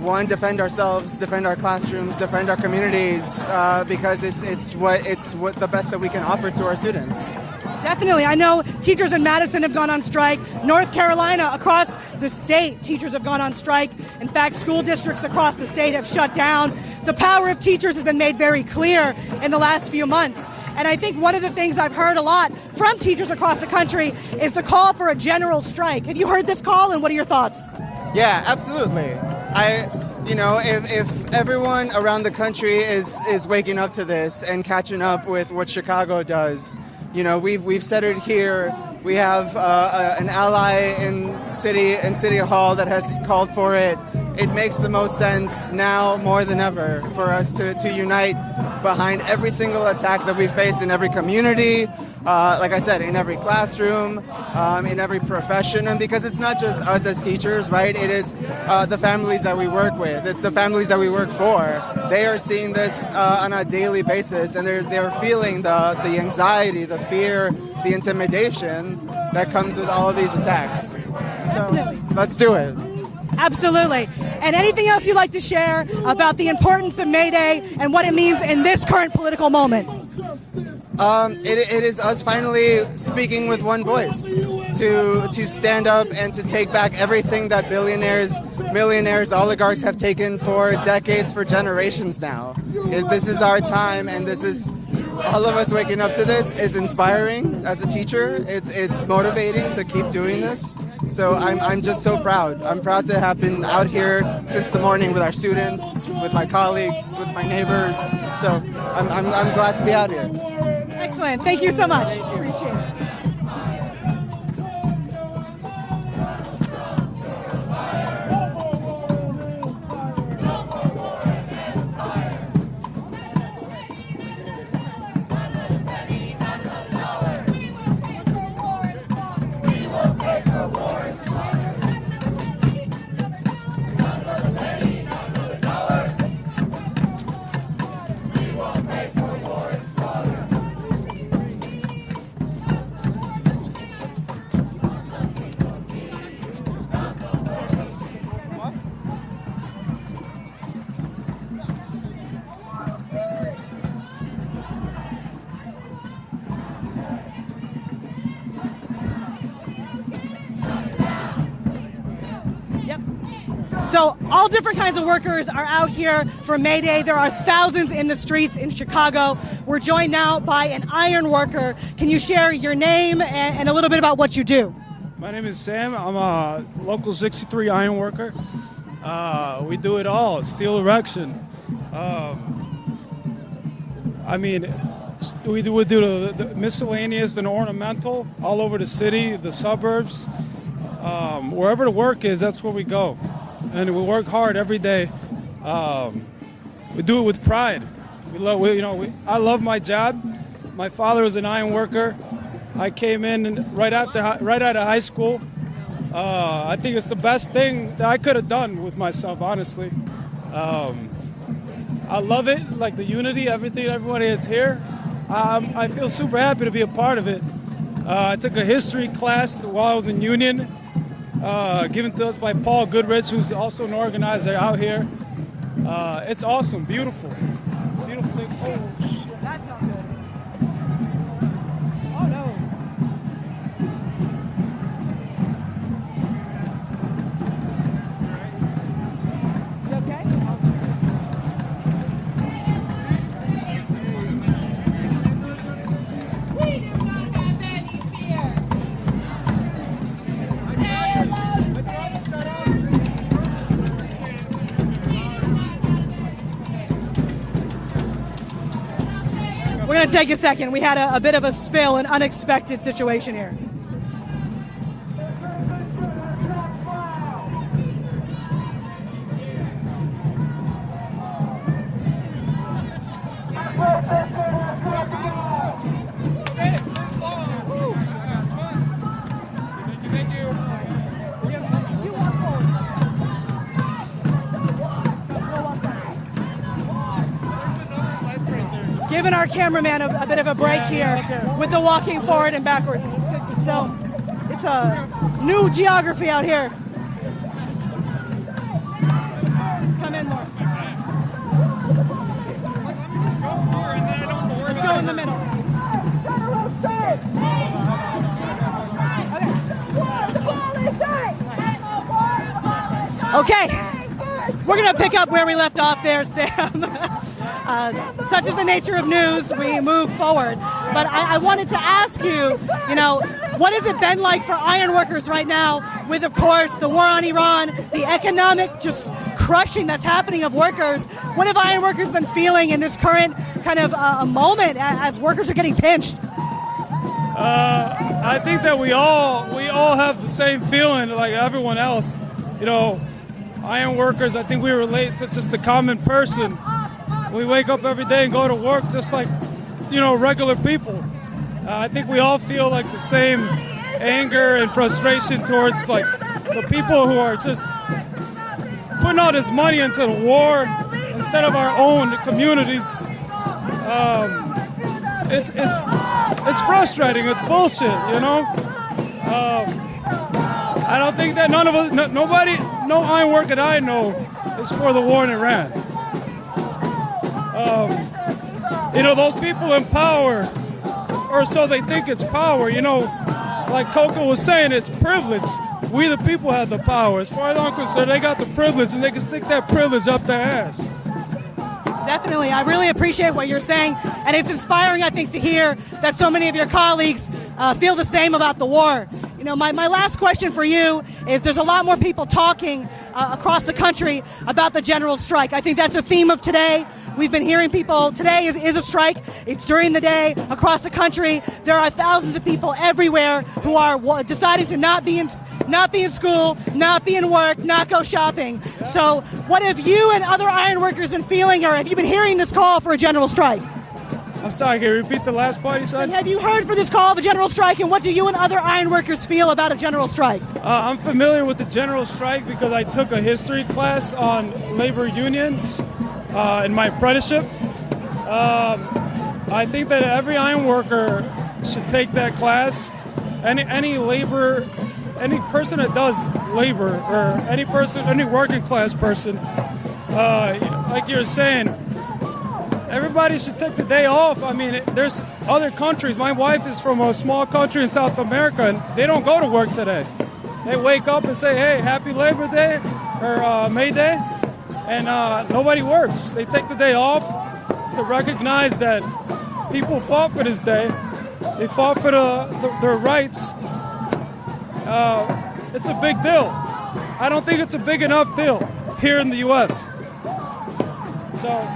one, defend ourselves, defend our classrooms, defend our communities, because it's what the best that we can offer to our students. Definitely. I know teachers in Madison have gone on strike. North Carolina, across the state, teachers have gone on strike. In fact, school districts across the state have shut down. The power of teachers has been made very clear in the last few months. And I think one of the things I've heard a lot from teachers across the country is the call for a general strike. Have you heard this call, and what are your thoughts? Yeah, absolutely. If everyone around the country is waking up to this and catching up with what Chicago does, we've said it here. We have an ally in City Hall that has called for it. It makes the most sense now more than ever for us to unite behind every single attack that we face in every community. Like I said, in every classroom, in every profession, and because it's not just us as teachers, right? It is the families that we work with. It's the families that we work for. They are seeing this on a daily basis, and they're feeling the anxiety, the fear, the intimidation that comes with all of these attacks. So let's do it. Absolutely. And anything else you'd like to share about the importance of May Day and what it means in this current political moment? It is us finally speaking with one voice to stand up and to take back everything that billionaires, millionaires, oligarchs have taken for decades, for generations now. This is our time, and this is all of us waking up to this is inspiring as a teacher. It's motivating to keep doing this. So I'm just so proud. I'm proud to have been out here since the morning with our students, with my colleagues, with my neighbors. So I'm glad to be out here. Excellent. Thank you so much. Appreciate it. So all different kinds of workers are out here for May Day. There are thousands in the streets in Chicago. We're joined now by an iron worker. Can you share your name and a little bit about what you do? My name is Sam. I'm a local 63 iron worker. We do it all, steel erection. We do the miscellaneous and ornamental all over the city, the suburbs. Wherever the work is, that's where we go. And we work hard every day. We do it with pride. I love my job. My father was an iron worker. I came in right out of high school. I think it's the best thing that I could have done with myself, honestly. I love it, like the unity, everybody that's here. I feel super happy to be a part of it. I took a history class while I was in Union, given to us by Paul Goodrich, who's also an organizer out here. It's awesome, beautiful. Beautiful thing. Oh, shit. That's not good. Oh, no. going to take a second. We had a bit of a spill, an unexpected situation here. Giving our cameraman a bit of a break here with the walking forward and backwards. So it's a new geography out here. Let's come in more. Let's go in the middle. Okay, we're going to pick up where we left off there, Sam. Such is the nature of news, we move forward. But I wanted to ask you, what has it been like for iron workers right now with, of course, the war on Iran, the economic just crushing that's happening of workers? What have iron workers been feeling in this current kind of moment as workers are getting pinched? I think that we all have the same feeling like everyone else. Iron workers, I think we relate to just a common person. We wake up every day and go to work just like, regular people. I think we all feel like the same anger and frustration towards like the people who are just putting all this money into the war instead of our own communities. It's frustrating. It's bullshit, I don't think that none of us, no iron worker that I know is for the war in Iran. Those people in power, or so they think it's power, like Coco was saying, it's privilege. We the people have the power. As far as I'm concerned, they got the privilege and they can stick that privilege up their ass. Definitely. I really appreciate what you're saying, and it's inspiring, I think, to hear that so many of your colleagues feel the same about the war. My last question for you is there's a lot more people talking across the country about the general strike. I think that's a theme of today. We've been hearing people, today is a strike. It's during the day across the country. There are thousands of people everywhere who are deciding to not be in school, not be in work, not go shopping. So what have you and other iron workers been feeling, or have you been hearing this call for a general strike? I'm sorry, can you repeat the last part you said? Have you heard for this call of a general strike, and what do you and other iron workers feel about a general strike? I'm familiar with the general strike because I took a history class on labor unions in my apprenticeship. I think that every iron worker should take that class. Any person that does labor, or any working class person, like you're saying, everybody should take the day off. I mean, there's other countries. My wife is from a small country in South America, and they don't go to work today. They wake up and say, hey, happy Labor Day, or May Day, and nobody works. They take the day off to recognize that people fought for this day. They fought for their rights. It's a big deal. I don't think it's a big enough deal here in the U.S. So,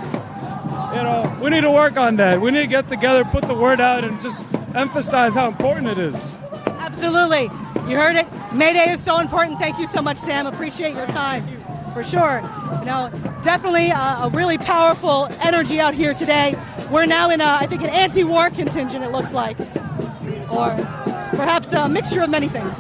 we need to work on that. We need to get together, put the word out, and just emphasize how important it is. Absolutely. You heard it. May Day is so important. Thank you so much, Sam. Appreciate your time. For sure. Definitely a really powerful energy out here today. We're now in, I think, an anti-war contingent, it looks like. Or perhaps a mixture of many things.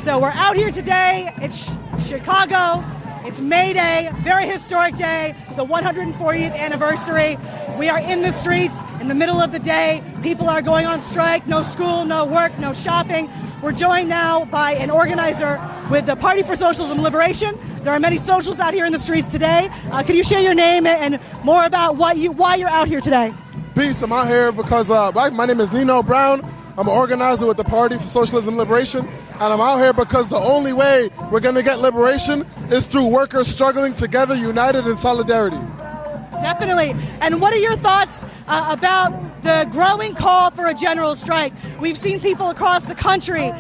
So we're out here today. It's Chicago. It's May Day, very historic day, the 140th anniversary. We are in the streets in the middle of the day. People are going on strike, no school, no work, no shopping. We're joined now by an organizer with the Party for Socialism and Liberation. There are many socialists out here in the streets today. Could you share your name and more about why you're out here today? Peace, I'm out here because my name is Nino Brown. I'm an organizer with the Party for Socialism and Liberation, and I'm out here because the only way we're going to get liberation is through workers struggling together, united in solidarity. Definitely. And what are your thoughts about the growing call for a general strike? We've seen people across the country,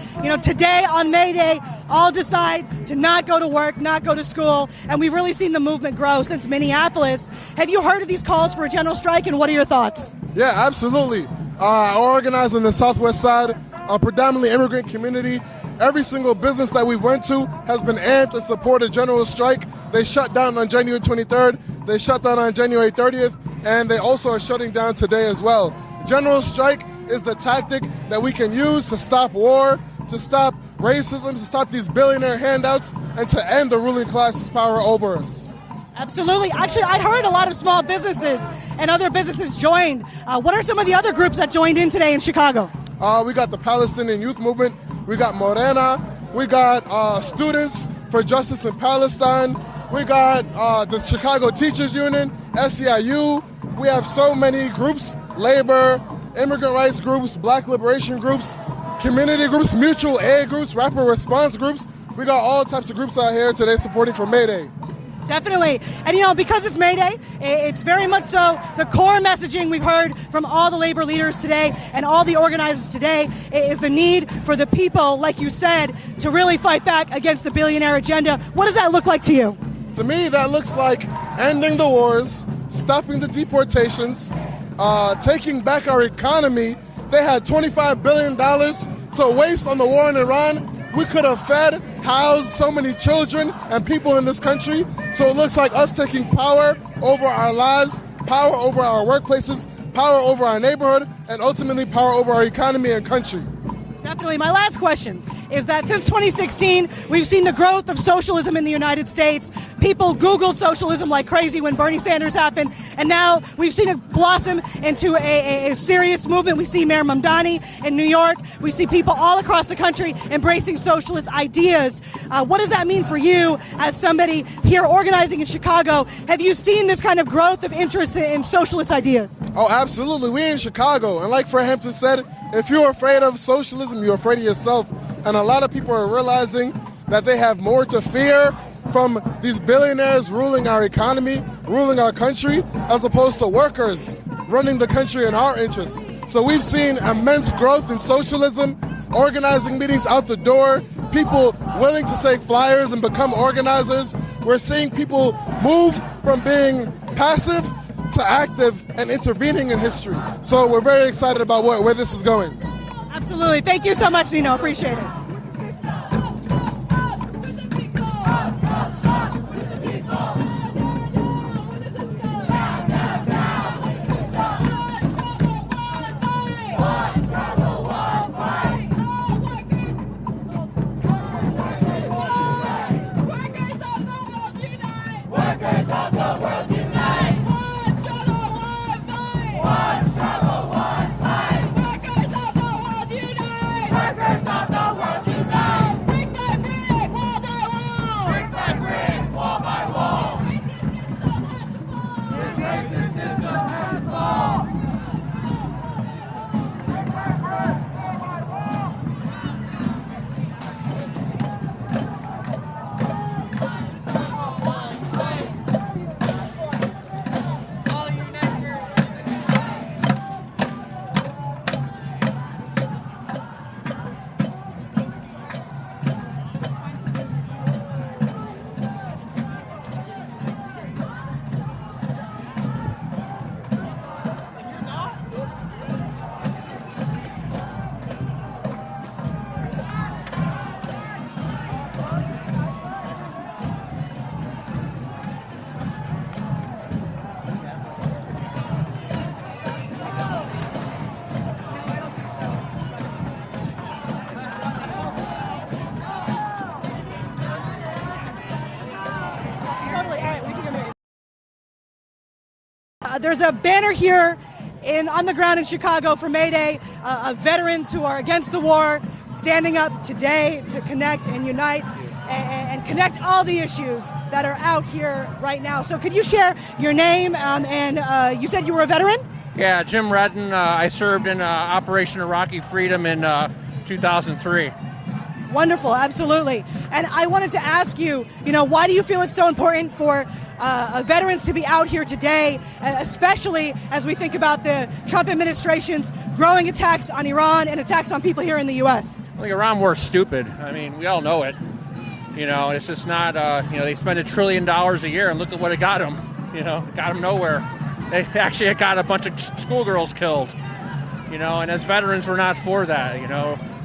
today on May Day, all decide to not go to work, not go to school, and we've really seen the movement grow since Minneapolis. Have you heard of these calls for a general strike, and what are your thoughts? Yeah, absolutely. I organize on the Southwest side, a predominantly immigrant community. Every single business that we went to has been amped to support a general strike. They shut down on January 23rd, they shut down on January 30th, and they also are shutting down today as well. General strike is the tactic that we can use to stop war, to stop racism, to stop these billionaire handouts, and to end the ruling class's power over us. Absolutely. Actually, I heard a lot of small businesses and other businesses joined. What are some of the other groups that joined in today in Chicago? We got the Palestinian Youth Movement, we got Morena, we got Students for Justice in Palestine, we got the Chicago Teachers Union, SEIU. We have so many groups, labor, immigrant rights groups, black liberation groups, community groups, mutual aid groups, rapid response groups. We got all types of groups out here today supporting for May Day. Definitely. And, because it's May Day, it's very much so the core messaging we've heard from all the labor leaders today and all the organizers today is the need for the people, like you said, to really fight back against the billionaire agenda. What does that look like to you? To me, that looks like ending the wars, stopping the deportations, taking back our economy. They had $25 billion to waste on the war in Iran. We could have fed, housed so many children and people in this country. So it looks like us taking power over our lives, power over our workplaces, power over our neighborhood, and ultimately power over our economy and country. Definitely. My last question is that since 2016, we've seen the growth of socialism in the United States. People Googled socialism like crazy when Bernie Sanders happened, and now we've seen it blossom into a serious movement. We see Mayor Mamdani in New York. We see people all across the country embracing socialist ideas. What does that mean for you as somebody here organizing in Chicago? Have you seen this kind of growth of interest in socialist ideas? Oh, absolutely. We're in Chicago, and like Fred Hampton said, if you're afraid of socialism, you're afraid of yourself. And a lot of people are realizing that they have more to fear from these billionaires ruling our economy, ruling our country, as opposed to workers running the country in our interests. So we've seen immense growth in socialism, organizing meetings out the door, people willing to take flyers and become organizers. We're seeing people move from being passive to active and intervening in history. So we're very excited about where this is going. Absolutely. Thank you so much, Nino. Appreciate it. There's a banner here on the ground in Chicago for May Day of veterans who are against the war, standing up today to connect and unite and connect all the issues that are out here right now. So could you share your name and you said you were a veteran? Yeah, Jim Redden. I served in Operation Iraqi Freedom in 2003. Wonderful, absolutely. And I wanted to ask you, why do you feel it's so important for veterans to be out here today, especially as we think about the Trump administration's growing attacks on Iran and attacks on people here in the U.S.? I think Iran war's stupid. I mean, we all know it. It's just not, they spend $1 trillion a year and look at what it got them. Got them nowhere. It got a bunch of schoolgirls killed. And as veterans, we're not for that.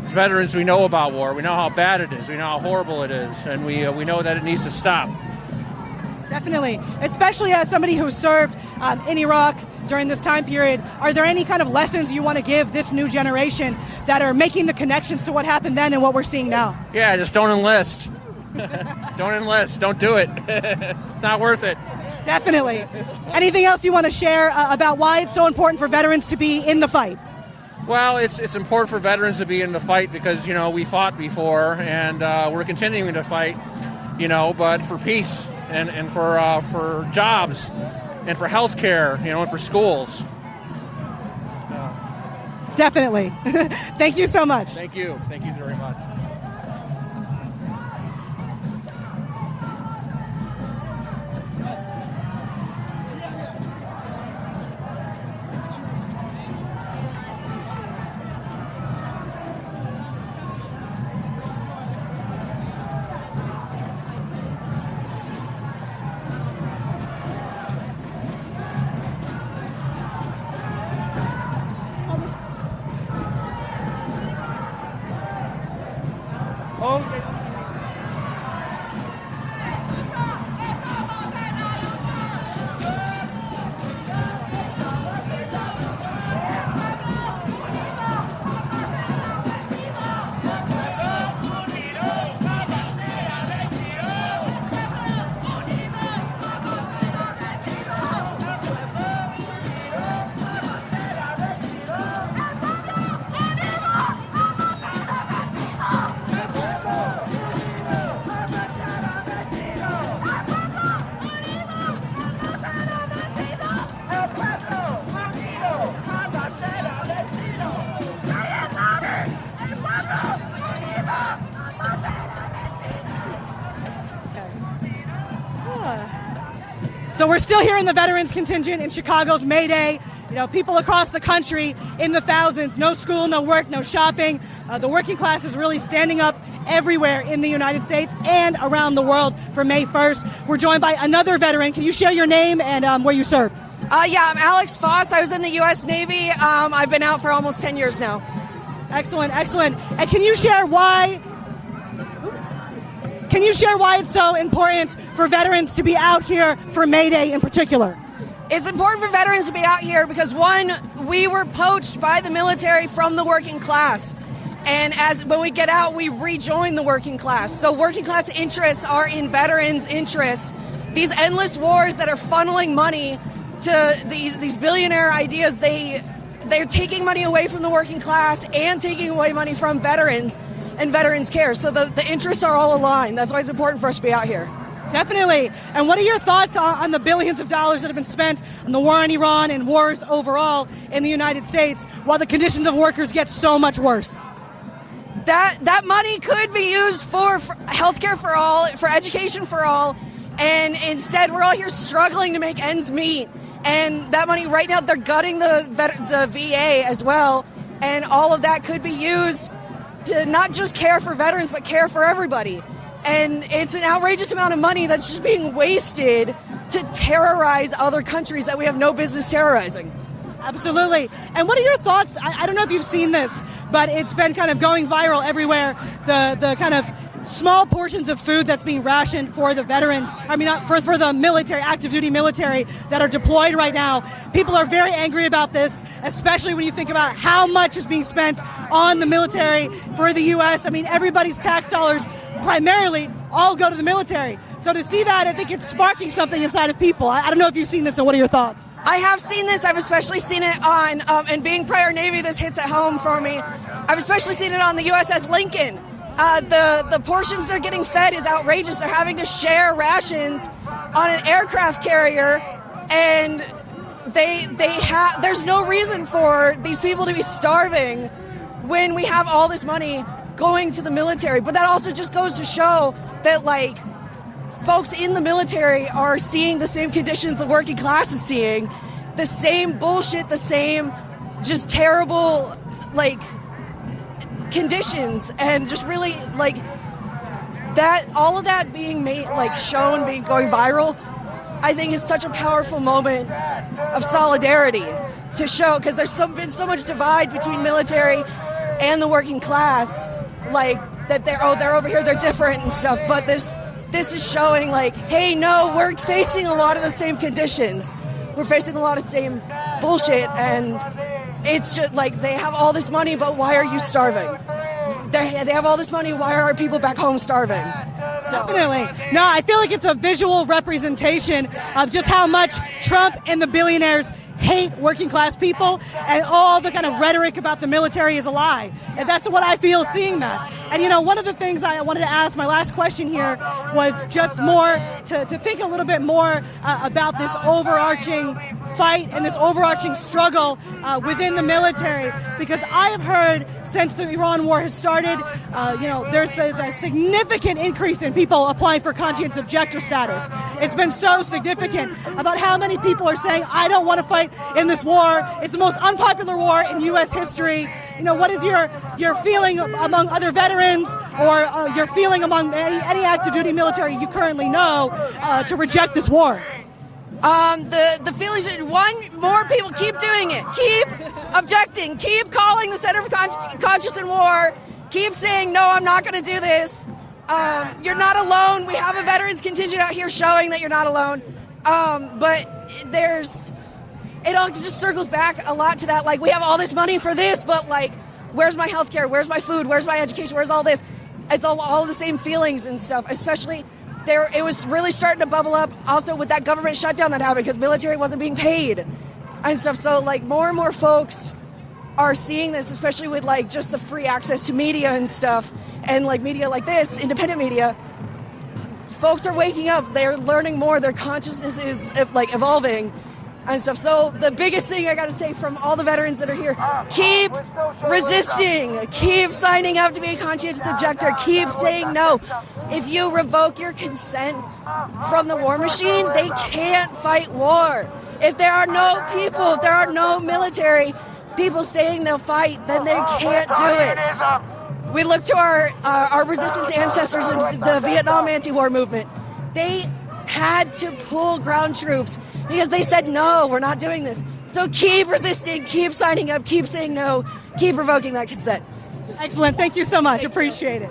As veterans, we know about war. We know how bad it is. We know how horrible it is. And we know that it needs to stop. Definitely. Especially as somebody who served in Iraq during this time period, are there any kind of lessons you want to give this new generation that are making the connections to what happened then and what we're seeing now? Yeah, just don't enlist. Don't enlist. Don't do it. It's not worth it. Definitely. Anything else you want to share about why it's so important for veterans to be in the fight? Well, it's important for veterans to be in the fight because, we fought before and we're continuing to fight, but for peace and for jobs and for health care, and for schools. Definitely. Thank you so much. Thank you. Thank you very much. So we're still here in the veterans contingent in Chicago's May Day. People across the country in the thousands, no school, no work, no shopping. The working class is really standing up everywhere in the United States and around the world for May 1st. We're joined by another veteran. Can you share your name and where you served? Yeah, I'm Alex Foss. I was in the U.S. Navy. I've been out for almost 10 years now. Excellent, excellent. And can you share why it's so important for veterans to be out here for May Day in particular? It's important for veterans to be out here because, one, we were poached by the military from the working class. And when we get out, we rejoin the working class. So working class interests are in veterans' interests. These endless wars that are funneling money to these billionaire ideas, they're taking money away from the working class and taking away money from veterans and veterans care. So the interests are all aligned. That's why it's important for us to be out here. Definitely. And what are your thoughts on the billions of dollars that have been spent on the war in Iran and wars overall in the United States while the conditions of workers get so much worse? That money could be used for healthcare for all, for education for all, and instead we're all here struggling to make ends meet. And that money right now, they're gutting the VA as well, and all of that could be used to not just care for veterans, but care for everybody. And it's an outrageous amount of money that's just being wasted to terrorize other countries that we have no business terrorizing. Absolutely. And what are your thoughts? I don't know if you've seen this, but it's been kind of going viral everywhere. The kind of small portions of food that's being rationed for the veterans, for the military, active duty military that are deployed right now. People are very angry about this, especially when you think about how much is being spent on the military for the U.S. Everybody's tax dollars primarily all go to the military. So to see that, I think it's sparking something inside of people. I don't know if you've seen this, and what are your thoughts? I have seen this. I've especially seen it on, and being prior Navy, this hits at home for me. I've especially seen it on the USS Lincoln. The portions they're getting fed is outrageous. They're having to share rations on an aircraft carrier, and there's no reason for these people to be starving when we have all this money going to the military. But that also just goes to show that, like, folks in the military are seeing the same conditions the working class is seeing, the same bullshit, the same just terrible, like, conditions, and just really, like, that, all of that being made, like, shown, going viral, I think is such a powerful moment of solidarity to show, because there's been so much divide between military and the working class, like, that they're over here, they're different and stuff, but this is showing, like, hey, no, we're facing a lot of the same conditions. We're facing a lot of the same bullshit, and it's just, like, they have all this money, but why are you starving? They have all this money, why are our people back home starving? So. Definitely. No, I feel like it's a visual representation of just how much Trump and the billionaires hate working class people, and all the kind of rhetoric about the military is a lie. And that's what I feel seeing that. And, you know, one of the things I wanted to ask, my last question here, was just more to think a little bit more about this overarching fight and this overarching struggle within the military, because I have heard since the Iran war has started, you know, there's a significant increase in people applying for conscientious objector status. It's been so significant about how many people are saying, I don't want to fight in this war. It's the most unpopular war in U.S. history. You know, what is your feeling among other veterans, or your feeling among any active duty military you currently know to reject this war? The feelings that, one, more people keep doing it. Keep objecting. Keep calling the Center for Conscience and War. Keep saying, no, I'm not going to do this. You're not alone. We have a veterans contingent out here showing that you're not alone. But it all just circles back a lot to that. Like, we have all this money for this, but, like, where's my health care? Where's my food? Where's my education? Where's all this? It's all the same feelings and stuff, especially it was really starting to bubble up also with that government shutdown that happened because military wasn't being paid and stuff. So, like, more and more folks are seeing this, especially with, like, just the free access to media and stuff, and, like, media like this, independent media. Folks are waking up. They're learning more. Their consciousness is, like, evolving and stuff. So the biggest thing I got to say from all the veterans that are here, keep resisting, keep signing up to be a conscientious objector, keep saying no. If you revoke your consent from the war machine, they can't fight war. If there are no people, if there are no military people saying they'll fight, then they can't do it. We look to our resistance ancestors in the Vietnam anti-war movement. They had to pull ground troops because they said, no, we're not doing this. So keep resisting, keep signing up, keep saying no, keep revoking that consent. Excellent. Thank you so much. Appreciate it.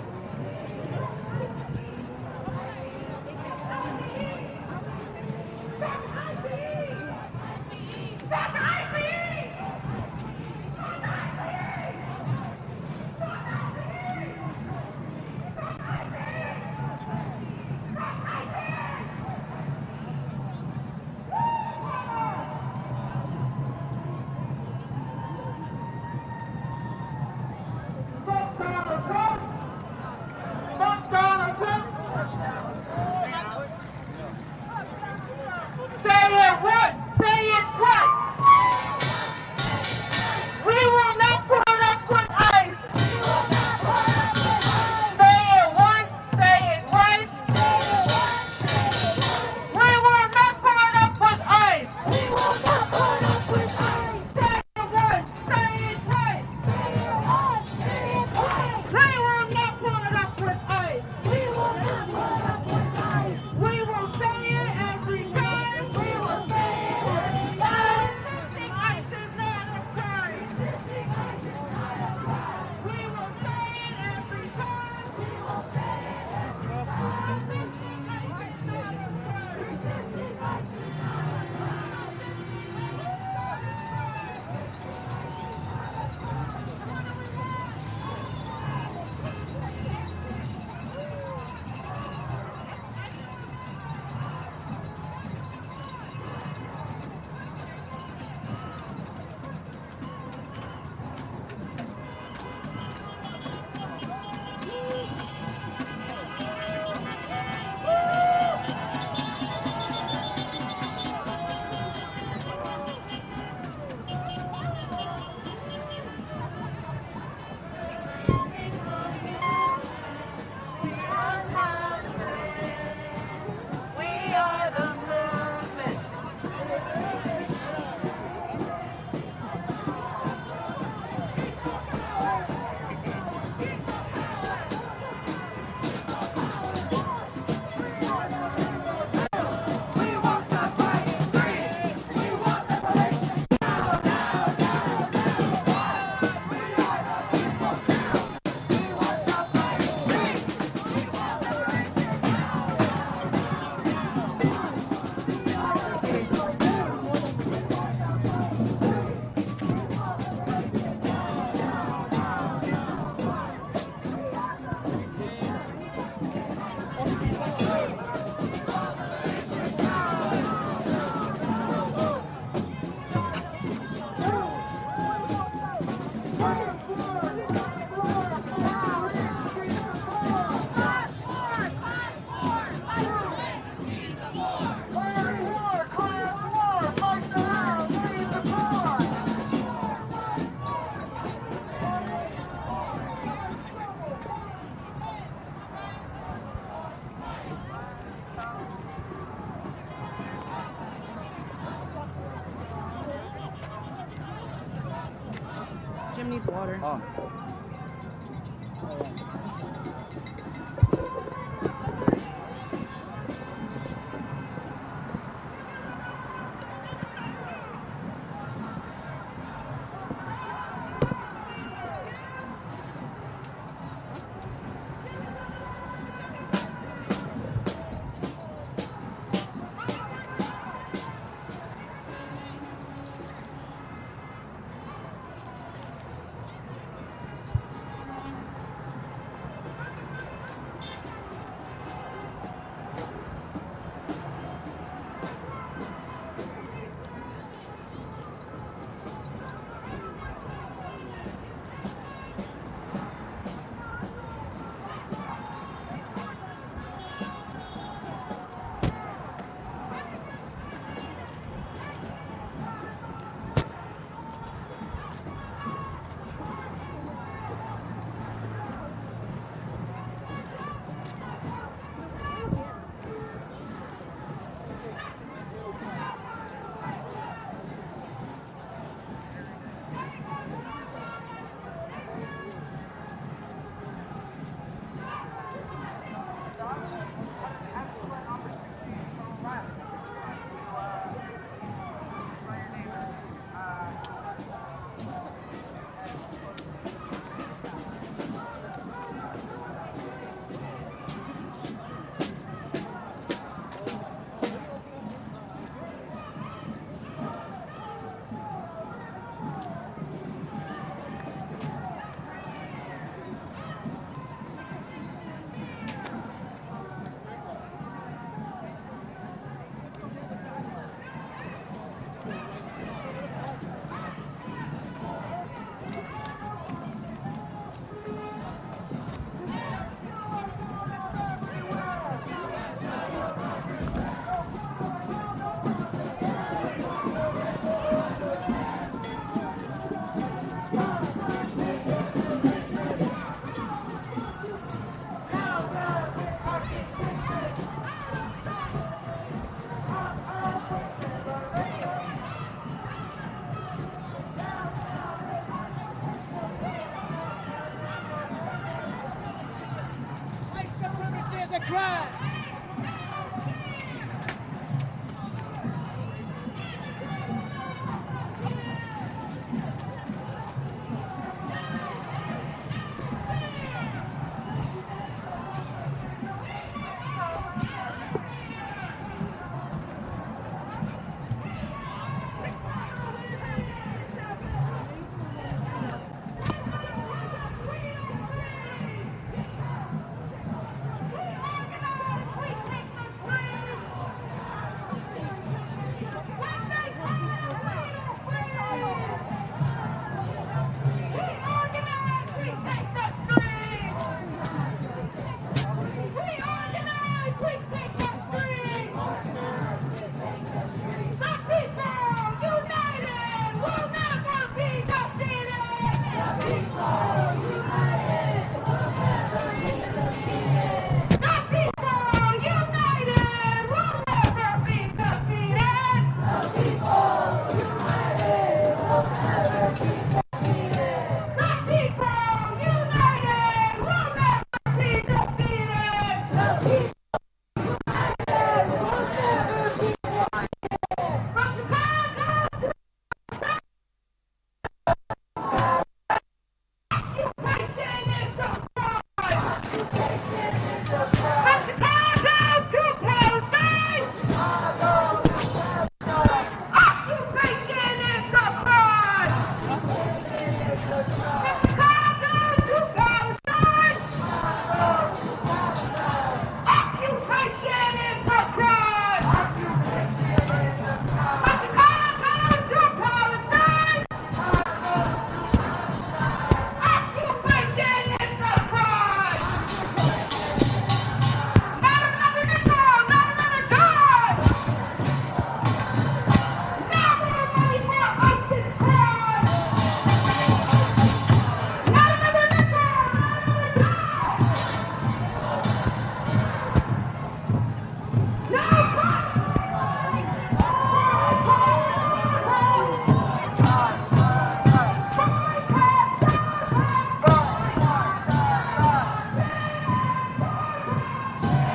needs water.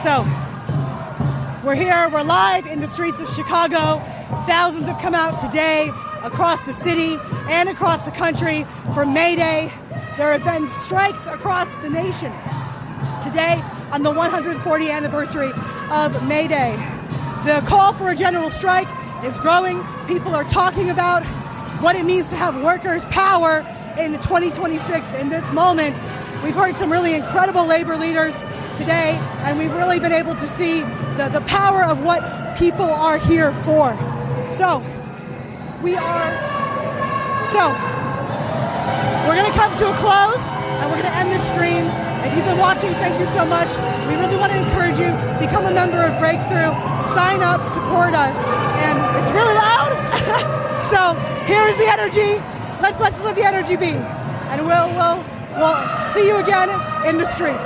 So we're here, we're live in the streets of Chicago. Thousands have come out today across the city and across the country for May Day. There have been strikes across the nation today on the 140th anniversary of May Day. The call for a general strike is growing. People are talking about what it means to have workers' power in 2026 in this moment. We've heard some really incredible labor leaders today, and we've really been able to see the power of what people are here for. So we're going to come to a close, and we're going to end this stream. If you've been watching, thank you so much. We really want to encourage you, become a member of Breakthrough, sign up, support us, and it's really loud. So here's the energy. Let's let the energy be, and we'll see you again in the streets.